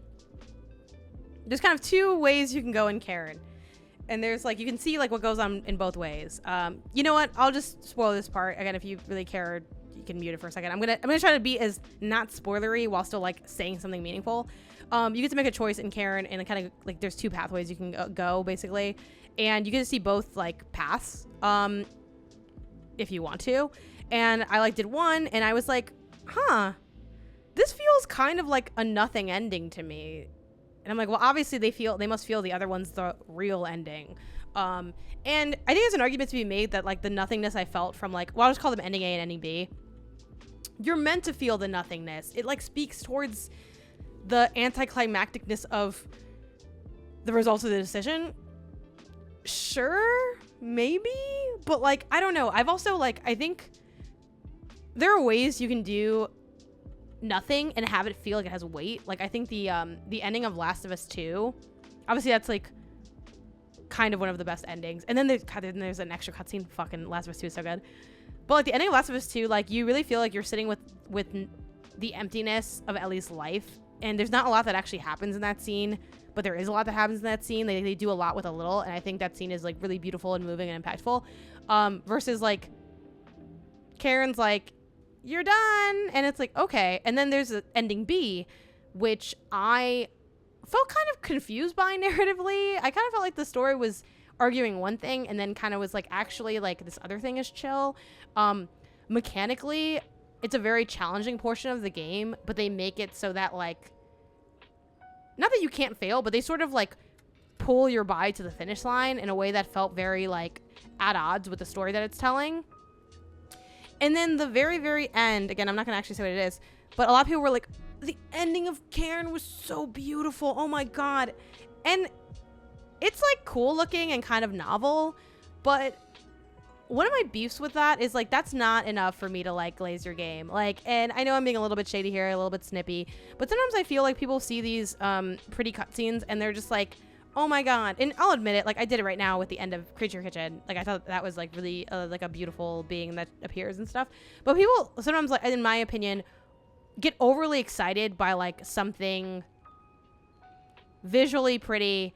there's kind of 2 ways you can go in Karen. And there's like, you can see like what goes on in both ways. You know what? I'll just spoil this part. Again, if you really care, you can mute it for a second. I'm gonna try to be as not spoilery while still like saying something meaningful. You get to make a choice in Karen, and kind of like there's 2 pathways you can go basically, and you get to see both like paths if you want to. And I like did one, and I was like, huh, this feels kind of like a nothing ending to me. And I'm like, well, obviously they must feel the other one's the real ending. And I think there's an argument to be made that like the nothingness I felt from like, well, I'll just call them ending A and ending B. You're meant to feel the nothingness. It like speaks towards the anticlimacticness of the results of the decision. Sure, maybe, but like, I don't know. I've also like, I think there are ways you can do nothing and have it feel like it has weight. Like I think the ending of Last of Us 2, obviously that's like kind of one of the best endings, and then there's an extra cutscene. Fucking Last of Us 2 is so good. But like the ending of Last of Us 2, like you really feel like you're sitting with the emptiness of Ellie's life, and there's not a lot that actually happens in that scene, but there is a lot that happens in that scene. They do a lot with a little, and I think that scene is like really beautiful and moving and impactful, versus like Karen's like, you're done, and it's like, okay. And then there's the ending B, which I felt kind of confused by narratively. I kind of felt like the story was arguing one thing and then kind of was like, actually like this other thing is chill. Mechanically, it's a very challenging portion of the game, but they make it so that like not that you can't fail, but they sort of like pull your body to the finish line in a way that felt very like at odds with the story that it's telling. And then the very, very end, again, I'm not going to actually say what it is, but a lot of people were like, the ending of Cairn was so beautiful. Oh my God. And it's like cool looking and kind of novel, but one of my beefs with that is like, that's not enough for me to like glaze your game. Like, and I know I'm being a little bit shady here, a little bit snippy, but sometimes I feel like people see these pretty cutscenes and they're just like, oh my God. And I'll admit it, like I did it right now with the end of Creature Kitchen. Like I thought that was like really like a beautiful being that appears and stuff. But people sometimes, like in my opinion, get overly excited by like something visually pretty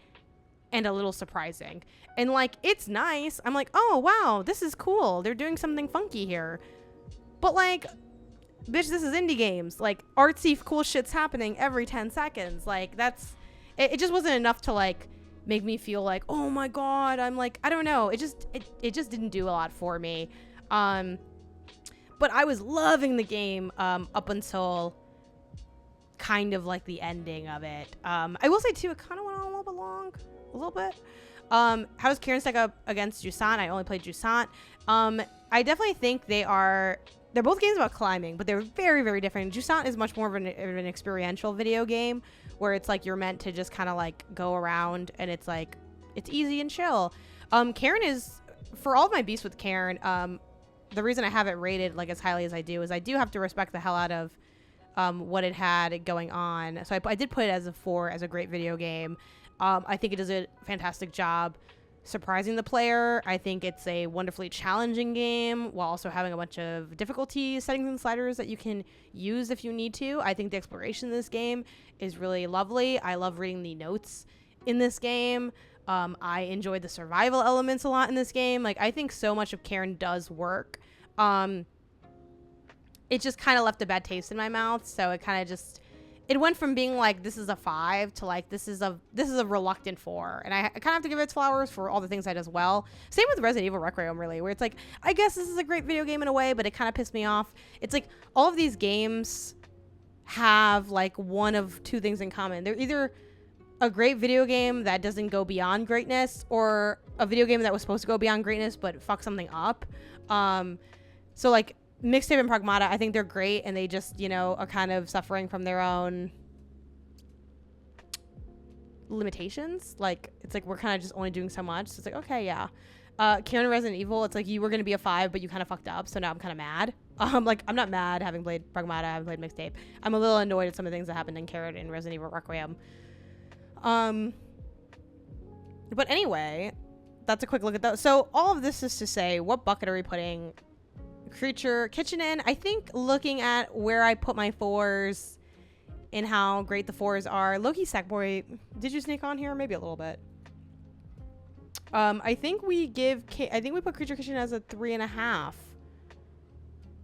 and a little surprising. And like, it's nice. I'm like, oh wow, this is cool. They're doing something funky here. But like, bitch, this is indie games. Like artsy cool shit's happening every 10 seconds. Like that's, it just wasn't enough to like make me feel like, oh my God, I'm like, I don't know. It just didn't do a lot for me. But I was loving the game up until kind of like the ending of it. I will say too, it kind of went on a little bit long, a little bit. How does Kieran stack up against Jusant? I only played Jusant. I definitely think they're both games about climbing, but they're very, very different. Jusant is much more of an experiential video game where it's like you're meant to just kind of like go around and it's like it's easy and chill. Karen is, for all of my beefs with Karen, the reason I have it rated like as highly as I do is I do have to respect the hell out of what it had going on. So I did put it as a 4 as a great video game. I think it does a fantastic job surprising the player. I think it's a wonderfully challenging game while also having a bunch of difficulty settings and sliders that you can use if you need to. I think the exploration in this game is really lovely. I love reading the notes in this game. I enjoyed the survival elements a lot in this game. Like, I think so much of Karen does work. It just kind of left a bad taste in my mouth. So it kind of just, it went from being like, this is a 5 to like, this is a reluctant 4. And I kind of have to give it its flowers for all the things I did as well. Same with Resident Evil Requiem, really, where it's like, I guess this is a great video game in a way, but it kind of pissed me off. It's like all of these games have like one of two things in common. They're either a great video game that doesn't go beyond greatness, or a video game that was supposed to go beyond greatness but fuck something up. So like Mixtape and Pragmata, I think they're great, and they just, you know, are kind of suffering from their own limitations. Like, it's like we're kind of just only doing so much. So it's like, okay, yeah. Karen Resident Evil, it's like you were going to be a 5, but you kind of fucked up, so now I'm kind of mad. Like, I'm not mad having played Pragmata, I haven't played Mixtape. I'm a little annoyed at some of the things that happened in Karen and Resident Evil Requiem. But anyway, that's a quick look at those. So all of this is to say, what bucket are we putting Creature Kitchen in? I think looking at where I put my 4s and how great the 4s are. Loki Sackboy, did you sneak on here? Maybe a little bit. I think we put Creature Kitchen as a 3.5.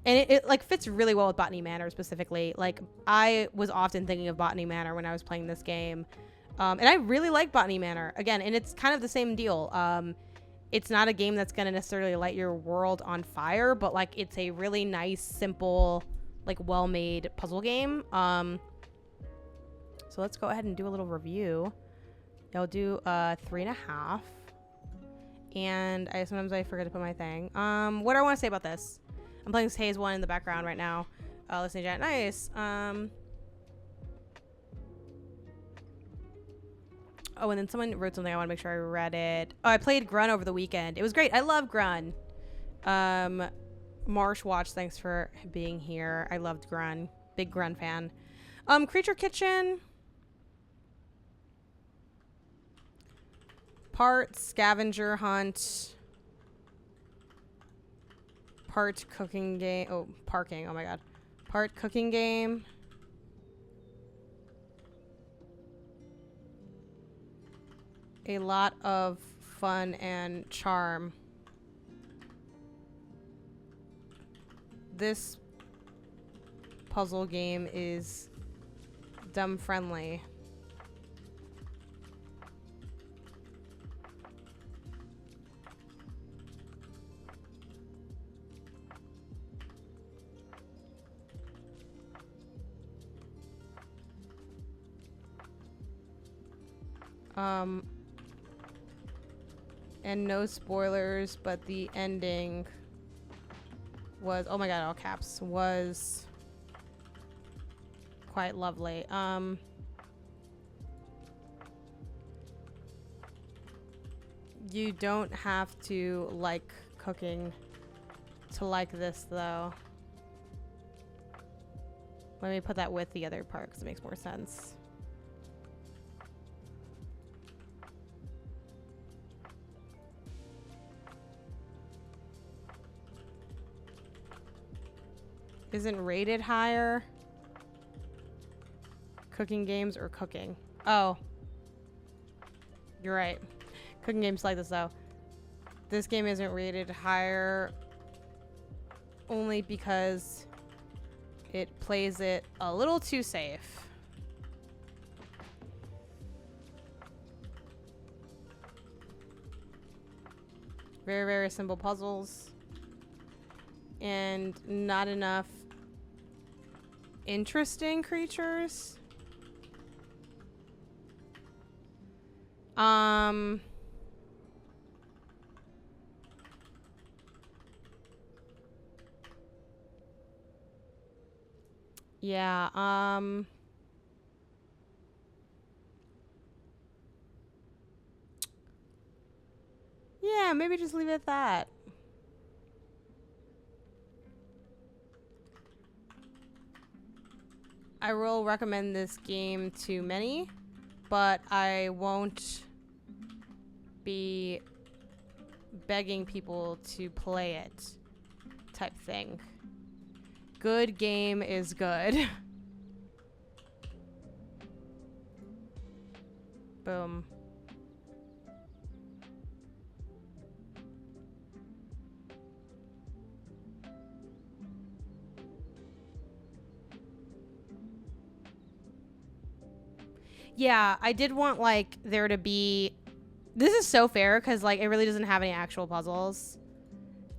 And it like fits really well with Botany Manor specifically. Like, I was often thinking of Botany Manor when I was playing this game. And I really like Botany Manor. Again, and it's kind of the same deal. It's not a game that's going to necessarily light your world on fire, but like it's a really nice, simple, like well-made puzzle game. So let's go ahead and do a little review. I'll do 3.5. And sometimes I forget to put my thing. What do I want to say about this? I'm playing this Haze 1 in the background right now. Listening to it. Nice. Oh, and then someone wrote something. I want to make sure I read it. Oh, I played Grun over the weekend. It was great. I love Grun. Marsh Watch, thanks for being here. I loved Grun. Big Grun fan. Creature Kitchen. Part scavenger hunt. Part cooking game. Oh, parking. Oh my god. Part cooking game. A lot of fun and charm. This puzzle game is dumb friendly. And no spoilers, but the ending was, oh my god, all caps, was quite lovely. You don't have to like cooking to like this, though. Let me put that with the other part because it makes more sense. Isn't rated higher? Cooking games or cooking? Oh. You're right. Cooking games like this, though. This game isn't rated higher only because it plays it a little too safe. Very, very simple puzzles. And not enough interesting creatures. Yeah, yeah, maybe just leave it at that. I will recommend this game to many, but I won't be begging people to play it type thing. Good game is good. Boom. Yeah, I did want like there to be, this is so fair because like it really doesn't have any actual puzzles.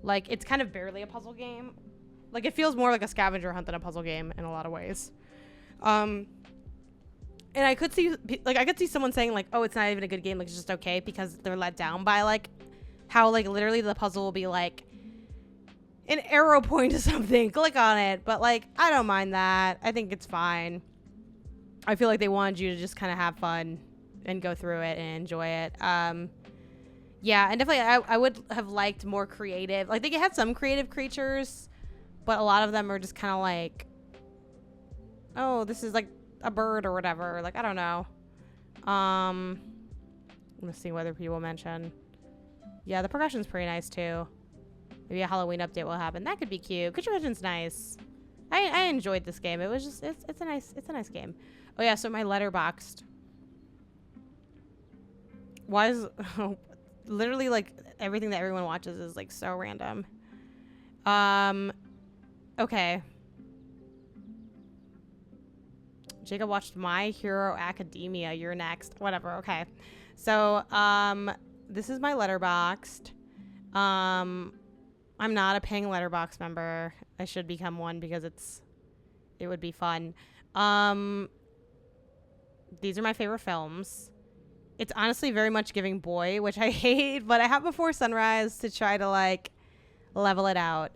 Like it's kind of barely a puzzle game. Like it feels more like a scavenger hunt than a puzzle game in a lot of ways. And I could see someone saying like, oh, it's not even a good game, like it's just okay, because they're let down by like how like literally the puzzle will be like an arrow point to something, click on it. But like I don't mind that. I think it's fine. I feel like they wanted you to just kind of have fun and go through it and enjoy it. Yeah, and definitely I would have liked more creative. Like they had some creative creatures, but a lot of them are just kind of like, oh, this is like a bird or whatever. Like, I don't know. I'm gonna see whether people mention. Yeah, the progression's pretty nice too. Maybe a Halloween update will happen. That could be cute. Creature Vision's nice. I enjoyed this game. It was just it's a nice game. Oh yeah, so my Letterboxd. Why is literally like everything that everyone watches is like so random. Okay. Jacob watched My Hero Academia. You're next. Whatever. Okay. So, this is my Letterboxd. I'm not a paying Letterboxd member. I should become one because it would be fun. These are my favorite films. It's honestly very much giving boy, which I hate, but I have Before Sunrise to try to like level it out.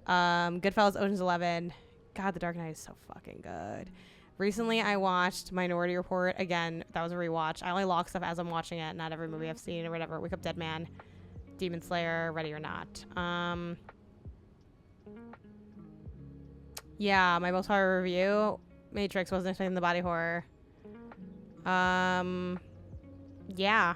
Goodfellas, Ocean's 11. God, The Dark Knight is so fucking good. Recently, I watched Minority Report. Again, that was a rewatch. I only log stuff as I'm watching it, not every movie I've seen or whatever. Wake Up Dead Man, Demon Slayer, Ready or Not. Yeah, my most horror review, Matrix, wasn't expecting the body horror. Yeah.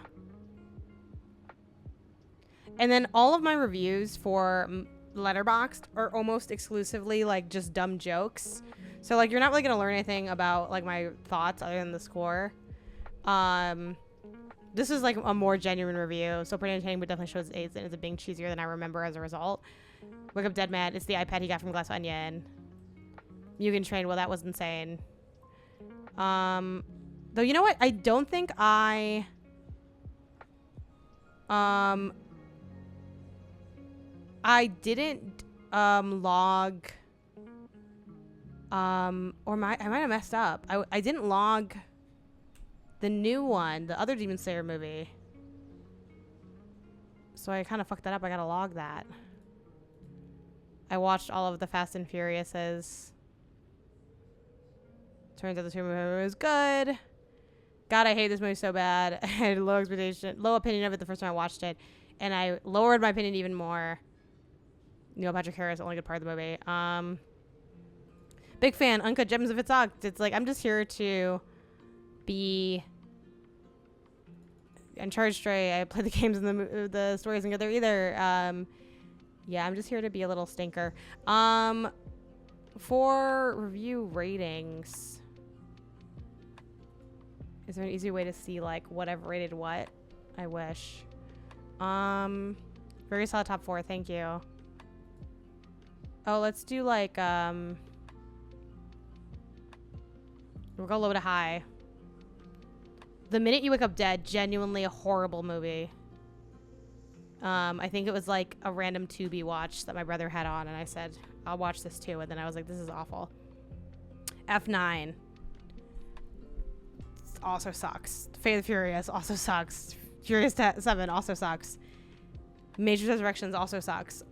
And then all of my reviews for Letterboxd are almost exclusively like just dumb jokes. So like you're not really gonna learn anything about like my thoughts other than the score. This is like a more genuine review, so pretty entertaining, but definitely shows AIDS and is being cheesier than I remember as a result. Wake Up Dead Man, it's the iPad he got from Glass Onion. Mugen Train, well that was insane. Though you know what? I don't think I didn't log or I might have messed up. I didn't log the new one, the other Demon Slayer movie. So I kind of fucked that up. I gotta log that. I watched all of the Fast and Furiouses. Turns out the two movie was good. God, I hate this movie so bad. I had low opinion of it the first time I watched it, and I lowered my opinion even more. Neil Patrick Harris, only good part of the movie. Big fan. Uncut Gems if it sucked. It's like I'm just here to be. Uncharted Stray. I play the games and the story isn't good there either. Yeah, I'm just here to be a little stinker. For review ratings, is there an easy way to see like what I've rated what? I wish. Very solid top 4. Thank you. Oh, let's do like we'll go low to high. The Minute You Wake Up Dead, genuinely a horrible movie. I think it was like a random Tubi watch that my brother had on, and I said, I'll watch this too. And then I was like, this is awful. F9 also sucks. Fate of the Furious also sucks. Furious 7 also sucks. Major Resurrections also sucks.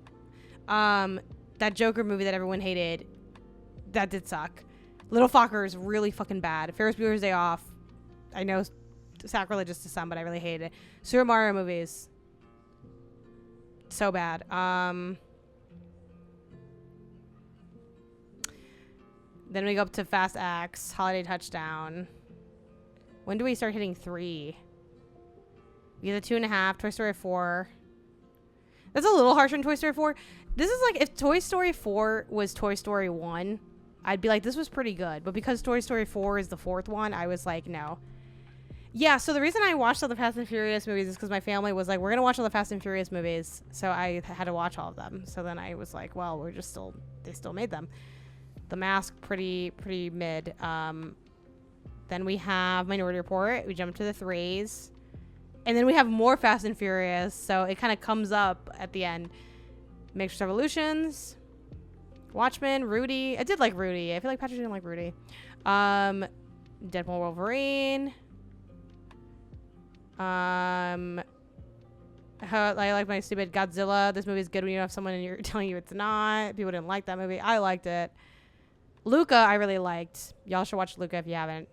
That Joker movie that everyone hated, that did suck. Little Focker is really fucking bad. Ferris Bueller's Day Off, I know sacrilegious to some, but I really hated it. Super Mario movies, so bad. Then we go up to Fast X, Holiday Touchdown. When do we start hitting 3? We get a 2.5. Toy Story 4. That's a little harsher than Toy Story 4. This is like if Toy Story 4 was Toy Story 1, I'd be like, this was pretty good. But because Toy Story 4 is the 4th one, I was like, no. Yeah, so the reason I watched all the Fast and Furious movies is because my family was like, we're going to watch all the Fast and Furious movies. So I had to watch all of them. So then I was like, well, they still made them. The Mask, pretty mid. Then we have Minority Report. We jump to the 3s. And then we have more Fast and Furious. So it kind of comes up at the end. Matrix Revolutions. Watchmen. Rudy. I did like Rudy. I feel like Patrick didn't like Rudy. Deadpool Wolverine. I like my stupid Godzilla. This movie's good when you have someone and you're telling you it's not. People didn't like that movie. I liked it. Luca, I really liked. Y'all should watch Luca if you haven't.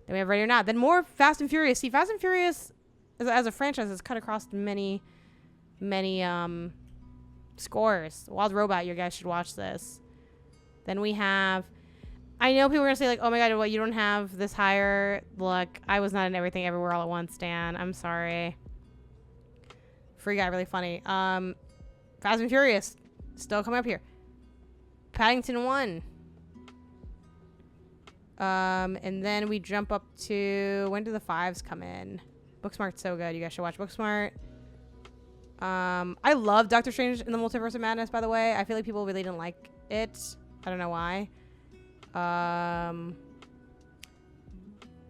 Then we have Ready or Not. Then more Fast and Furious. See, Fast and Furious as a franchise has cut across many scores. Wild Robot, you guys should watch this. Then we have, I know people are gonna say like, oh my god, well, you don't have this higher. Look, I was not in Everything Everywhere All at Once, Dan. I'm sorry. Free Guy, really funny. Fast and Furious, still coming up here. Paddington 1. And then we jump up to, when do the 5s come in? Booksmart's so good. You guys should watch Booksmart. I love Doctor Strange in the Multiverse of Madness, by the way. I feel like people really didn't like it. I don't know why.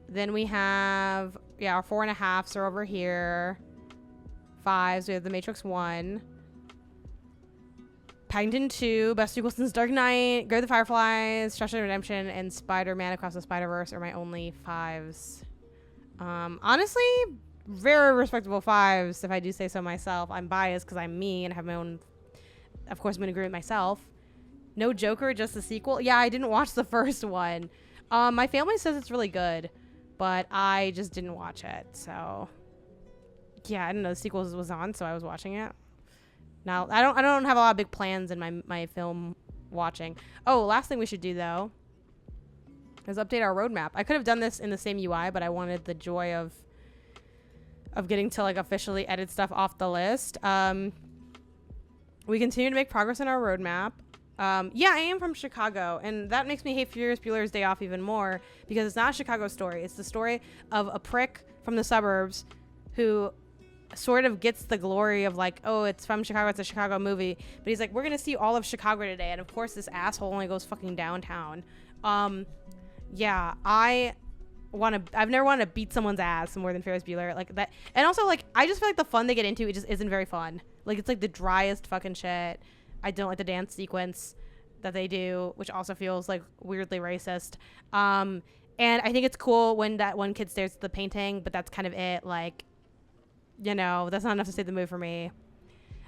Then we have, our 4.5s are over here. 5s, we have The Matrix 1. Paddington 2, best sequel since Dark Knight, Go the Fireflies, Shawshank Redemption, and Spider-Man Across the Spider-Verse are my only 5s. Honestly, very respectable 5s, if I do say so myself. I'm biased because I'm me and have my own, of course I'm going to agree with myself. No Joker, just the sequel. Yeah, I didn't watch the first one. My family says it's really good, but I just didn't watch it. So, yeah, I didn't know the sequel was on, so I was watching it. Now, I don't have a lot of big plans in my film watching. Oh, last thing we should do, though, is update our roadmap. I could have done this in the same UI, but I wanted the joy of getting to, like, officially edit stuff off the list. We continue to make progress in our roadmap. Yeah, I am from Chicago, and that makes me hate Ferris Bueller's Day Off even more, because it's not a Chicago story. It's the story of a prick from the suburbs who sort of gets the glory of like, oh, it's from Chicago, it's a Chicago movie, but he's like, we're gonna see all of Chicago today, and of course this asshole only goes fucking downtown. Yeah, I've never wanted to beat someone's ass more than Ferris Bueller, like that. And also, like, I just feel like the fun they get into, it just isn't very fun. Like, it's like the driest fucking shit. I don't like the dance sequence that they do, which also feels like weirdly racist. And I think it's cool when that one kid stares at the painting, but that's kind of it. Like, you know, that's not enough to stay the mood for me.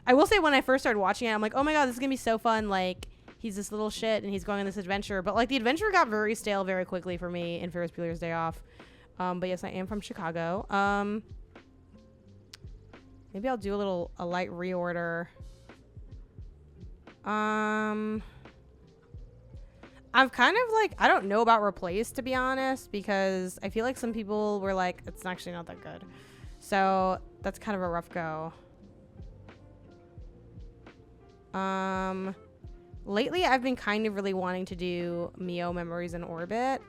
I will say when I first started watching it, I'm like, oh my god, this is gonna be so fun. Like, he's this little shit and he's going on this adventure. But like the adventure got very stale very quickly for me in Ferris Bueller's Day Off. But yes, I am from Chicago. Maybe I'll do a light reorder. I'm kind of like, I don't know about Replace, to be honest, because I feel like some people were like, it's actually not that good. So that's kind of a rough go. Lately I've been kind of really wanting to do Mio Memories in Orbit.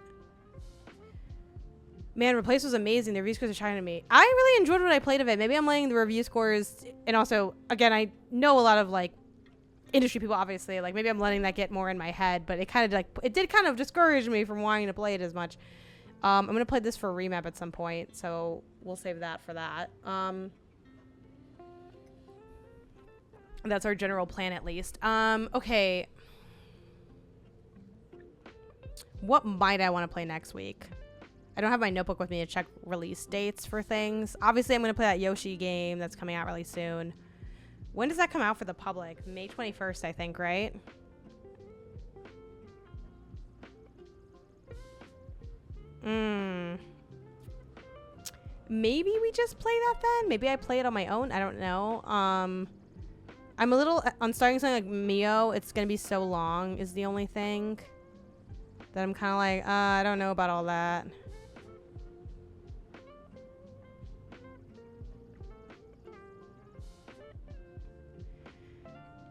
Man, Replace was amazing. The review scores are shining to me. I really enjoyed what I played of it. Maybe I'm letting the review scores, and also, again, I know a lot of like industry people, obviously, like maybe I'm letting that get more in my head, but it kind of like, it did kind of discourage me from wanting to play it as much. I'm going to play this for remap at some point, so we'll save that for that. That's our general plan, at least. Okay. What might I want to play next week? I don't have my notebook with me to check release dates for things. Obviously, I'm going to play that Yoshi game that's coming out really soon. When does that come out for the public? May 21st, I think, right? Maybe we just play that then? Maybe I play it on my own? I don't know. I'm a little... On starting something like Mio, it's going to be so long is the only thing that I'm kind of like, I don't know about all that.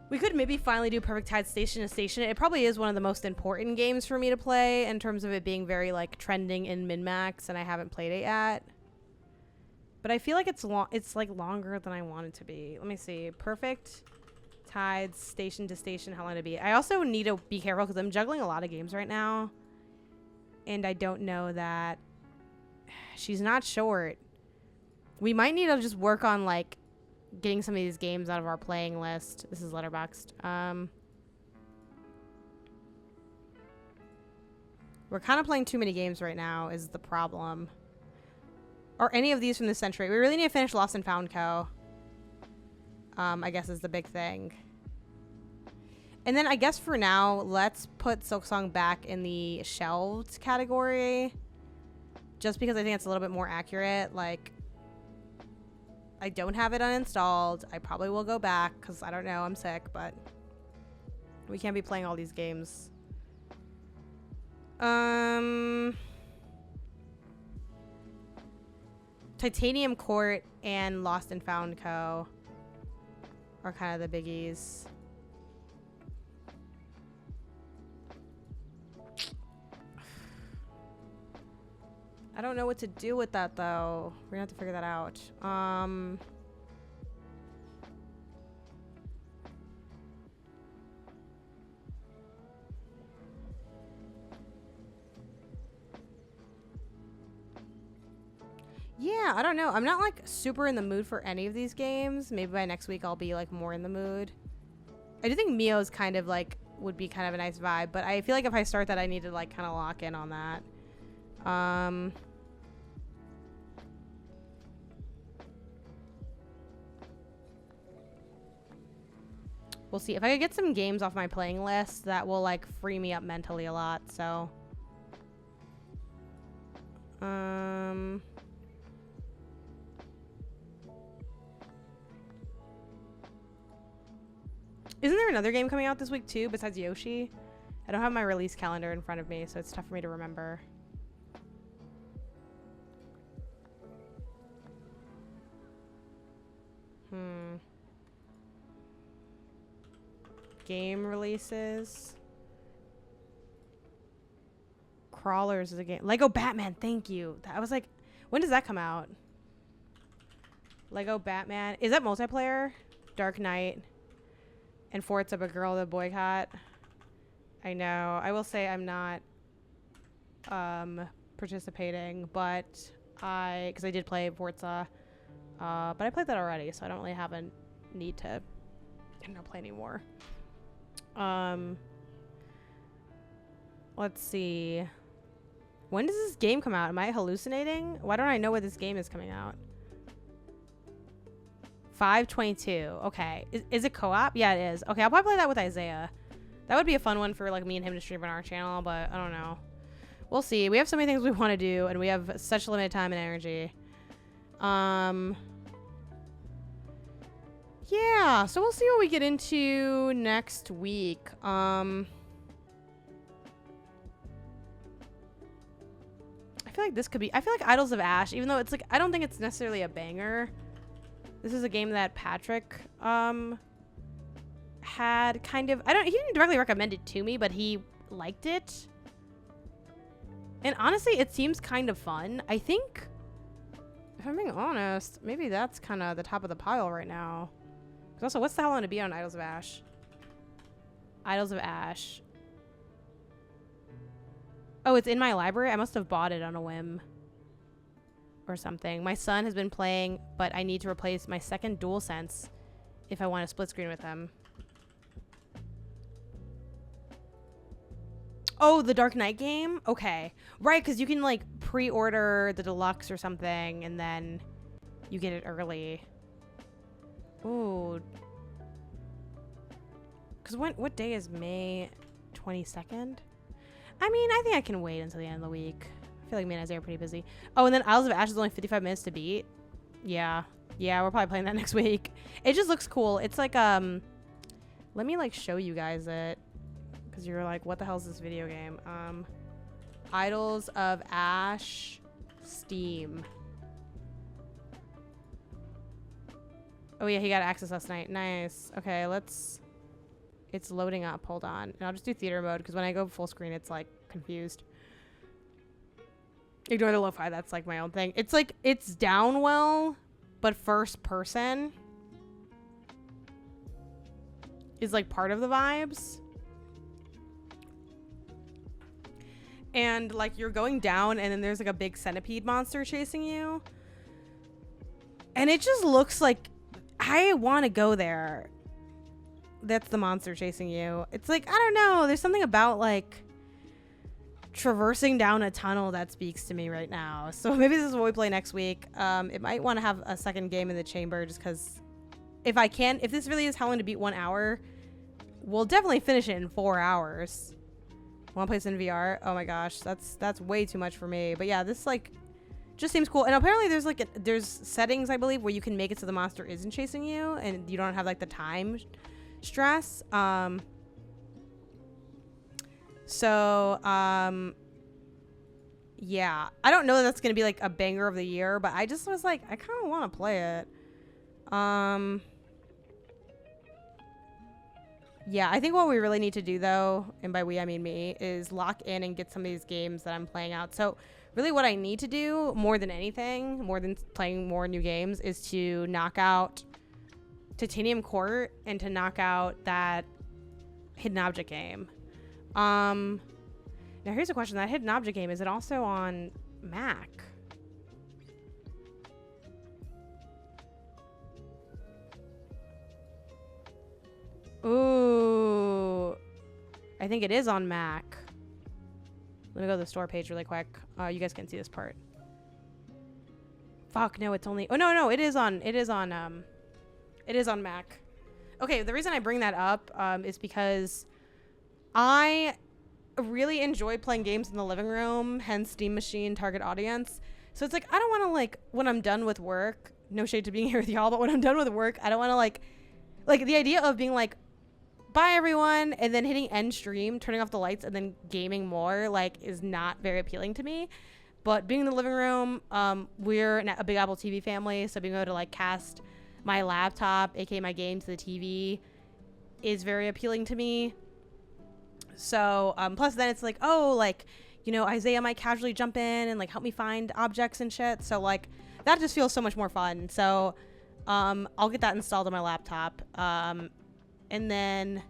We could maybe finally do Perfect Tide Station to Station. It probably is one of the most important games for me to play in terms of it being very like trending in min-max, and I haven't played it yet. But I feel like it's like longer than I want it to be. Let me see. Perfect Tides Station to Station, how long to be? I also need to be careful because I'm juggling a lot of games right now. And I don't know that she's not short. We might need to just work on like getting some of these games out of our playing list. This is Letterboxd. We're kind of playing too many games right now is the problem. Or any of these from this century. We really need to finish Lost and Found Co. I guess is the big thing. And then I guess for now, let's put Silksong back in the shelved category. Just because I think it's a little bit more accurate. Like, I don't have it uninstalled. I probably will go back because I don't know. I'm sick, but we can't be playing all these games. Titanium Court and Lost and Found Co. are kind of the biggies. I don't know what to do with that, though. We're gonna have to figure that out. Yeah, I don't know. I'm not, like, super in the mood for any of these games. Maybe by next week I'll be, like, more in the mood. I do think Mio's kind of, like, would be kind of a nice vibe. But I feel like if I start that, I need to, like, kind of lock in on that. We'll see. If I could get some games off my playing list, that will, like, free me up mentally a lot, so. Isn't there another game coming out this week, too, besides Yoshi? I don't have my release calendar in front of me, so it's tough for me to remember. Game releases. Crawlers is a game. Lego Batman, thank you. I was like, when does that come out? Lego Batman. Is that multiplayer? Dark Knight. And Forza, but Girl the Boycott. I know. I will say I'm not participating, but because I did play Forza. But I played that already, so I don't really have a need to, I don't know, play anymore. Let's see. When does this game come out? Am I hallucinating? Why don't I know when this game is coming out? 5/22. Okay. Is it co-op? Yeah, it is. Okay, I'll probably play that with Isaiah. That would be a fun one for like me and him to stream on our channel, but I don't know. We'll see. We have so many things we want to do, and we have such limited time and energy. Yeah, so we'll see what we get into next week. I feel like this could be... I feel like Idols of Ash, even though it's like... I don't think it's necessarily a banger. This is a game that Patrick had kind of... He didn't directly recommend it to me, but he liked it. And honestly, it seems kind of fun. I think, if I'm being honest, maybe that's kind of the top of the pile right now. Because also, what's the hell on to be on Idols of Ash? Idols of Ash. Oh, it's in my library? I must have bought it on a whim. Or something. My son has been playing, but I need to replace my second DualSense if I want to split screen with him. Oh, the Dark Knight game? Okay. Right, because you can, like, pre-order the deluxe or something, and then you get it early. Ooh. Because what day is May 22nd? I mean, I think I can wait until the end of the week. I feel like me and Isaiah are pretty busy. Oh, and then Isles of Ash is only 55 minutes to beat. Yeah. Yeah, we're probably playing that next week. It just looks cool. It's like, let me, like, show you guys it. Because you're like, what the hell is this video game? Idols of Ash Steam. Oh yeah, he got access last night. Nice. Okay, it's loading up. Hold on. And I'll just do theater mode because when I go full screen, it's like confused. Ignore the lo-fi. That's like my own thing. It's like, it's down well, but first person is like part of the vibes. And like you're going down and then there's like a big centipede monster chasing you. And it just looks like I want to go there. That's the monster chasing you. It's like, I don't know. There's something about like traversing down a tunnel that speaks to me right now. So maybe this is what we play next week. It might want to have a second game in the chamber just because if this really is how long to beat 1 hour, we'll definitely finish it in 4 hours. Want to play this in VR? Oh my gosh, that's way too much for me. But yeah, this like just seems cool. And apparently there's settings, I believe, where you can make it so the monster isn't chasing you and you don't have like the time stress. Yeah, I don't know that that's gonna be like a banger of the year, but I just was like, I kind of want to play it. Yeah, I think what we really need to do, though, and by we I mean me, is lock in and get some of these games that I'm playing out. So really what I need to do more than anything, more than playing more new games, is to knock out Titanium Court and to knock out that Hidden Object game. Now here's a question. That Hidden Object game, is it also on Mac? Ooh, I think it is on Mac. Let me go to the store page really quick. You guys can see this part. Fuck, no, it's only... Oh, no, it is on Mac. Okay, the reason I bring that up is because I really enjoy playing games in the living room, hence Steam Machine, target audience. So it's like, I don't want to, like, when I'm done with work, no shade to being here with y'all, but when I'm done with work, I don't want to, like, the idea of being like, bye everyone, and then hitting end stream, turning off the lights, and then gaming more, like, is not very appealing to me. But being in the living room, we're a big Apple TV family, so being able to, like, cast my laptop, aka my game, to the TV is very appealing to me. So, plus then it's like, oh, like, you know, Isaiah might casually jump in and, like, help me find objects and shit. So, like, that just feels so much more fun. So, I'll get that installed on my laptop. And then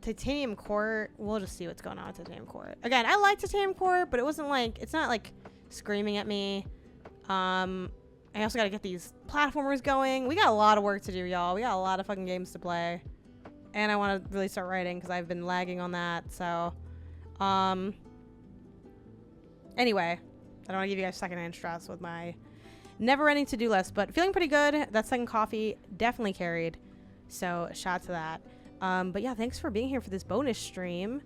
Titanium Court, we'll just see what's going on with Titanium Court. Again, I like Titanium Court, but it wasn't like, it's not like screaming at me. I also got to get these platformers going. We got a lot of work to do, y'all. We got a lot of fucking games to play. And I want to really start writing because I've been lagging on that. So, Anyway, I don't want to give you guys secondhand stress with my never-ending to-do list, but feeling pretty good. That second coffee definitely carried, so shout out to that. But yeah, thanks for being here for this bonus stream.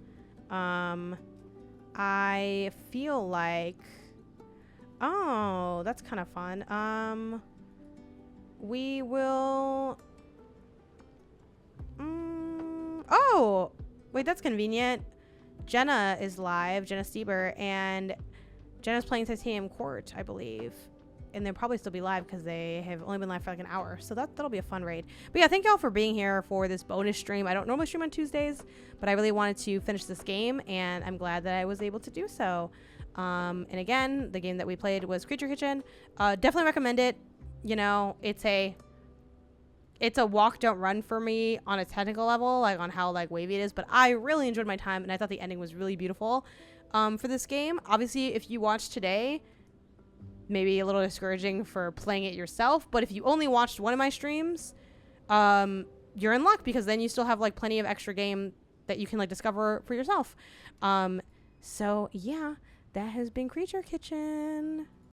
I feel like, oh, that's kind of fun. We will, oh, wait, that's convenient. Jenna is live, Jenna Stieber, and Jenna's playing Titanium Court, I believe. And they'll probably still be live because they have only been live for like an hour. So that'll be a fun raid. But yeah, thank y'all for being here for this bonus stream. I don't normally stream on Tuesdays, but I really wanted to finish this game, and I'm glad that I was able to do so. And again, the game that we played was Creature Kitchen. Definitely recommend it. You know, it's a walk, don't run for me on a technical level, like on how like wavy it is. But I really enjoyed my time, and I thought the ending was really beautiful for this game. Obviously, if you watch today, maybe a little discouraging for playing it yourself, but if you only watched one of my streams, you're in luck, because then you still have like plenty of extra game that you can like discover for yourself. So yeah, that has been Creature Kitchen.